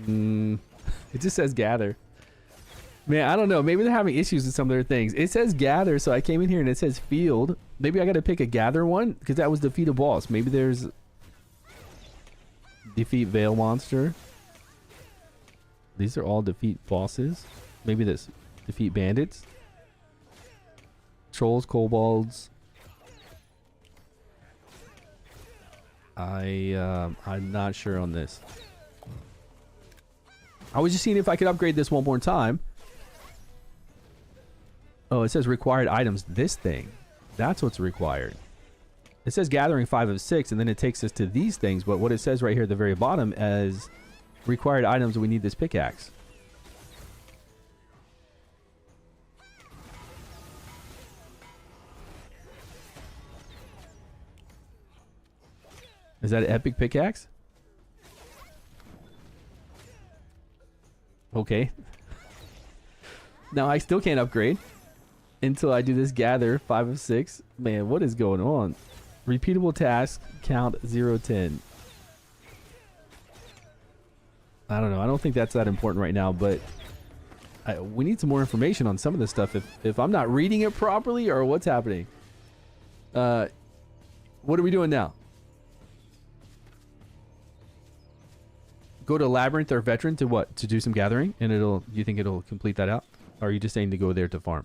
It just says gather. Man, I don't know. Maybe they're having issues with some of their things. It says gather, so I came in here and it says field. Maybe I got to pick a gather one because that was defeat a boss. Maybe there's defeat Veil Monster. These are all defeat bosses. Maybe this defeat bandits. Trolls, kobolds. I'm not sure on this. I was just seeing if I could upgrade this one more time. Oh, it says required items. This thing. That's what's required. It says gathering 5 of 6, and then it takes us to these things. But what it says right here at the very bottom as required items, we need this pickaxe. Is that an epic pickaxe? Okay. Now I still can't upgrade until I do this gather 5 of 6. Man, what is going on? Repeatable task count 0-10. I don't know. I don't think that's that important right now, but we need some more information on some of this stuff. If I'm not reading it properly or what's happening. What are we doing now? Go to Labyrinth or Veteran to what? To do some gathering? And you think it'll complete that out? Or are you just saying to go there to farm?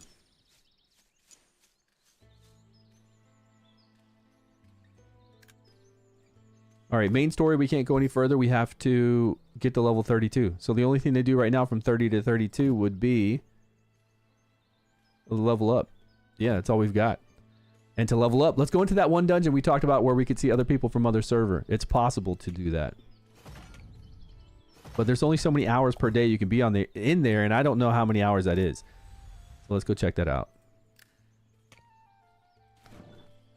Alright, main story, we can't go any further. We have to get to level 32. So the only thing to do right now from 30 to 32 would be level up. Yeah, that's all we've got. And to level up, let's go into that one dungeon we talked about where we could see other people from other server. It's possible to do that. But there's only so many hours per day you can be in there, and I don't know how many hours that is. So let's go check that out.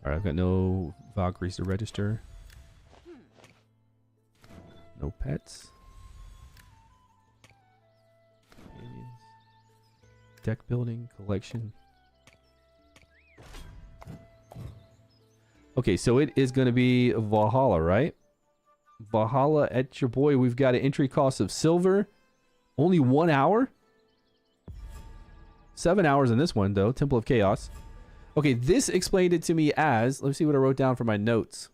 Alright, I've got no Valkyries to register. No pets. Companions. Deck building, collection. Okay, so it is going to be Valhalla, right? Valhalla at your boy. We've got an entry cost of silver. Only 1 hour? 7 hours in this one, though. Temple of Chaos. Okay, this explained it to me as... Let's see what I wrote down for my notes.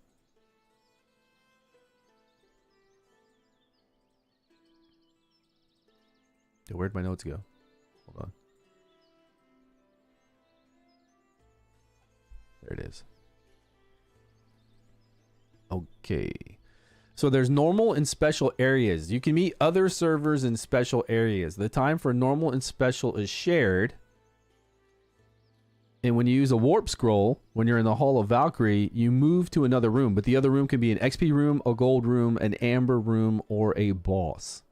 Where'd my notes go? Hold on. There it is. Okay. So there's normal and special areas. You can meet other servers in special areas. The time for normal and special is shared. And when you use a warp scroll, when you're in the Hall of Valkyrie, you move to another room. But the other room can be an XP room, a gold room, an amber room, or a boss.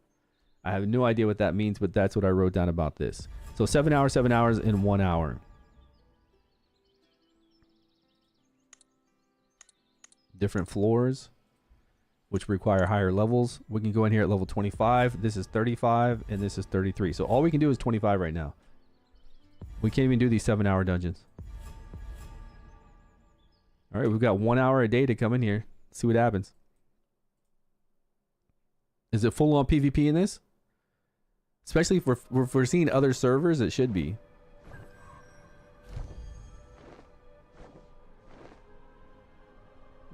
I have no idea what that means, but that's what I wrote down about this. So 7 hours in 1 hour. Different floors, which require higher levels. We can go in here at level 25. This is 35, and this is 33. So all we can do is 25 right now. We can't even do these 7-hour dungeons. All right, we've got 1 hour a day to come in here. See what happens. Is it full on PvP in this? Especially if we're seeing other servers, it should be.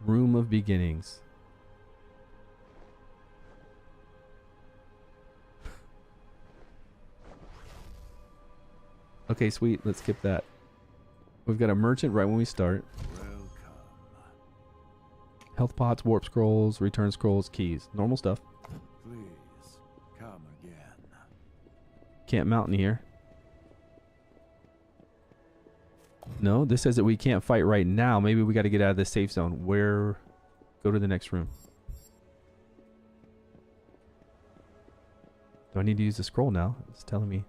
Room of Beginnings. Okay, sweet. Let's skip that. We've got a merchant right when we start. Welcome. Health pots, warp scrolls, return scrolls, keys. Normal stuff. Please, come again. Can't mount in here. No, this says that we can't fight right now. Maybe we got to get out of this safe zone. Where? Go to the next room. Do I need to use the scroll now? It's telling me.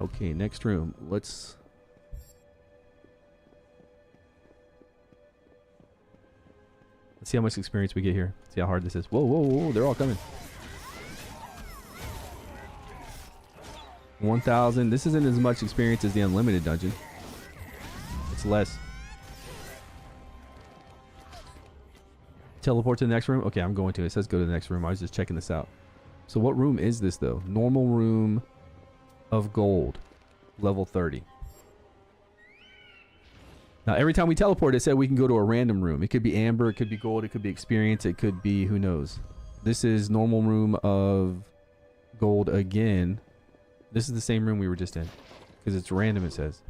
Okay, next room. Let's see how much experience we get here. See how hard this is. Whoa, whoa, whoa, they're all coming. 1,000. This isn't as much experience as the unlimited dungeon. It's less. Teleport to the next room? Okay, I'm going to. It says go to the next room. I was just checking this out. So what room is this, though? Normal room of gold. Level 30. Now, every time we teleport, it said we can go to a random room. It could be amber, it could be gold, it could be experience, it could be who knows. This is normal room of gold again. This is the same room we were just in. Because it's random, it says.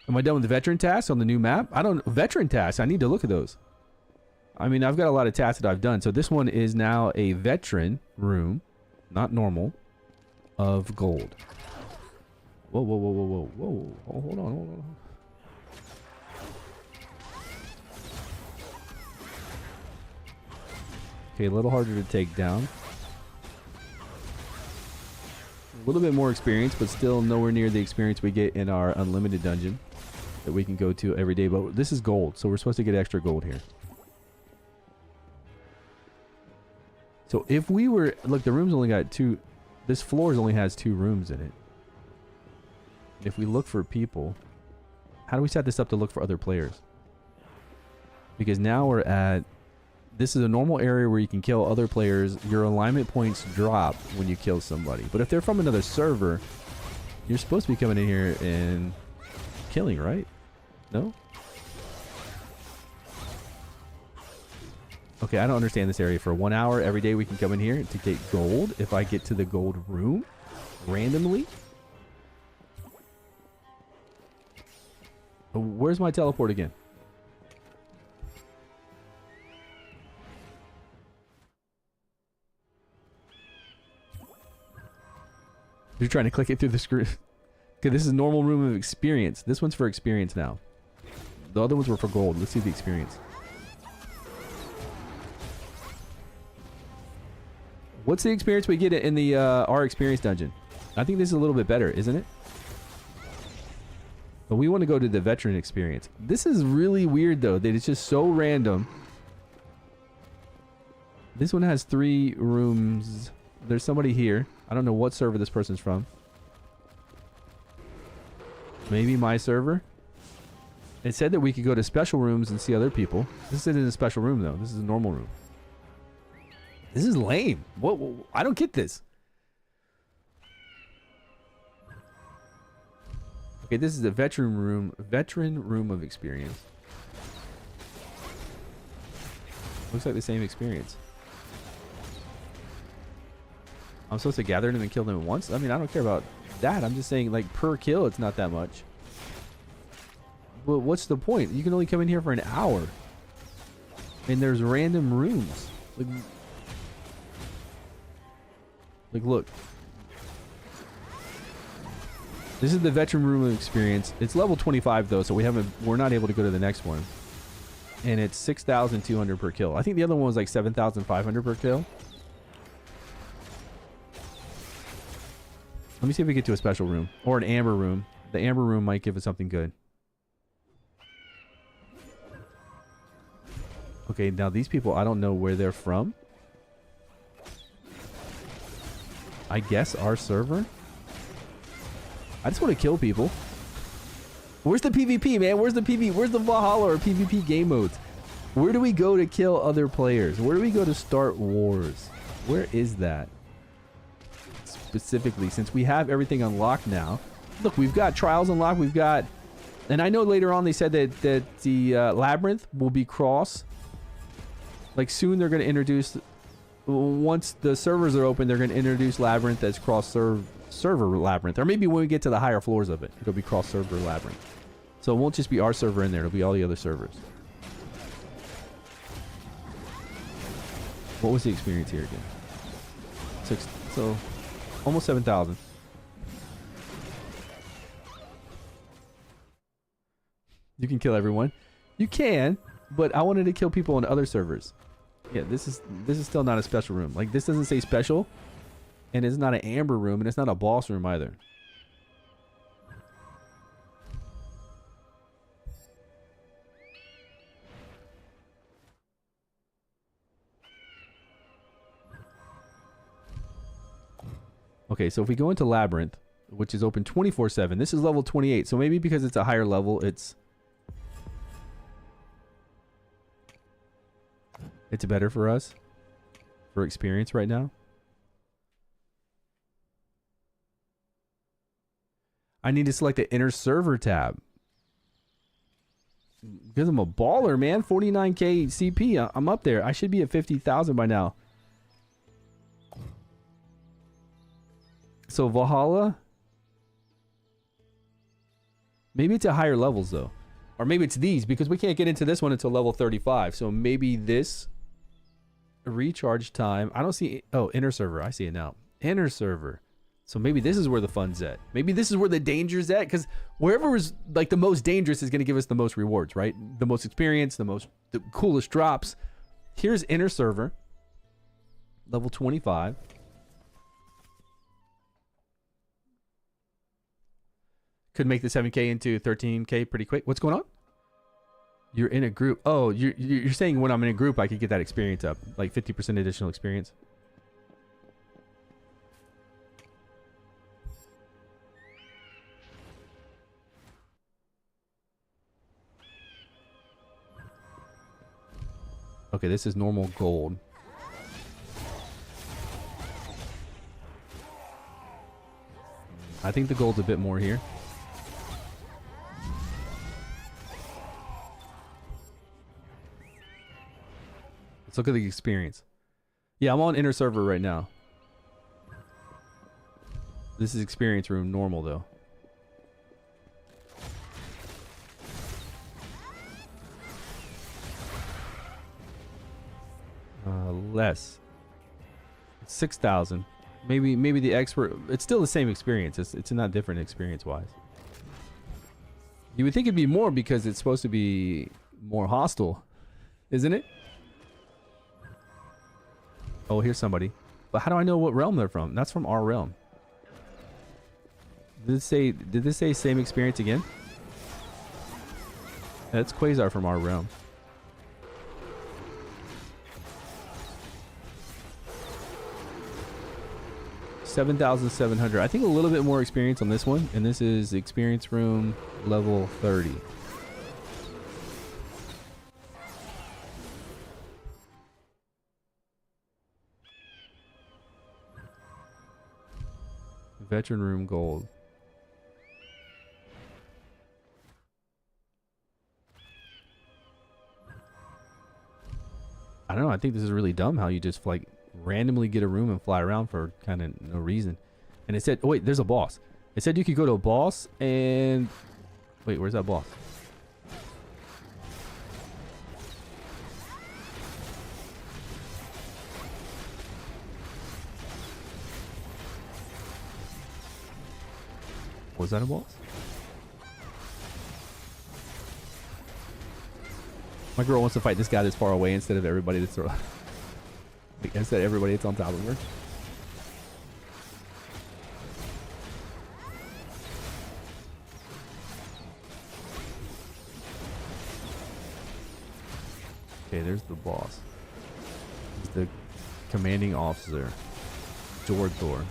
Am I done with the veteran tasks on the new map? Veteran tasks, I need to look at those. I mean, I've got a lot of tasks that I've done. So this one is now a veteran room, not normal, of gold. Whoa, whoa, whoa, whoa, whoa, whoa. Oh, hold on, hold on. Okay, a little harder to take down. A little bit more experience, but still nowhere near the experience we get in our unlimited dungeon that we can go to every day. But this is gold, so we're supposed to get extra gold here. So if we were... Look, the room's only got two... This floor only has 2 rooms in it. If we look for people... How do we set this up to look for other players? Because now we're at... This is a normal area where you can kill other players. Your alignment points drop when you kill somebody. But if they're from another server, you're supposed to be coming in here and killing, right? No? Okay, I don't understand this area. For 1 hour every day we can come in here to get gold. If I get to the gold room randomly. Where's my teleport again? You're trying to click it through the screen. Okay, this is normal room of experience. This one's for experience now. The other ones were for gold. Let's see the experience. What's the experience we get in the our experience dungeon? I think this is a little bit better, isn't it? But we want to go to the veteran experience. This is really weird though, that it's just so random. This one has 3 rooms. There's somebody here. I don't know what server this person's from. Maybe my server. It said that we could go to special rooms and see other people. This isn't a special room though. This is a normal room. This is lame. What? I don't get this. Okay, this is a veteran room. Veteran room of experience. Looks like the same experience. I'm supposed to gather them and kill them at once? I mean, I don't care about that. I'm just saying, like, per kill, it's not that much. But what's the point? You can only come in here for an hour. And there's random rooms. Like, look. This is the veteran room of experience. It's level 25 though, so we're not able to go to the next one. And it's 6,200 per kill. I think the other one was like 7,500 per kill. Let me see if we get to a special room or an amber room. The amber room might give us something good. Okay, now these people, I don't know where they're from. I guess our server. I just want to kill people. Where's the PvP, man? Where's the PvP? Where's the Valhalla or PvP game modes? Where do we go to kill other players? Where do we go to start wars? Where is that? Specifically, since we have everything unlocked now. Look, we've got trials unlocked. We've got And I know later on they said that the Labyrinth will be cross. Like soon they're going to introduce, once the servers are open, they're going to introduce Labyrinth as server Labyrinth. Or maybe when we get to the higher floors of it, it'll be cross server Labyrinth. So it won't just be our server in there, it'll be all the other servers. What was the experience here again? So almost 7,000. You can kill everyone. You can, but I wanted to kill people on other servers. Yeah, this is still not a special room. Like, this doesn't say special, and it's not an amber room, and it's not a boss room either. Okay, so if we go into Labyrinth, which is open 24/7, this is level 28. So maybe because it's a higher level, it's better for us for experience right now. I need to select the inner server tab because I'm a baller, man. 49k CP. I'm up there. I should be at 50,000 by now. So Valhalla, maybe it's at higher levels though, or maybe it's these, because we can't get into this one until level 35. So maybe this recharge time. I don't see. Oh, inner server. I see it now. Inner server. So maybe this is where the fun's at. Maybe this is where the danger's at, because wherever is like the most dangerous is going to give us the most rewards, right? The most experience, the coolest drops. Here's inner server, level 25. Could make the 7k into 13k pretty quick. What's going on? You're in a group. Oh, you're saying when I'm in a group, I could get that experience up, like 50% additional experience. Okay, this is normal gold. I think the gold's a bit more here. Let's look at the experience. Yeah, I'm on inner server right now. This is experience room normal though. Less. 6,000. Maybe the expert. It's still the same experience. It's not different experience wise. You would think it'd be more because it's supposed to be more hostile, isn't it? Oh, here's somebody. But how do I know what realm they're from? That's from our realm. Did this say same experience again? That's Quasar from our realm. $7,700. I think a little bit more experience on this one, and this is experience room level 30. Veteran room gold. I don't know. I think this is really dumb how you just like randomly get a room and fly around for kind of no reason. And it said, oh wait, there's a boss. It said you could go to a boss and wait, where's that boss? Was that a boss? My girl wants to fight this guy that's far away instead of everybody that's instead of everybody that's on top of her. Okay, there's the boss. He's the commanding officer, Jordthor.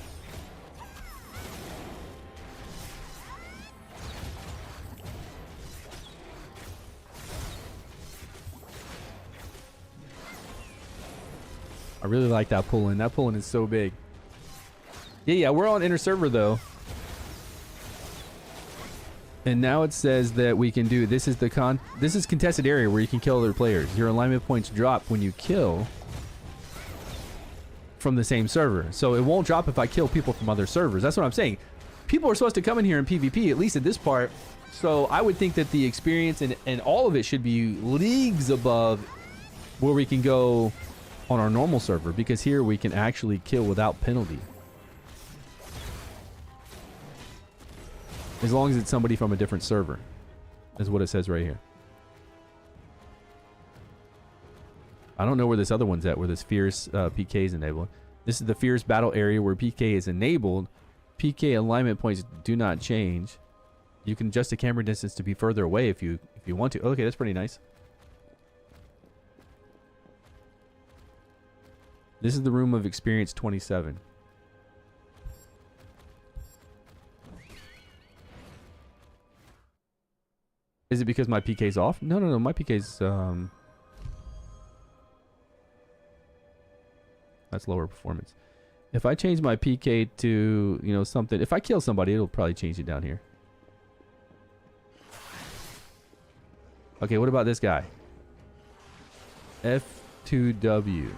I really like that pull-in. That pull-in is so big. Yeah, we're on inner server though. And now it says that we can do, this is contested area where you can kill other players. Your alignment points drop when you kill from the same server. So it won't drop if I kill people from other servers. That's what I'm saying. People are supposed to come in here in PvP, at least at this part. So I would think that the experience and all of it should be leagues above where we can go on our normal server, because here we can actually kill without penalty. As long as it's somebody from a different server, is what it says right here. I don't know where this other one's at, where this fierce PK is enabled. This is the fierce battle area where PK is enabled. PK alignment points do not change. You can adjust the camera distance to be further away if you want to. Okay, that's pretty nice. This is the room of experience 27. Is it because my PK's off? No, my PK's that's lower performance. If I change my PK to, you know, something, if I kill somebody, it'll probably change it down here. Okay, what about this guy? F2W.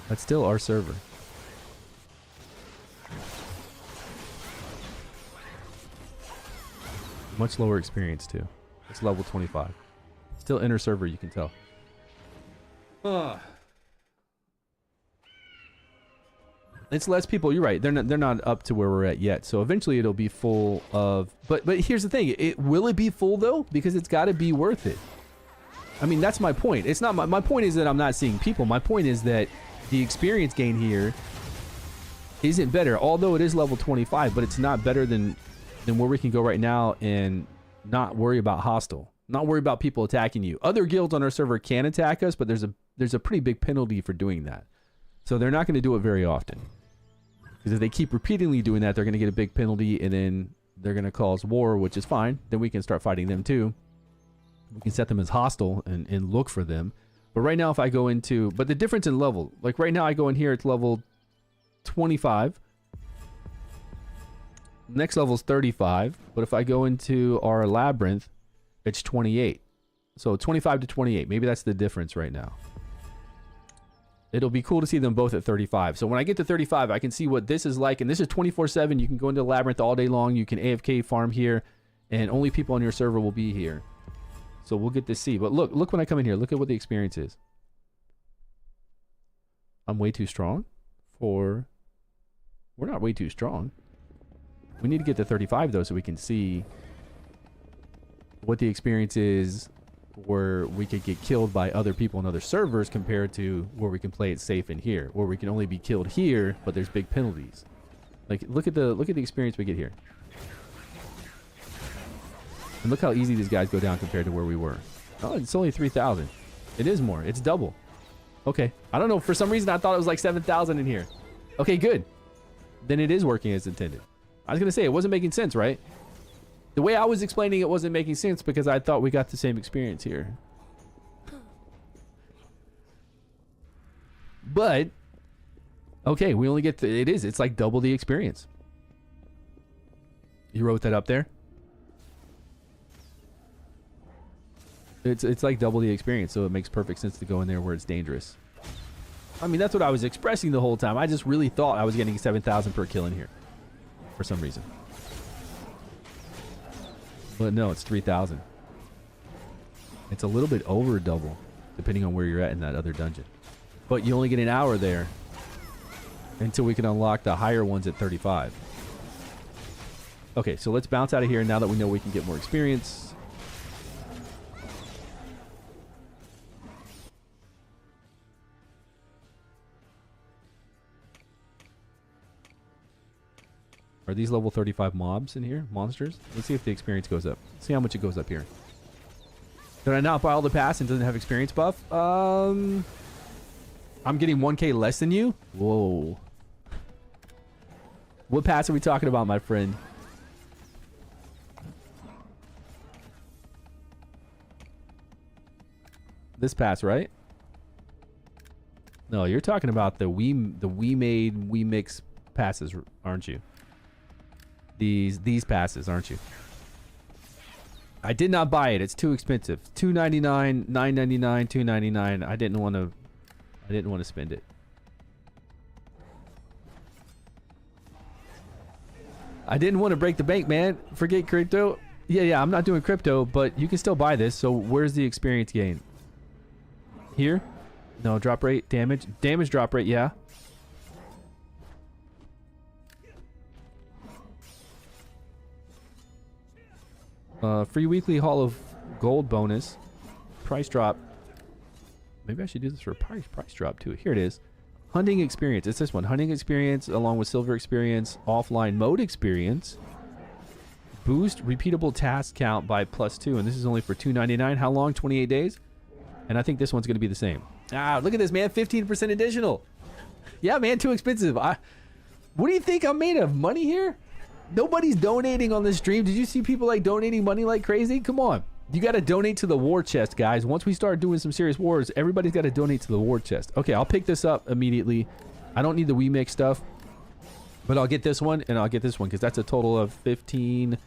That's still our server. Much lower experience too. It's level 25. Still inner server, you can tell. It's less people. You're right. They're not up to where we're at yet. So eventually it'll be full of. But here's the thing. Will it be full though? Because it's got to be worth it. I mean, that's my point. It's not my point is that I'm not seeing people. My point is that the experience gain here isn't better. Although it is level 25, but it's not better than where we can go right now and not worry about hostile, not worry about people attacking you. Other guilds on our server can attack us, but there's a pretty big penalty for doing that. So they're not going to do it very often. Because if they keep repeatedly doing that, they're going to get a big penalty, and then they're going to cause war, which is fine. Then we can start fighting them too. We can set them as hostile and look for them. But right now, if I go into, but the difference in level, like right now I go in here, it's level 25. Next level is 35, but if I go into our labyrinth, it's 28. So 25 to 28. Maybe that's the difference right now. It'll be cool to see them both at 35. So when I get to 35, I can see what this is like. And this is 24/7. You can go into the labyrinth all day long. You can AFK farm here, and only people on your server will be here. So we'll get to see. But look when I come in here. Look at what the experience is. I'm way too strong for... We're not way too strong. We need to get to 35 though, so we can see what the experience is where we could get killed by other people on other servers compared to where we can play it safe in here, where we can only be killed here, but there's big penalties. Like look at the experience we get here. And look how easy these guys go down compared to where we were. Oh, it's only 3,000. It is more. It's double. Okay. I don't know. For some reason, I thought it was like 7,000 in here. Okay, good. Then it is working as intended. I was going to say, it wasn't making sense, right? The way I was explaining it wasn't making sense because I thought we got the same experience here. But, okay, we only get it's like double the experience. You wrote that up there? It's like double the experience, so it makes perfect sense to go in there where it's dangerous. I mean, that's what I was expressing the whole time. I just really thought I was getting 7,000 per kill in here. For some reason. But no, it's 3,000. It's a little bit over double, depending on where you're at in that other dungeon. But you only get an hour there until we can unlock the higher ones at 35. Okay, so let's bounce out of here now that we know we can get more experience. Are these level 35 mobs in here? Monsters? Let's see if the experience goes up. See how much it goes up here. Did I not buy all the pass and doesn't have experience buff? I'm getting 1k less than you? Whoa. What pass are we talking about, my friend? This pass, right? No, you're talking about the we made we mix passes, aren't you? These passes, aren't you? I did not buy it. It's too expensive. $2.99, $9.99, $2.99. I didn't want to spend it. I didn't want to break the bank, man. Forget crypto. Yeah, I'm not doing crypto, but you can still buy this. So where's the experience gain? Here? No, drop rate, damage. Damage drop rate, yeah. Free weekly haul of gold bonus. Price drop. Maybe I should do this for a price drop too. Here it is. Hunting experience. It's this one. Hunting experience along with silver experience. Offline mode experience. Boost repeatable task count by +2. And this is only for $2.99. How long? 28 days? And I think this one's going to be the same. Ah, look at this, man. 15% additional. Yeah, man. Too expensive. What do you think I'm made of? Money here? Nobody's donating on this stream. Did you see people like donating money like crazy? Come on. You got to donate to the war chest, guys. Once we start doing some serious wars, everybody's got to donate to the war chest. Okay, I'll pick this up immediately. I don't need the WeMix stuff, but I'll get this one and I'll get this one because that's a total of 20%.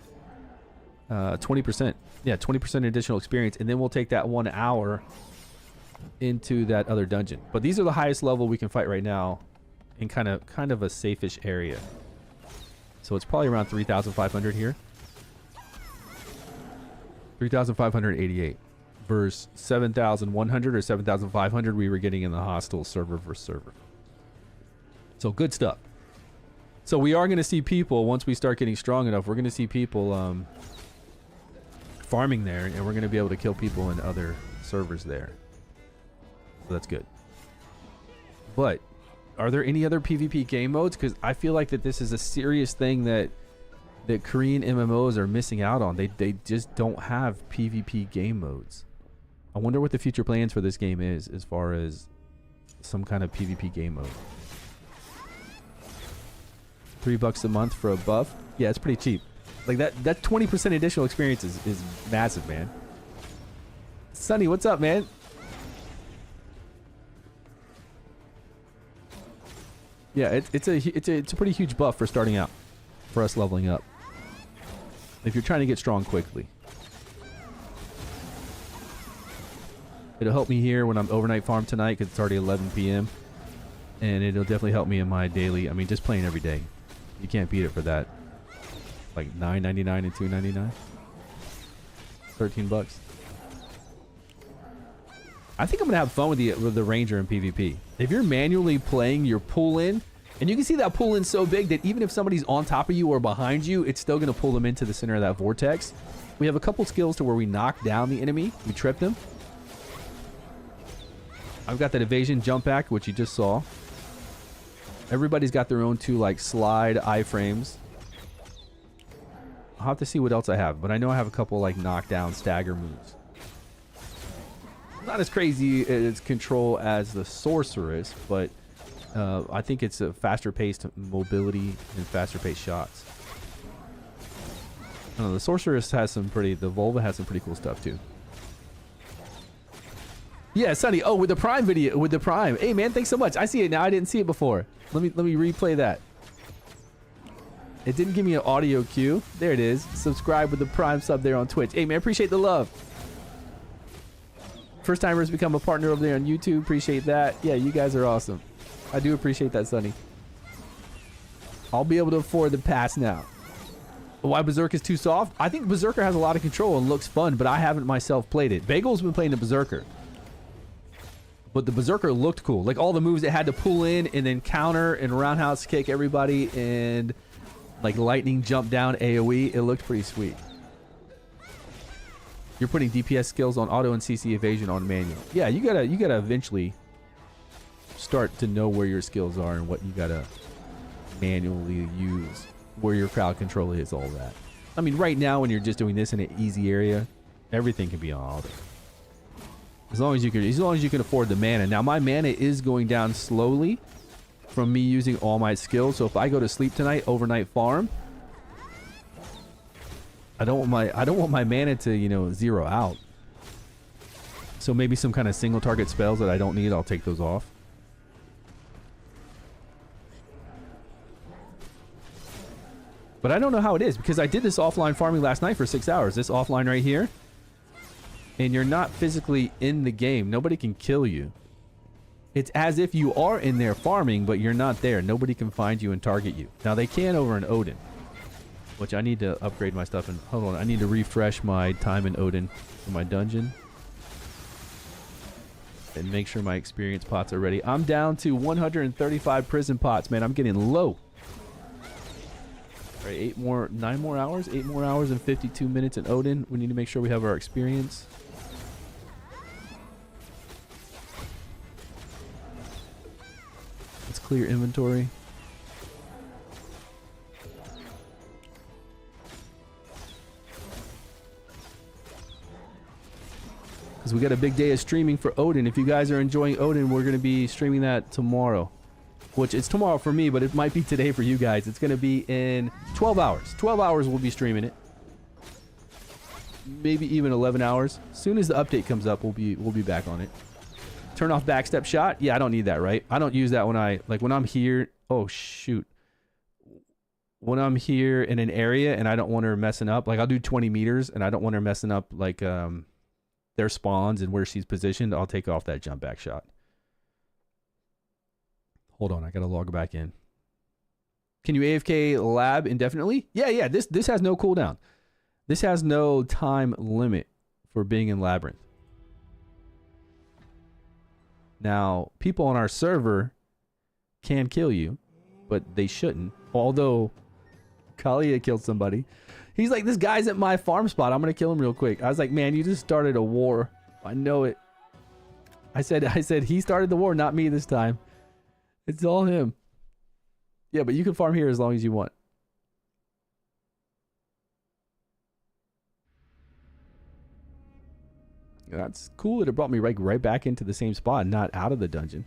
Yeah, 20% additional experience, and then we'll take that 1 hour into that other dungeon. But these are the highest level we can fight right now in kind of a safe-ish area. So it's probably around 3,500 here. 3,588 versus 7,100 or 7,500 we were getting in the hostile server versus server. So good stuff. So we are going to see people, once we start getting strong enough, we're going to see people farming there, and we're going to be able to kill people in other servers there. So that's good. But are there any other PvP game modes? Because I feel like that this is a serious thing that Korean MMOs are missing out on. They just don't have PvP game modes. I wonder what the future plans for this game is as far as some kind of PvP game mode. $3 a month for a buff? Yeah, it's pretty cheap. Like that 20% additional experience is massive, man. Sonny, what's up, man? Yeah, it's a pretty huge buff for starting out, for us leveling up. If you're trying to get strong quickly. It'll help me here when I'm overnight farm tonight because it's already 11 p.m. And it'll definitely help me in my daily, I mean, just playing every day. You can't beat it for that. Like $9.99 and $2.99. $13. I think I'm gonna have fun with the ranger in PvP. If you're manually playing your pull in, and you can see that pull in so big that even if somebody's on top of you or behind you, it's still gonna pull them into the center of that vortex. We have a couple skills to where we knock down the enemy, we trip them. I've got that evasion jump back, which you just saw. Everybody's got their own two like slide iframes. I'll have to see what else I have, but I know I have a couple like knockdown stagger moves. Not as crazy as control as the sorceress, but I think it's a faster paced mobility and faster paced shots. I don't know, the sorceress has some pretty, the Volva has some pretty cool stuff too. Yeah, Sonny. Oh, with the Prime video, with the Prime. Hey, man, thanks so much. I see it now. I didn't see it before. Let me replay that. It didn't give me an audio cue. There it is. Subscribe with the Prime sub there on Twitch. Hey, man, appreciate the love. First timers become a partner over there on YouTube. Appreciate that. Yeah, you guys are awesome. I do appreciate that, Sonny. I'll be able to afford the pass now. Why Berserk is too soft? I think Berserker has a lot of control and looks fun, but I haven't myself played it. Bagel's been playing the Berserker. But the Berserker looked cool. Like all the moves it had to pull in and then counter and roundhouse kick everybody and like lightning jump down AoE. It looked pretty sweet. You're putting DPS skills on auto and CC evasion on manual. Yeah, you gotta eventually start to know where your skills are and what you gotta manually use, where your crowd control is, all that. I mean, right now when you're just doing this in an easy area, everything can be on auto. As long as you can afford the mana. Now my mana is going down slowly from me using all my skills. So if I go to sleep tonight, overnight farm, I don't want my mana to, you know, zero out. So maybe some kind of single target spells that I don't need, I'll take those off. But I don't know how it is because I did this offline farming last night for 6 hours. This offline right here. And you're not physically in the game. Nobody can kill you. It's as if you are in there farming, but you're not there. Nobody can find you and target you. Now they can over in Odin, which I need to upgrade my stuff. And hold on, I need to refresh my time in Odin for my dungeon. And make sure my experience pots are ready. I'm down to 135 prison pots, man. I'm getting low. All right, 9 more hours. 8 more hours and 52 minutes in Odin. We need to make sure we have our experience. Let's clear inventory. Because we got a big day of streaming for Odin. If you guys are enjoying Odin, we're going to be streaming that tomorrow. Which it's tomorrow for me, but it might be today for you guys. It's going to be in 12 hours. 12 hours we'll be streaming it. Maybe even 11 hours. As soon as the update comes up, we'll be back on it. Turn off backstep shot. Yeah, I don't need that, right? I don't use that when when I'm here. Oh, shoot. When I'm here in an area and I don't want her messing up, like I'll do 20 meters and I don't want her messing up like their spawns and where she's positioned, I'll take off that jump back shot. Hold on, I gotta log back in. Can you AFK lab indefinitely? Yeah, this has no cooldown. This has no time limit for being in Labyrinth. Now, people on our server can kill you, but they shouldn't. Although, Kalia killed somebody. He's like, this guy's at my farm spot. I'm gonna kill him real quick. I was like, man, you just started a war. I know it. I said he started the war, not me this time. It's all him. Yeah, but you can farm here as long as you want. That's cool that it brought me right back into the same spot, not out of the dungeon.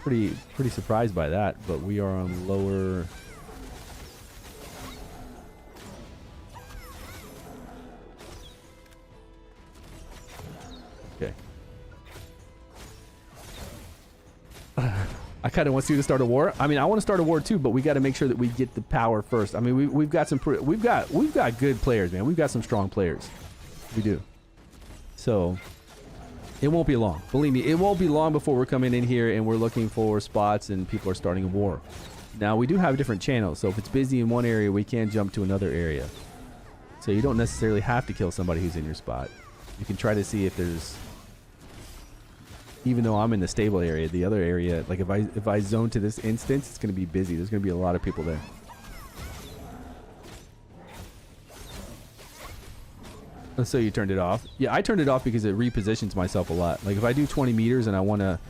Pretty surprised by that, but we are on lower... Okay. I kind of want you to start a war. I mean, I want to start a war too, but we got to make sure that we get the power first. I mean, we've got good players, man. We've got some strong players. We do. So it won't be long. Believe me, it won't be long before we're coming in here and we're looking for spots and people are starting a war. Now we do have different channels, so if it's busy in one area, we can jump to another area. So you don't necessarily have to kill somebody who's in your spot. You can try to see if there's, even though I'm in the stable area, the other area, like if I zone to this instance, it's going to be busy. There's going to be a lot of people there. So you turned it off? Yeah, I turned it off because it repositions myself a lot. Like if I do 20 meters and I want to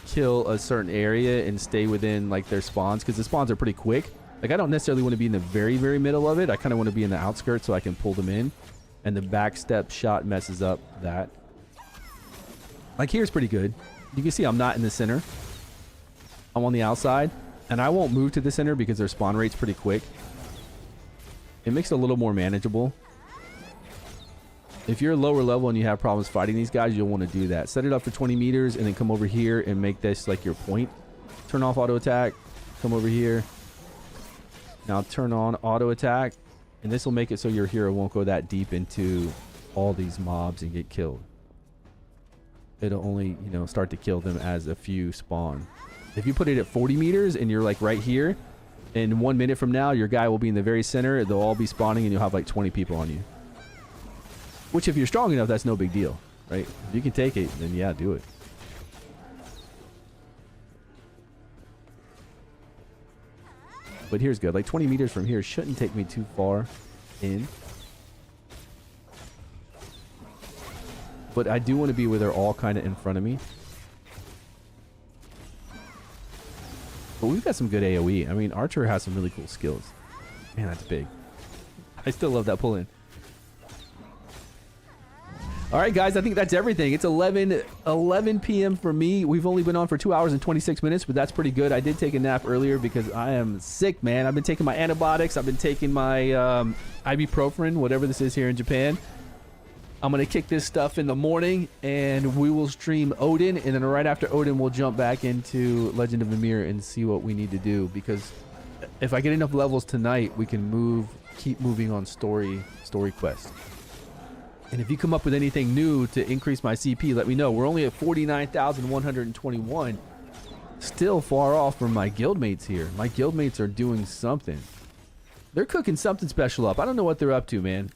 kill a certain area and stay within like their spawns, because the spawns are pretty quick. Like I don't necessarily want to be in the very middle of it. I kind of want to be in the outskirts so I can pull them in. And the backstep shot messes up that. Like here's pretty good. You can see I'm not in the center. I'm on the outside. And I won't move to the center because their spawn rate's pretty quick. It makes it a little more manageable. If you're lower level and you have problems fighting these guys, you'll want to do that. Set it up for 20 meters and then come over here and make this like your point. Turn off auto attack. Come over here. Now turn on auto attack. And this will make it so your hero won't go that deep into all these mobs and get killed. It'll only, you know, start to kill them as a few spawn. If you put it at 40 meters and you're like right here, in 1 minute from now, your guy will be in the very center. They'll all be spawning and you'll have like 20 people on you. Which if you're strong enough, that's no big deal, right? If you can take it, then yeah, do it. But here's good. Like 20 meters from here shouldn't take me too far in. But I do want to be where they're all kind of in front of me. But we've got some good AoE. I mean, Archer has some really cool skills. Man, that's big. I still love that pull-in. All right, guys, I think that's everything. It's 11 p.m. for me. We've only been on for 2 hours and 26 minutes, but that's pretty good. I did take a nap earlier because I am sick, man. I've been taking my antibiotics. I've been taking my ibuprofen, whatever this is here in Japan. I'm going to kick this stuff in the morning, and we will stream Odin, and then right after Odin, we'll jump back into Legend of Ymir and see what we need to do, because if I get enough levels tonight, we can keep moving on story quests. And if you come up with anything new to increase my CP, let me know. We're only at 49,121. Still far off from my guildmates here. My guildmates are doing something. They're cooking something special up. I don't know what they're up to, man.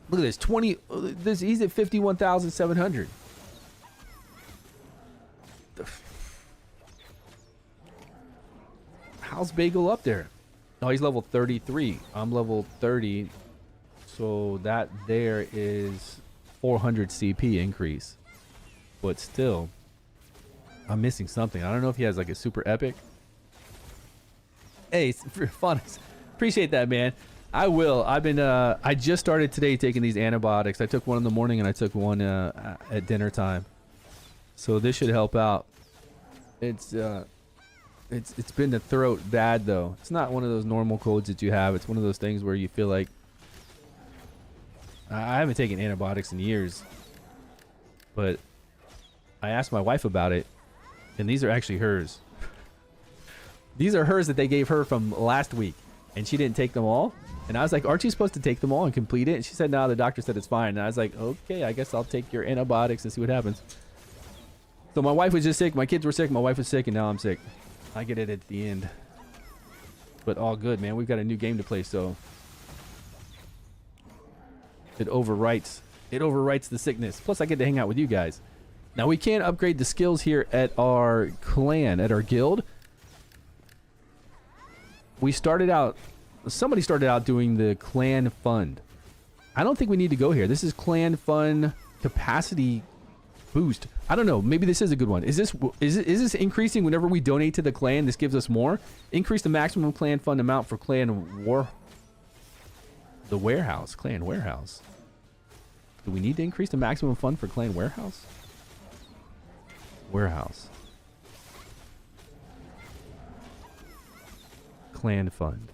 Look at this. He's at 51,700. How's Bagel up there? Oh, he's level 33. I'm level 30. So that there is 400 CP increase. But still, I'm missing something. I don't know if he has like a super epic. Hey, Phonics, appreciate that, man. I will. I just started today taking these antibiotics. I took one in the morning and I took one at dinner time. So this should help out. It's been the throat bad though. It's not one of those normal colds that you have. It's one of those things where you feel like I haven't taken antibiotics in years. But I asked my wife about it, and these are actually hers. These are hers that they gave her from last week, and she didn't take them all. And I was like, aren't you supposed to take them all and complete it? And she said, no, the doctor said it's fine. And I was like, okay, I guess I'll take your antibiotics and see what happens. So my wife was just sick. My kids were sick. My wife was sick, and now I'm sick. I get it at the end. But all good, man. We've got a new game to play, so it overwrites the sickness. Plus, I get to hang out with you guys. Now, we can't upgrade the skills here at our clan, at our guild. Somebody started out doing the clan fund. I don't think we need to go here. This is clan fund capacity boost. I don't know. Maybe this is a good one. Is this increasing whenever we donate to the clan? This gives us more. Increase the maximum clan fund amount for clan warehouse. Clan warehouse. Do we need to increase the maximum fund for clan warehouse? Warehouse. Clan fund.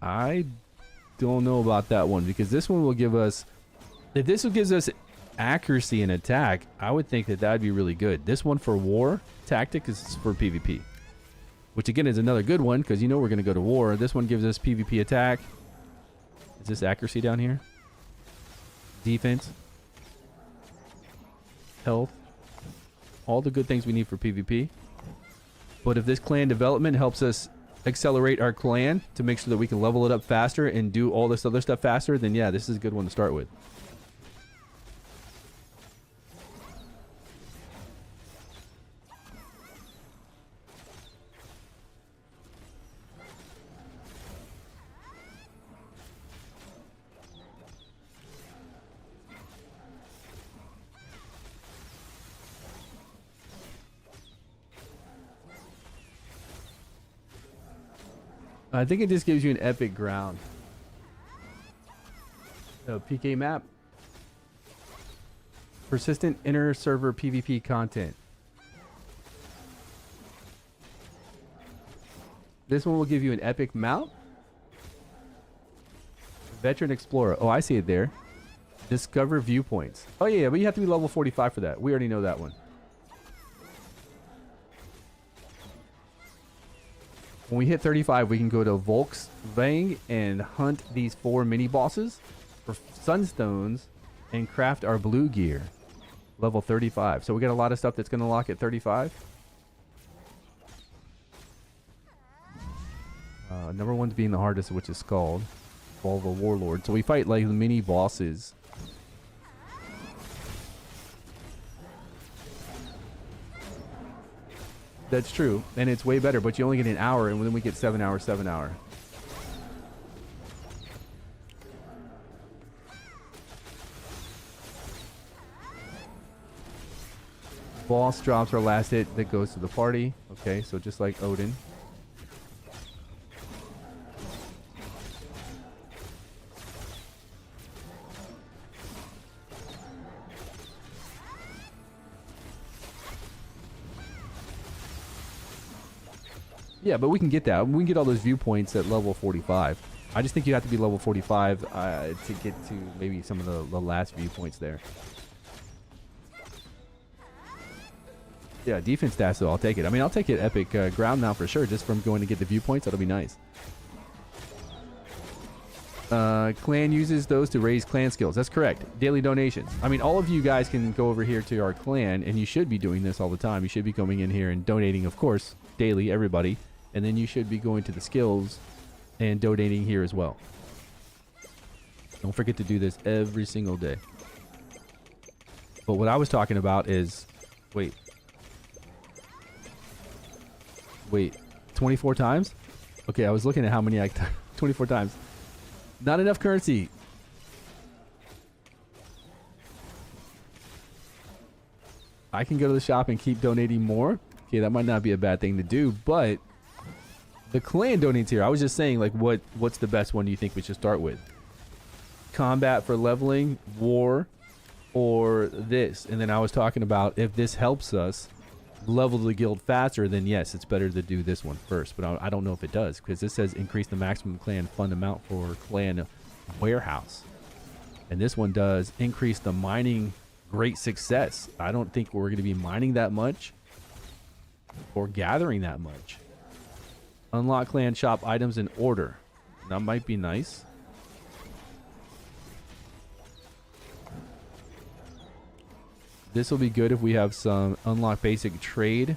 I don't know about that one, because this one will give us, if this gives us accuracy and attack, I would think that that'd be really good. This one for war tactic is for PvP, which again is another good one, because you know we're going to go to war. This one gives us PvP attack. Is this accuracy down here? Defense, health, all the good things we need for PvP. But if this clan development helps us accelerate our clan to make sure that we can level it up faster and do all this other stuff faster, then yeah, this is a good one to start with. I think it just gives you an epic ground. So PK map. Persistent inner server PvP content. This one will give you an epic mount. Veteran Explorer. Oh, I see it there. Discover viewpoints. Oh yeah, but you have to be level 45 for that. We already know that one. When we hit 35, we can go to Volkswagen and hunt these 4 mini bosses for sunstones and craft our blue gear. Level 35. So we got a lot of stuff that's going to lock at 35. Number 1's being the hardest, which is Scald. Volvo Warlord. So we fight like the mini bosses. That's true, and it's way better, but you only get an hour, and then we get 7 hours, 7 hour. Boss drops our last hit that goes to the party. Okay, so just like Odin. Yeah, but we can get that. We can get all those viewpoints at level 45. I just think you have to be level 45 to get to maybe some of the last viewpoints there. Yeah, defense stats, though, I'll take it. I mean, I'll take it epic ground now for sure, just from going to get the viewpoints. That'll be nice. Clan uses those to raise clan skills. That's correct. Daily donations. I mean, all of you guys can go over here to our clan, and you should be doing this all the time. You should be coming in here and donating, of course, daily, everybody. And then you should be going to the skills and donating here as well. Don't forget to do this every single day. But what I was talking about is... Wait, 24 times? Okay, I was looking at how many 24 times. Not enough currency. I can go to the shop and keep donating more. Okay, that might not be a bad thing to do, but the clan donates here. I was just saying, like, what's the best one do you think we should start with? Combat for leveling, war, or this? And then I was talking about if this helps us level the guild faster, then yes, it's better to do this one first. But I don't know if it does, because this says increase the maximum clan fund amount for clan warehouse. And this one does increase the mining great success. I don't think we're going to be mining that much or gathering that much. Unlock clan shop items in order. That might be nice. This will be good if we have some unlock basic trade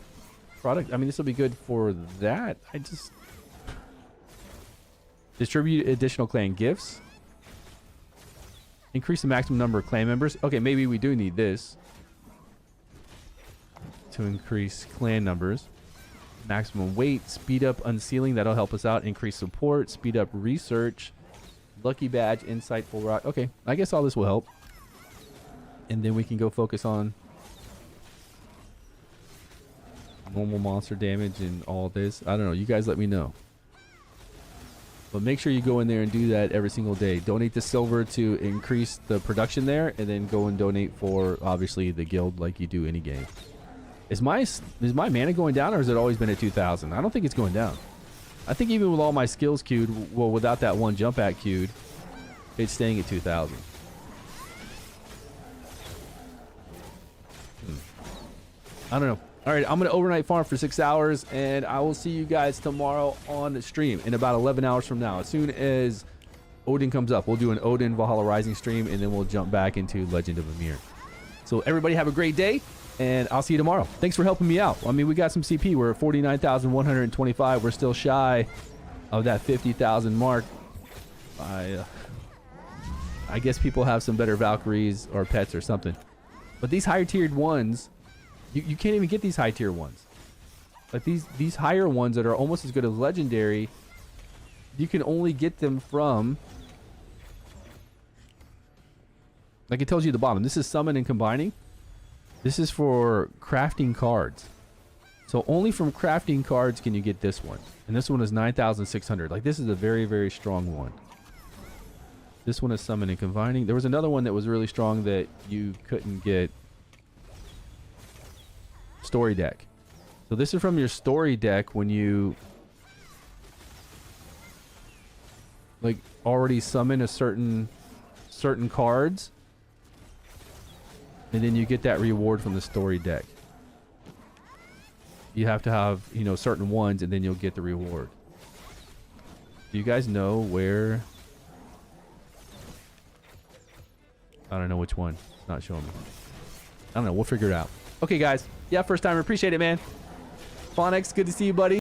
product. I mean, this will be good for that. I just... Distribute additional clan gifts. Increase the maximum number of clan members. Okay, maybe we do need this to increase clan numbers. Maximum weight. Speed up unsealing. That'll help us out. Increase support. Speed up research. Lucky badge. Insightful rock. Okay, I guess all this will help. And then we can go focus on normal monster damage and all this. I don't know. You guys let me know. But make sure you go in there and do that every single day. Donate the silver to increase the production there, and then go and donate for, obviously, the guild like you do any game. Is my mana going down, or has it always been at 2,000? I don't think it's going down. I think even with all my skills queued, well, without that one jump at queued, it's staying at 2,000. I don't know. All right, I'm going to overnight farm for 6 hours, and I will see you guys tomorrow on the stream in about 11 hours from now. As soon as Odin comes up, we'll do an Odin Valhalla Rising stream, and then we'll jump back into Legend of Ymir. So everybody have a great day, and I'll see you tomorrow. Thanks for helping me out. I mean, we got some CP. We're at 49,125. We're still shy of that 50,000 mark. I guess people have some better Valkyries or pets or something. But these higher tiered ones... You can't even get these high tier ones. Like these higher ones that are almost as good as legendary, you can only get them from, like it tells you at the bottom. This is summon and combining. This is for crafting cards. So only from crafting cards can you get this one. And this one is 9,600. Like this is a very, very strong one. This one is summon and combining. There was another one that was really strong that you couldn't get. Story deck. So this is from your story deck when you like already summon a certain cards, and then you get that reward from the story deck. You have to have, you know, certain ones, and then you'll get the reward. Do you guys know where? I don't know which one. It's not showing me. I don't know. We'll figure it out. Okay, guys. Yeah, first time. Appreciate it, man. Phonics, good to see you, buddy.